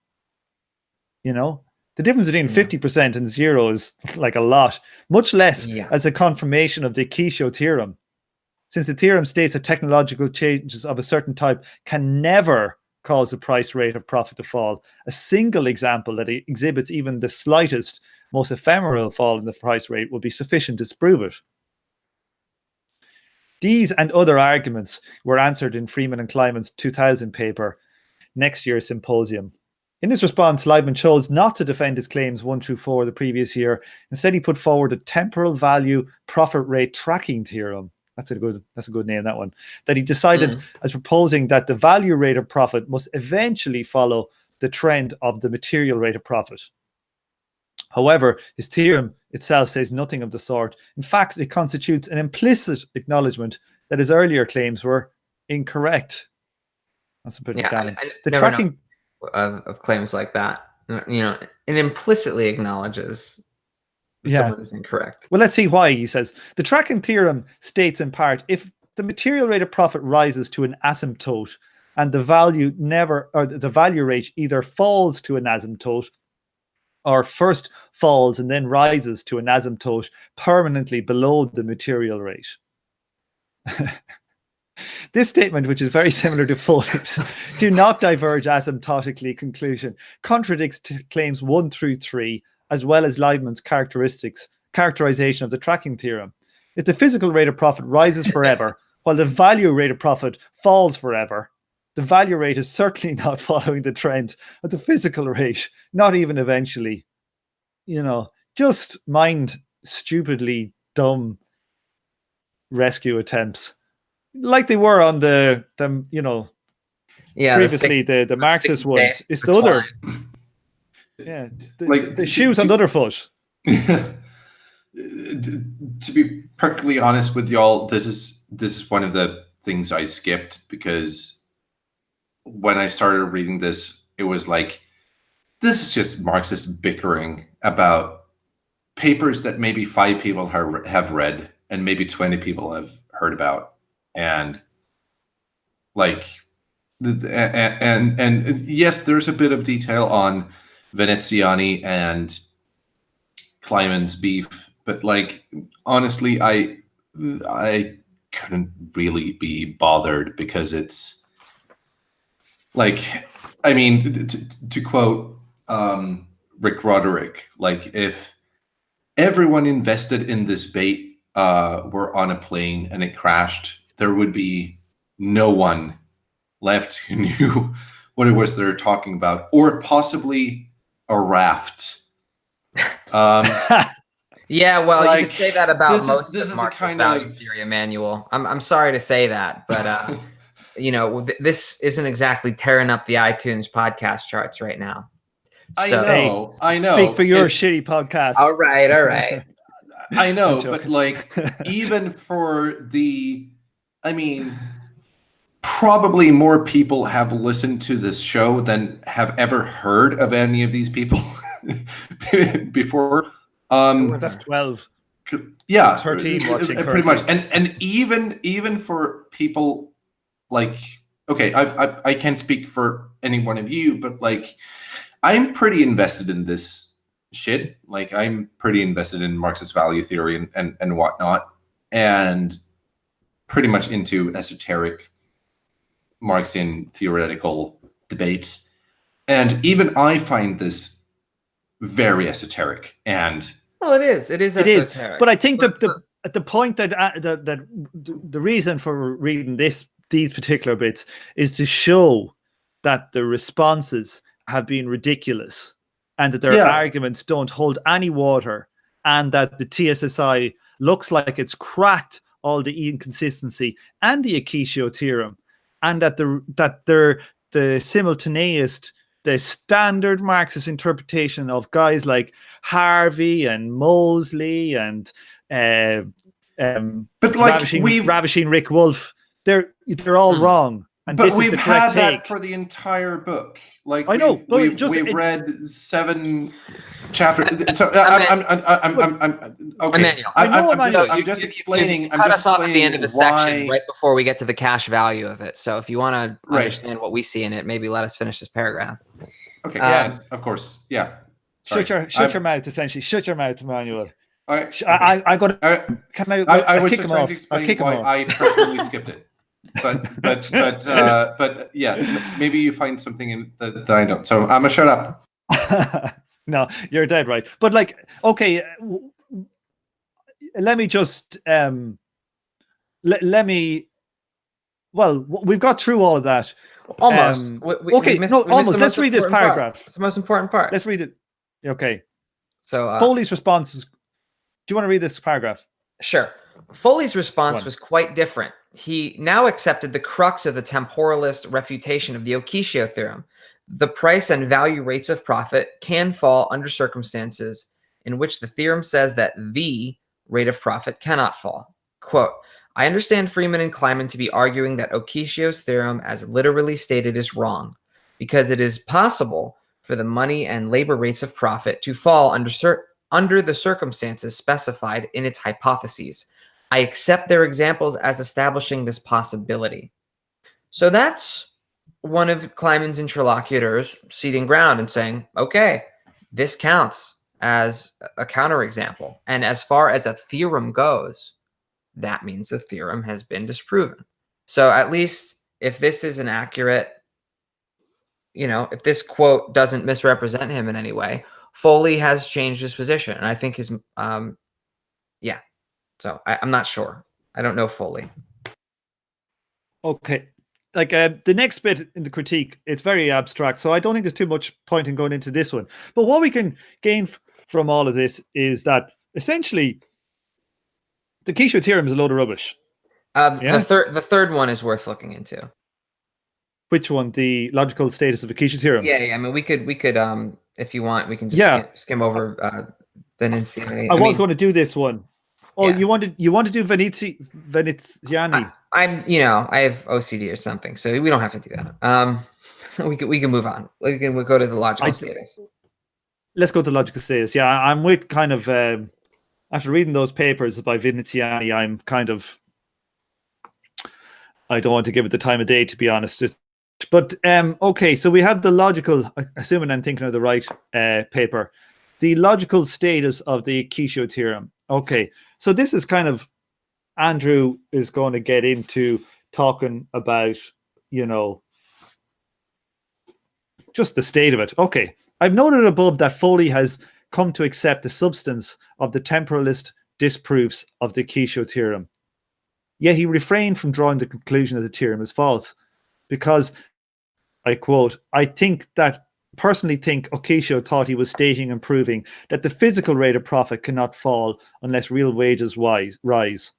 The difference between 50% and 0 is like a lot, much less as a confirmation of the Okishio theorem, since the theorem states that technological changes of a certain type can never cause the price rate of profit to fall. A single example that exhibits even the slightest, most ephemeral fall in the price rate will be sufficient to disprove it. These and other arguments were answered in Freeman and Kleiman's 2000 paper, Next Year's Symposium. In his response, Leibman chose not to defend his claims 1 through 4 the previous year. Instead, he put forward a temporal value profit rate tracking theorem. That's a good name, that one. That he decided as proposing that the value rate of profit must eventually follow the trend of the material rate of profit. However, his theorem itself says nothing of the sort. In fact, it constitutes an implicit acknowledgement that his earlier claims were incorrect. That's a bit damning. The tracking of claims like that, it implicitly acknowledges someone is incorrect. Well, let's see why. He says the tracking theorem states in part, if the material rate of profit rises to an asymptote and the value rate either falls to an asymptote or first falls and then rises to an asymptote permanently below the material rate. This statement, which is very similar to Foley's do not diverge asymptotically conclusion, contradicts claims 1 through 3, as well as Leibman's characterization of the tracking theorem. If the physical rate of profit rises forever, while the value rate of profit falls forever, the value rate is certainly not following the trend of the physical rate, not even eventually. Just mind stupidly dumb rescue attempts, like they were on the previously the Marxist ones. It's the other, the shoes on the other foot. To be perfectly honest with y'all, this is one of the things I skipped, because when I started reading this, it was like, this is just Marxist bickering about papers that maybe 5 people have read and maybe 20 people have heard about, and and yes, there's a bit of detail on Veneziani and Kleiman's beef, but honestly, I couldn't really be bothered, because it's to quote Rick Roderick, if everyone invested in this bait were on a plane and it crashed, there would be no one left who knew what it was they're talking about, or possibly a raft. Yeah, well, you could say that about most of Marx's value theory manual. I'm sorry to say that, but this isn't exactly tearing up the iTunes podcast charts right now. So, I know. Speak for your shitty podcast. All right. I know, but even for probably more people have listened to this show than have ever heard of any of these people before. That's 12. Yeah, 13 watching pretty much. And even for people I can't speak for any one of you, but I'm pretty invested in this shit. I'm pretty invested in Marxist value theory and whatnot, and pretty much into esoteric Marxian theoretical debates. And even I find this very esoteric. And it is esoteric. But I think the point that the reason for reading these particular bits is to show that the responses have been ridiculous, and that their arguments don't hold any water, and that the TSSI looks like it's cracked all the inconsistency and the Okishio theorem, and that the simultaneous, the standard Marxist interpretation of guys like Harvey and Mosley and But like ravishing Rick Wolf. They're all wrong. And but this we've is the correct had that take. for the entire book. Like I know, but we've read 7 chapters. So I'm okay. Emmanuel, I'm just explaining. You cut us off at the end of the section, why... right before we get to the cash value of it. So if you want to Right. understand what we see in it, maybe let us finish this paragraph. Okay. Yes, of course. Yeah. Sorry. Shut your mouth. Essentially, shut your mouth, Emmanuel. All right. Okay. I got. Can I was kick just him trying off? to explain kick him why off. I personally skipped it. But yeah, maybe you find something in that I don't. So I'm gonna shut up. No, you're dead right. But like, okay, let me just let me. Well, we've got through all of that. Almost. Almost. Let's read this paragraph. It's the most important part. Let's read it. Okay. So Foley's response is. Do you want to read this paragraph? Sure. Foley's response was quite different. He now accepted the crux of the temporalist refutation of the Okishio theorem. The price and value rates of profit can fall under circumstances in which the theorem says that the rate of profit cannot fall. Quote, I understand Freeman and Kleiman to be arguing that Okishio's theorem as literally stated is wrong, because it is possible for the money and labor rates of profit to fall under the circumstances specified in its hypotheses. I accept their examples as establishing this possibility. So that's one of Kleiman's interlocutors ceding ground and saying, okay, this counts as a counterexample. And as far as a theorem goes, that means the theorem has been disproven. So at least if this is an accurate, if this quote doesn't misrepresent him in any way, Foley has changed his position. And I think his, yeah. So I'm not sure. I don't know Foley. Okay. Like the next bit in the critique, it's very abstract. So I don't think there's too much point in going into this one. But what we can gain from all of this is that essentially the Okishio theorem is a load of rubbish. The third one is worth looking into. Which one? The logical status of the Okishio theorem? Yeah. I mean, we could if you want, we can just skim over the insanity. I was going to do this one. Oh, yeah. you want to do Veneziani? I have OCD or something, so we don't have to do that. We can move on. We'll go to the logical status. Let's go to logical status. Yeah, I'm with kind of after reading those papers by Veneziani, I'm kind of, I don't want to give it the time of day, to be honest. But okay, so we have the logical, assuming I'm thinking of the right paper, the logical status of the Okishio theorem. Okay, so this is kind of, Andrew is going to get into talking about, just the state of it. Okay, I've noted above that Foley has come to accept the substance of the temporalist disproofs of the Okishio theorem. Yet he refrained from drawing the conclusion that the theorem is false, because, I quote, I personally think Okishio thought he was stating and proving that the physical rate of profit cannot fall unless real wages rise.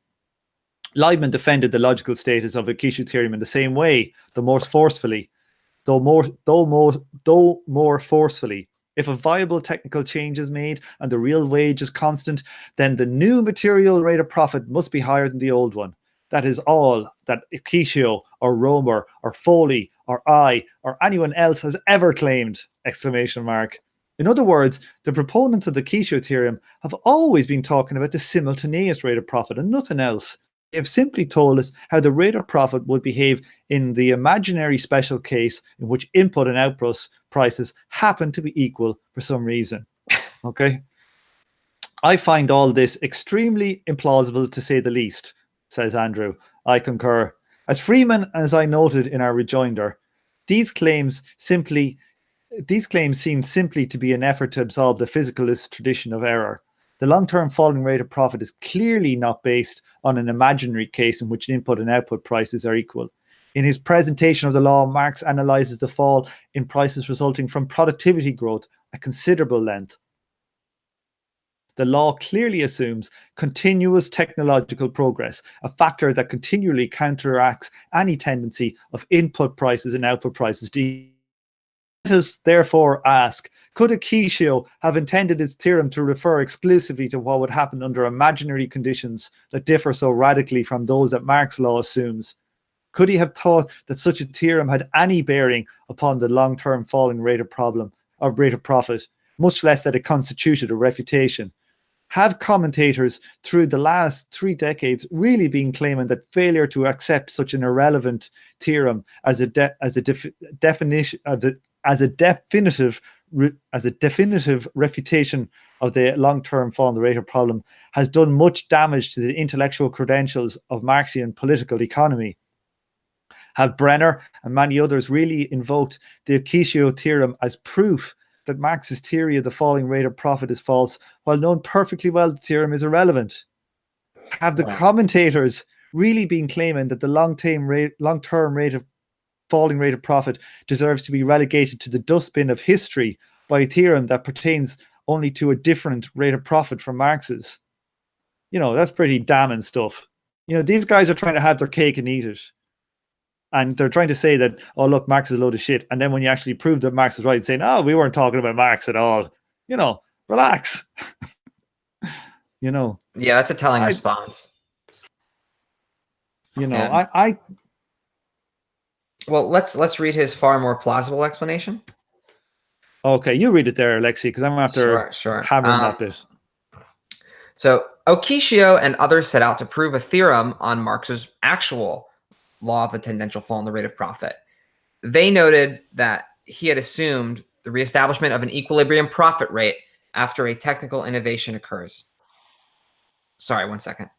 Leibman defended the logical status of Okishio theorem in the same way, though more forcefully. If a viable technical change is made and the real wage is constant, then the new material rate of profit must be higher than the old one. That is all that Okishio or Romer or Foley or I or anyone else has ever claimed! Exclamation mark. In other words, the proponents of the Okishio theorem have always been talking about the simultaneous rate of profit and nothing else. They have simply told us how the rate of profit would behave in the imaginary special case in which input and output prices happen to be equal for some reason. Okay? I find all this extremely implausible, to say the least, says Andrew. I concur. As Freeman, as I noted in our rejoinder, these claims seem simply to be an effort to absolve the physicalist tradition of error. The long-term falling rate of profit is clearly not based on an imaginary case in which input and output prices are equal. In his presentation of the law, Marx analyzes the fall in prices resulting from productivity growth at considerable length. The law clearly assumes continuous technological progress, a factor that continually counteracts any tendency of input prices and output prices to us therefore ask, could Okishio have intended his theorem to refer exclusively to what would happen under imaginary conditions that differ so radically from those that Marx's law assumes? Could he have thought that such a theorem had any bearing upon the long-term falling rate of profit, much less that it constituted a refutation? Have commentators through the last 3 decades really been claiming that failure to accept such an irrelevant theorem as a definitive refutation of the long-term fall in the rate of problem has done much damage to the intellectual credentials of Marxian political economy? Have Brenner and many others really invoked the Okishio theorem as proof that Marx's theory of the falling rate of profit is false, while knowing perfectly well the theorem is irrelevant? Have the commentators really been claiming that the long-term rate of falling rate of profit deserves to be relegated to the dustbin of history by a theorem that pertains only to a different rate of profit from Marx's? That's pretty damning stuff. These guys are trying to have their cake and eat it. And they're trying to say that, oh, look, Marx is a load of shit. And then when you actually prove that Marx is right, saying, oh, we weren't talking about Marx at all. Relax. Yeah, that's a telling response. Well, let's read his far more plausible explanation. Okay, you read it there, Alexi, because I'm after hammering that bit. So Okishio and others set out to prove a theorem on Marx's actual law of the tendential fall in the rate of profit. They noted that he had assumed the reestablishment of an equilibrium profit rate after a technical innovation occurs. Sorry, 1 second.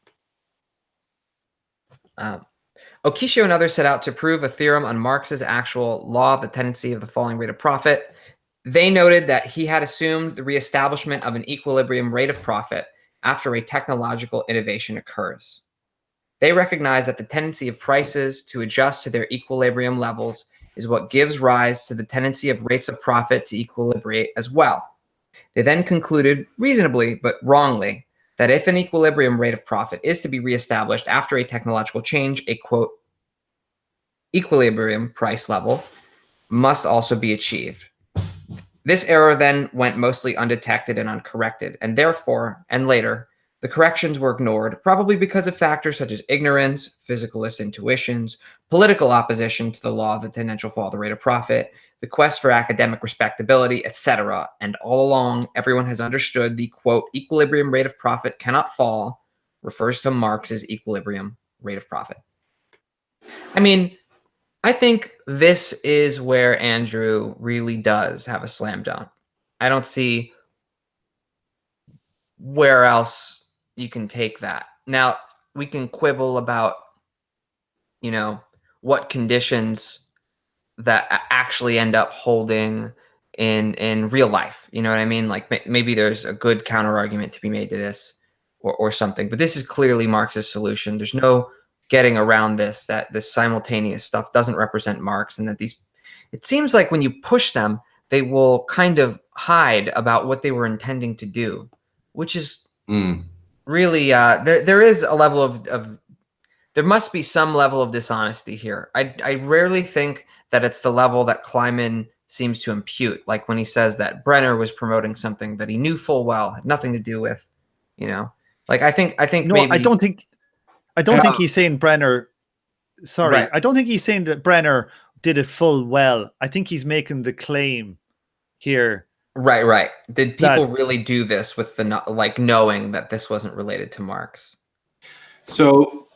Okishio and others set out to prove a theorem on Marx's actual law of the tendency of the falling rate of profit. They noted that he had assumed the reestablishment of an equilibrium rate of profit after a technological innovation occurs. They recognize that the tendency of prices to adjust to their equilibrium levels is what gives rise to the tendency of rates of profit to equilibrate as well. They then concluded, reasonably but wrongly, that if an equilibrium rate of profit is to be reestablished after a technological change, a quote, equilibrium price level must also be achieved. This error then went mostly undetected and uncorrected, and therefore, and later, the corrections were ignored, probably because of factors such as ignorance, physicalist intuitions, political opposition to the law of the tendential fall of the rate of profit, the quest for academic respectability, etc. And all along, everyone has understood the, quote, equilibrium rate of profit cannot fall refers to Marx's equilibrium rate of profit. I mean, I think this is where Andrew really does have a slam dunk. I don't see where else you can take that. Now, we can quibble about, what conditions that actually end up holding in real life. You know what I mean? Like maybe there's a good counter argument to be made to this or something, but this is clearly Marx's solution. There's no getting around this, that this simultaneous stuff doesn't represent Marx, and that it seems like when you push them, they will kind of hide about what they were intending to do, which is really, there is a level of there must be some level of dishonesty here. I rarely think that it's the level that Kleiman seems to impute, like when he says that Brenner was promoting something that he knew full well had nothing to do with, like I think no, maybe I don't think he's saying Brenner. Sorry, right. I don't think he's saying that Brenner did it full well. I think he's making the claim here. Right. Did people really do this with knowing that this wasn't related to Marx? So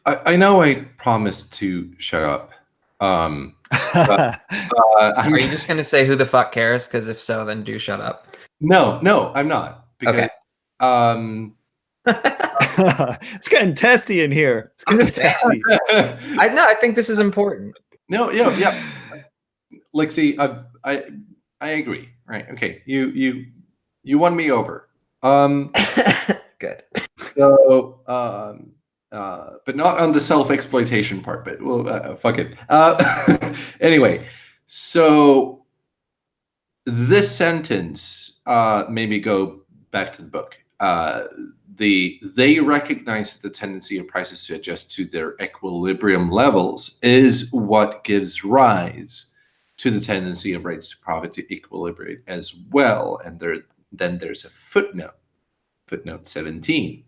I know I promised to shut up. But, are you just going to say who the fuck cares? Because if so, then do shut up. No, I'm not. Because, okay. It's getting testy in here. I'm just testy. I think this is important. No, yeah. Like, see, I agree. Right? Okay, you won me over. Good. So, but not on the self-exploitation part. But well, fuck it. Anyway, so this sentence made me go back to the book. They recognize that the tendency of prices to adjust to their equilibrium levels is what gives rise to the tendency of rates to profit to equilibrate as well. And then there's a footnote, footnote 17.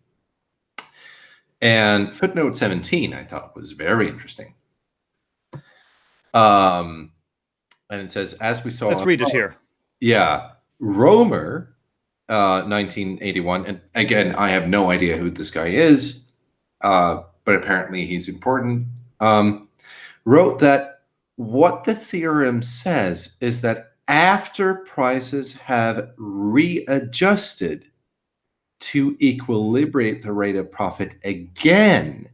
And footnote 17 I thought was very interesting. And it says, as we saw, Let's read it here. Yeah, Romer, 1981, and again, I have no idea who this guy is, but apparently he's important. Wrote that what the theorem says is that after prices have readjusted to equilibrate the rate of profit again,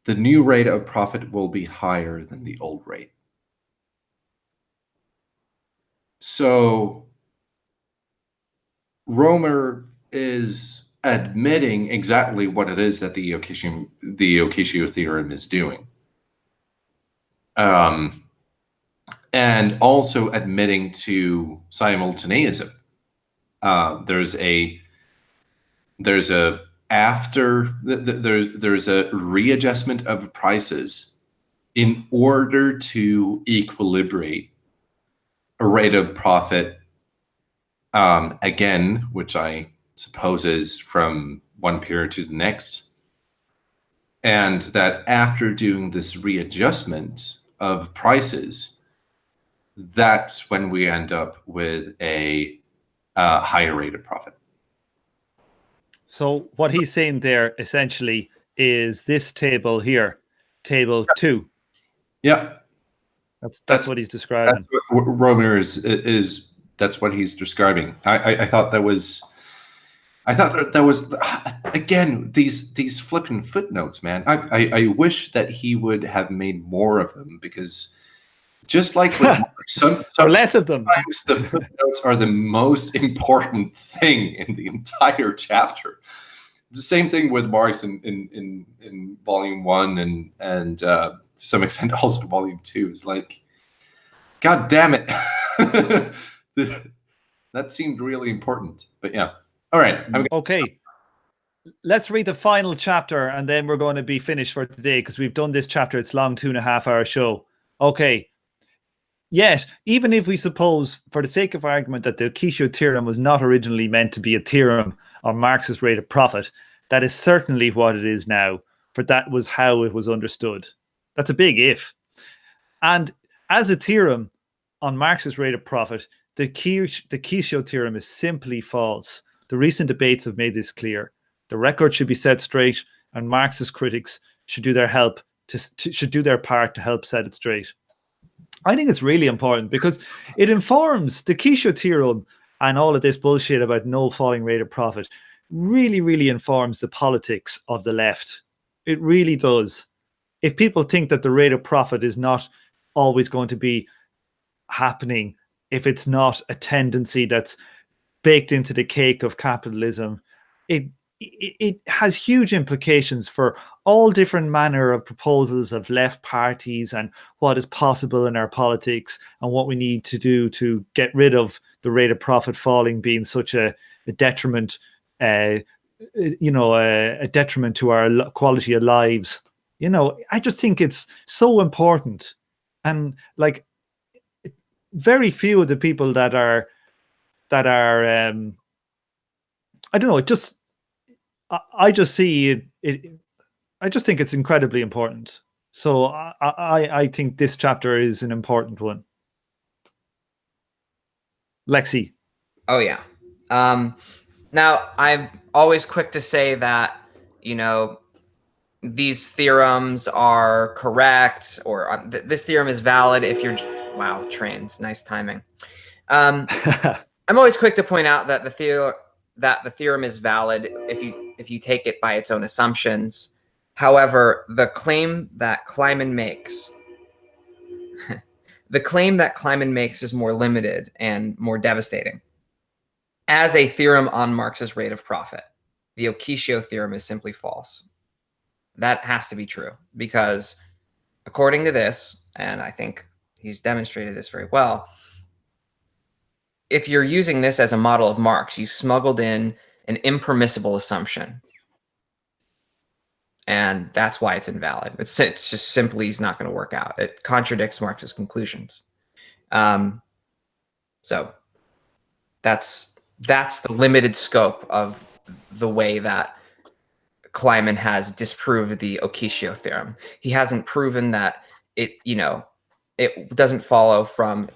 the new rate of profit will be higher than the old rate. So Romer is admitting exactly what it is that the Okishio theorem is doing. And also admitting to simultaneism. There's a readjustment of prices in order to equilibrate a rate of profit, again, which I suppose is from one period to the next. And that after doing this readjustment of prices, that's when we end up with a higher rate of profit. So what he's saying there essentially is this table here, table 2. Yeah. That's what he's describing. That's what Romer is that's what he's describing. I thought that was again these flipping footnotes, man. I wish that he would have made more of them, because just like with Marx, or less of them. Sometimes the footnotes are the most important thing in the entire chapter. The same thing with Marx in volume 1 and to some extent also volume 2. Is like, God damn it. That seemed really important. But yeah. All right. Okay. Let's read the final chapter and then we're going to be finished for today, because we've done this chapter. It's long, 2.5-hour show. Okay. Yet, even if we suppose, for the sake of argument, that the Okishio theorem was not originally meant to be a theorem on Marx's rate of profit, that is certainly what it is now, for that was how it was understood. That's a big if. And as a theorem on Marx's rate of profit, the Okishio theorem is simply false. The recent debates have made this clear. The record should be set straight, and Marx's critics should do their part to help set it straight. I think it's really important because it informs the Okishio theorem, and all of this bullshit about no falling rate of profit really, really informs the politics of the left. It really does. If people think that the rate of profit is not always going to be happening, if it's not a tendency that's baked into the cake of capitalism, it has huge implications for all different manner of proposals of left parties and what is possible in our politics and what we need to do to get rid of the rate of profit falling being such a detriment, a detriment to our quality of lives. I just think it's so important, and like very few of the people that are I don't know, I just see it. I just think it's incredibly important. So I think this chapter is an important one. Lexi. Oh yeah. Now I'm always quick to say that these theorems are correct, or this theorem is valid if you're. Wow, trains, nice timing. I'm always quick to point out that the theorem is valid if you take it by its own assumptions. However, the claim that Kleiman makes is more limited and more devastating. As a theorem on Marx's rate of profit, the Okishio theorem is simply false. That has to be true, because according to this, and I think he's demonstrated this very well, if you're using this as a model of Marx, you've smuggled in an impermissible assumption. And that's why it's invalid. It's just simply is not going to work out. It contradicts Marx's conclusions. So that's the limited scope of the way that Kleiman has disproved the Okishio theorem. He hasn't proven that it doesn't follow from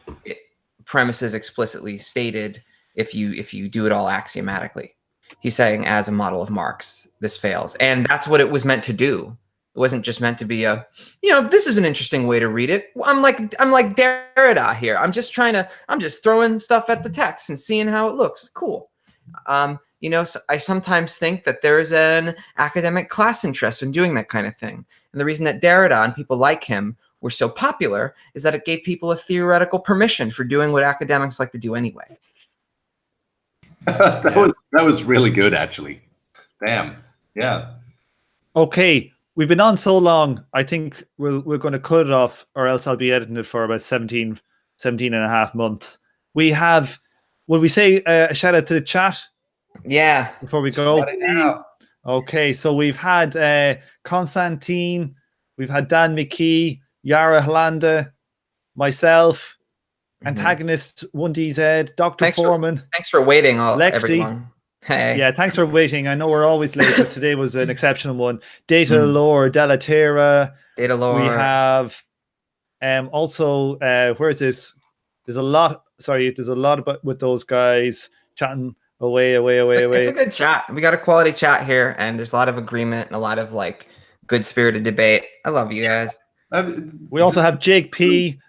premises explicitly stated if you do it all axiomatically. He's saying as a model of Marx, this fails. And that's what it was meant to do. It wasn't just meant to be a, this is an interesting way to read it. I'm like Derrida here. I'm just throwing stuff at the text and seeing how it looks. Cool. So I sometimes think that there's an academic class interest in doing that kind of thing. And the reason that Derrida and people like him were so popular is that it gave people a theoretical permission for doing what academics like to do anyway. That was really good, actually. Damn. Yeah. Okay. We've been on so long. I think we're going to cut it off, or else I'll be editing it for about 17 and a half months. Will we say a shout out to the chat? Yeah. Before we go. Okay, so we've had Constantine, we've had Dan McKee, Yara Hollanda, myself, Antagonist 1DZ, Dr. Foreman. Thanks for waiting, Lexi. Everyone. Hey. Yeah, thanks for waiting. I know we're always late, but today was an exceptional one. Data Lore, Delatera. Data Lore. We have also, where is this? There's a lot about with those guys chatting away. It's a good chat. We got a quality chat here, and there's a lot of agreement and a lot of good spirited debate. I love you guys. We also have Jake P,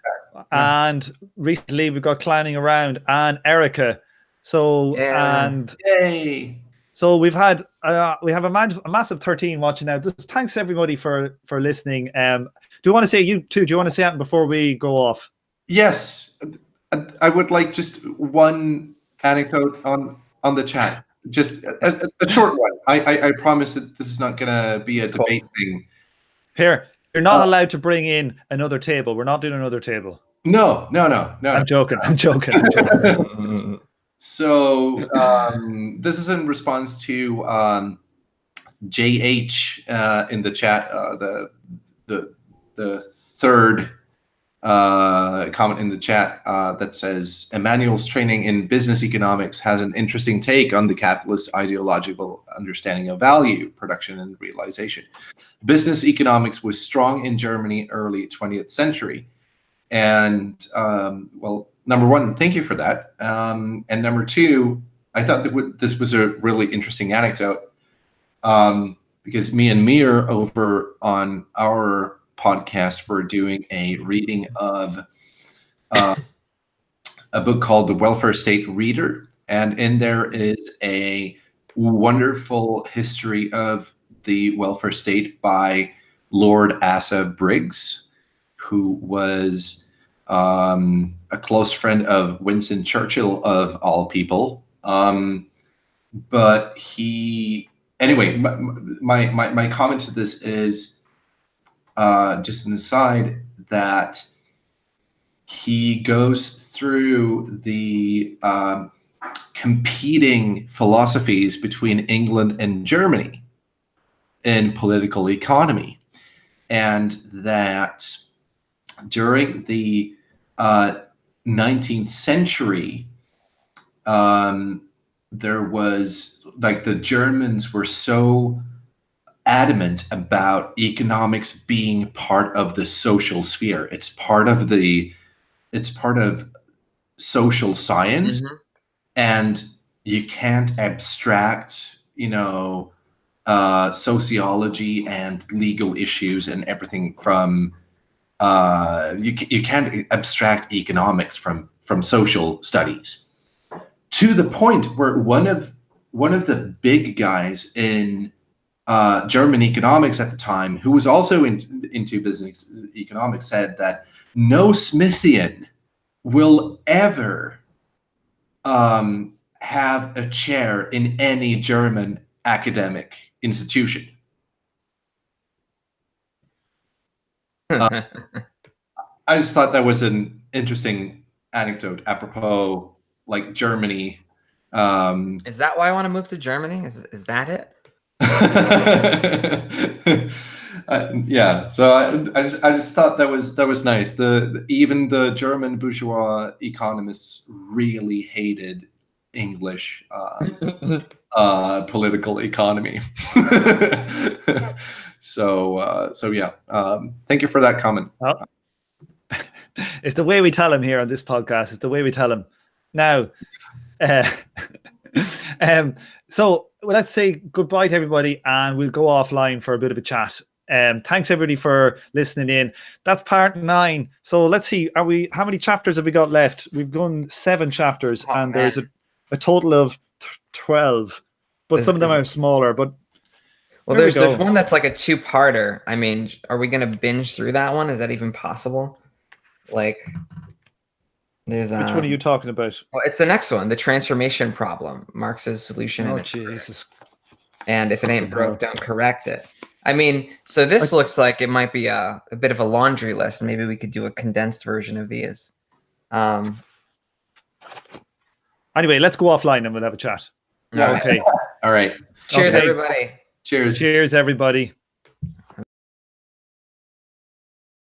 and recently we've got Clowning Around and Erica. So yay! So we have a massive 13 watching now. Just thanks everybody for listening. Do you want to say do you want to say that before we go off? Yes, I would like just one anecdote on the chat, just a short one. I promise that this is not gonna be a debate thing. Here, you're not allowed to bring in another table. We're not doing another table. No. I'm joking. So this is in response to JH in the chat, the third comment in the chat that says Emmanuel's training in business economics has an interesting take on the capitalist ideological understanding of value, production, and realization. Business economics was strong in Germany early 20th century. And well, number one, thank you for that. And number two, I thought that this was a really interesting anecdote because me and Mir over on our podcast were doing a reading of a book called The Welfare State Reader. And in there is a wonderful history of the welfare state by Lord Asa Briggs, who was a close friend of Winston Churchill, of all people. But anyway, my comment to this is just an aside that he goes through the competing philosophies between England and Germany in political economy, and that during the 19th century, there was the Germans were so adamant about economics being part of the social sphere. It's part of social science, and you can't abstract, sociology and legal issues and everything from. You can't abstract economics from social studies, to the point where one of the big guys in German economics at the time, who was also into business economics, said that no Smithian will ever have a chair in any German academic institution. I just thought that was an interesting anecdote apropos Germany. Is that why I want to move to Germany? Is that it? Yeah, so I just thought that was nice. Even the German bourgeois economists really hated English political economy. So yeah, thank you for that comment. Well, it's the way we tell him here on this podcast. It's the way we tell him. Now, so let's say goodbye to everybody, and we'll go offline for a bit of a chat. Thanks everybody for listening in. That's part 9. So let's see, how many chapters have we got left? We've done 7 chapters, and there's a total of 12, but some of them are smaller. But well, there's one that's like a 2-parter. I mean, are we gonna binge through that one? Is that even possible? Like, there's which one are you talking about? Well, it's the next one, the transformation problem, Marx's solution. Oh, Jesus! And if it ain't broke, don't correct it. I mean, so this looks like it might be a bit of a laundry list. Maybe we could do a condensed version of these. Anyway, let's go offline and we'll have a chat. Yeah. Okay. All right. Cheers, Okay. everybody. Cheers. Cheers, everybody.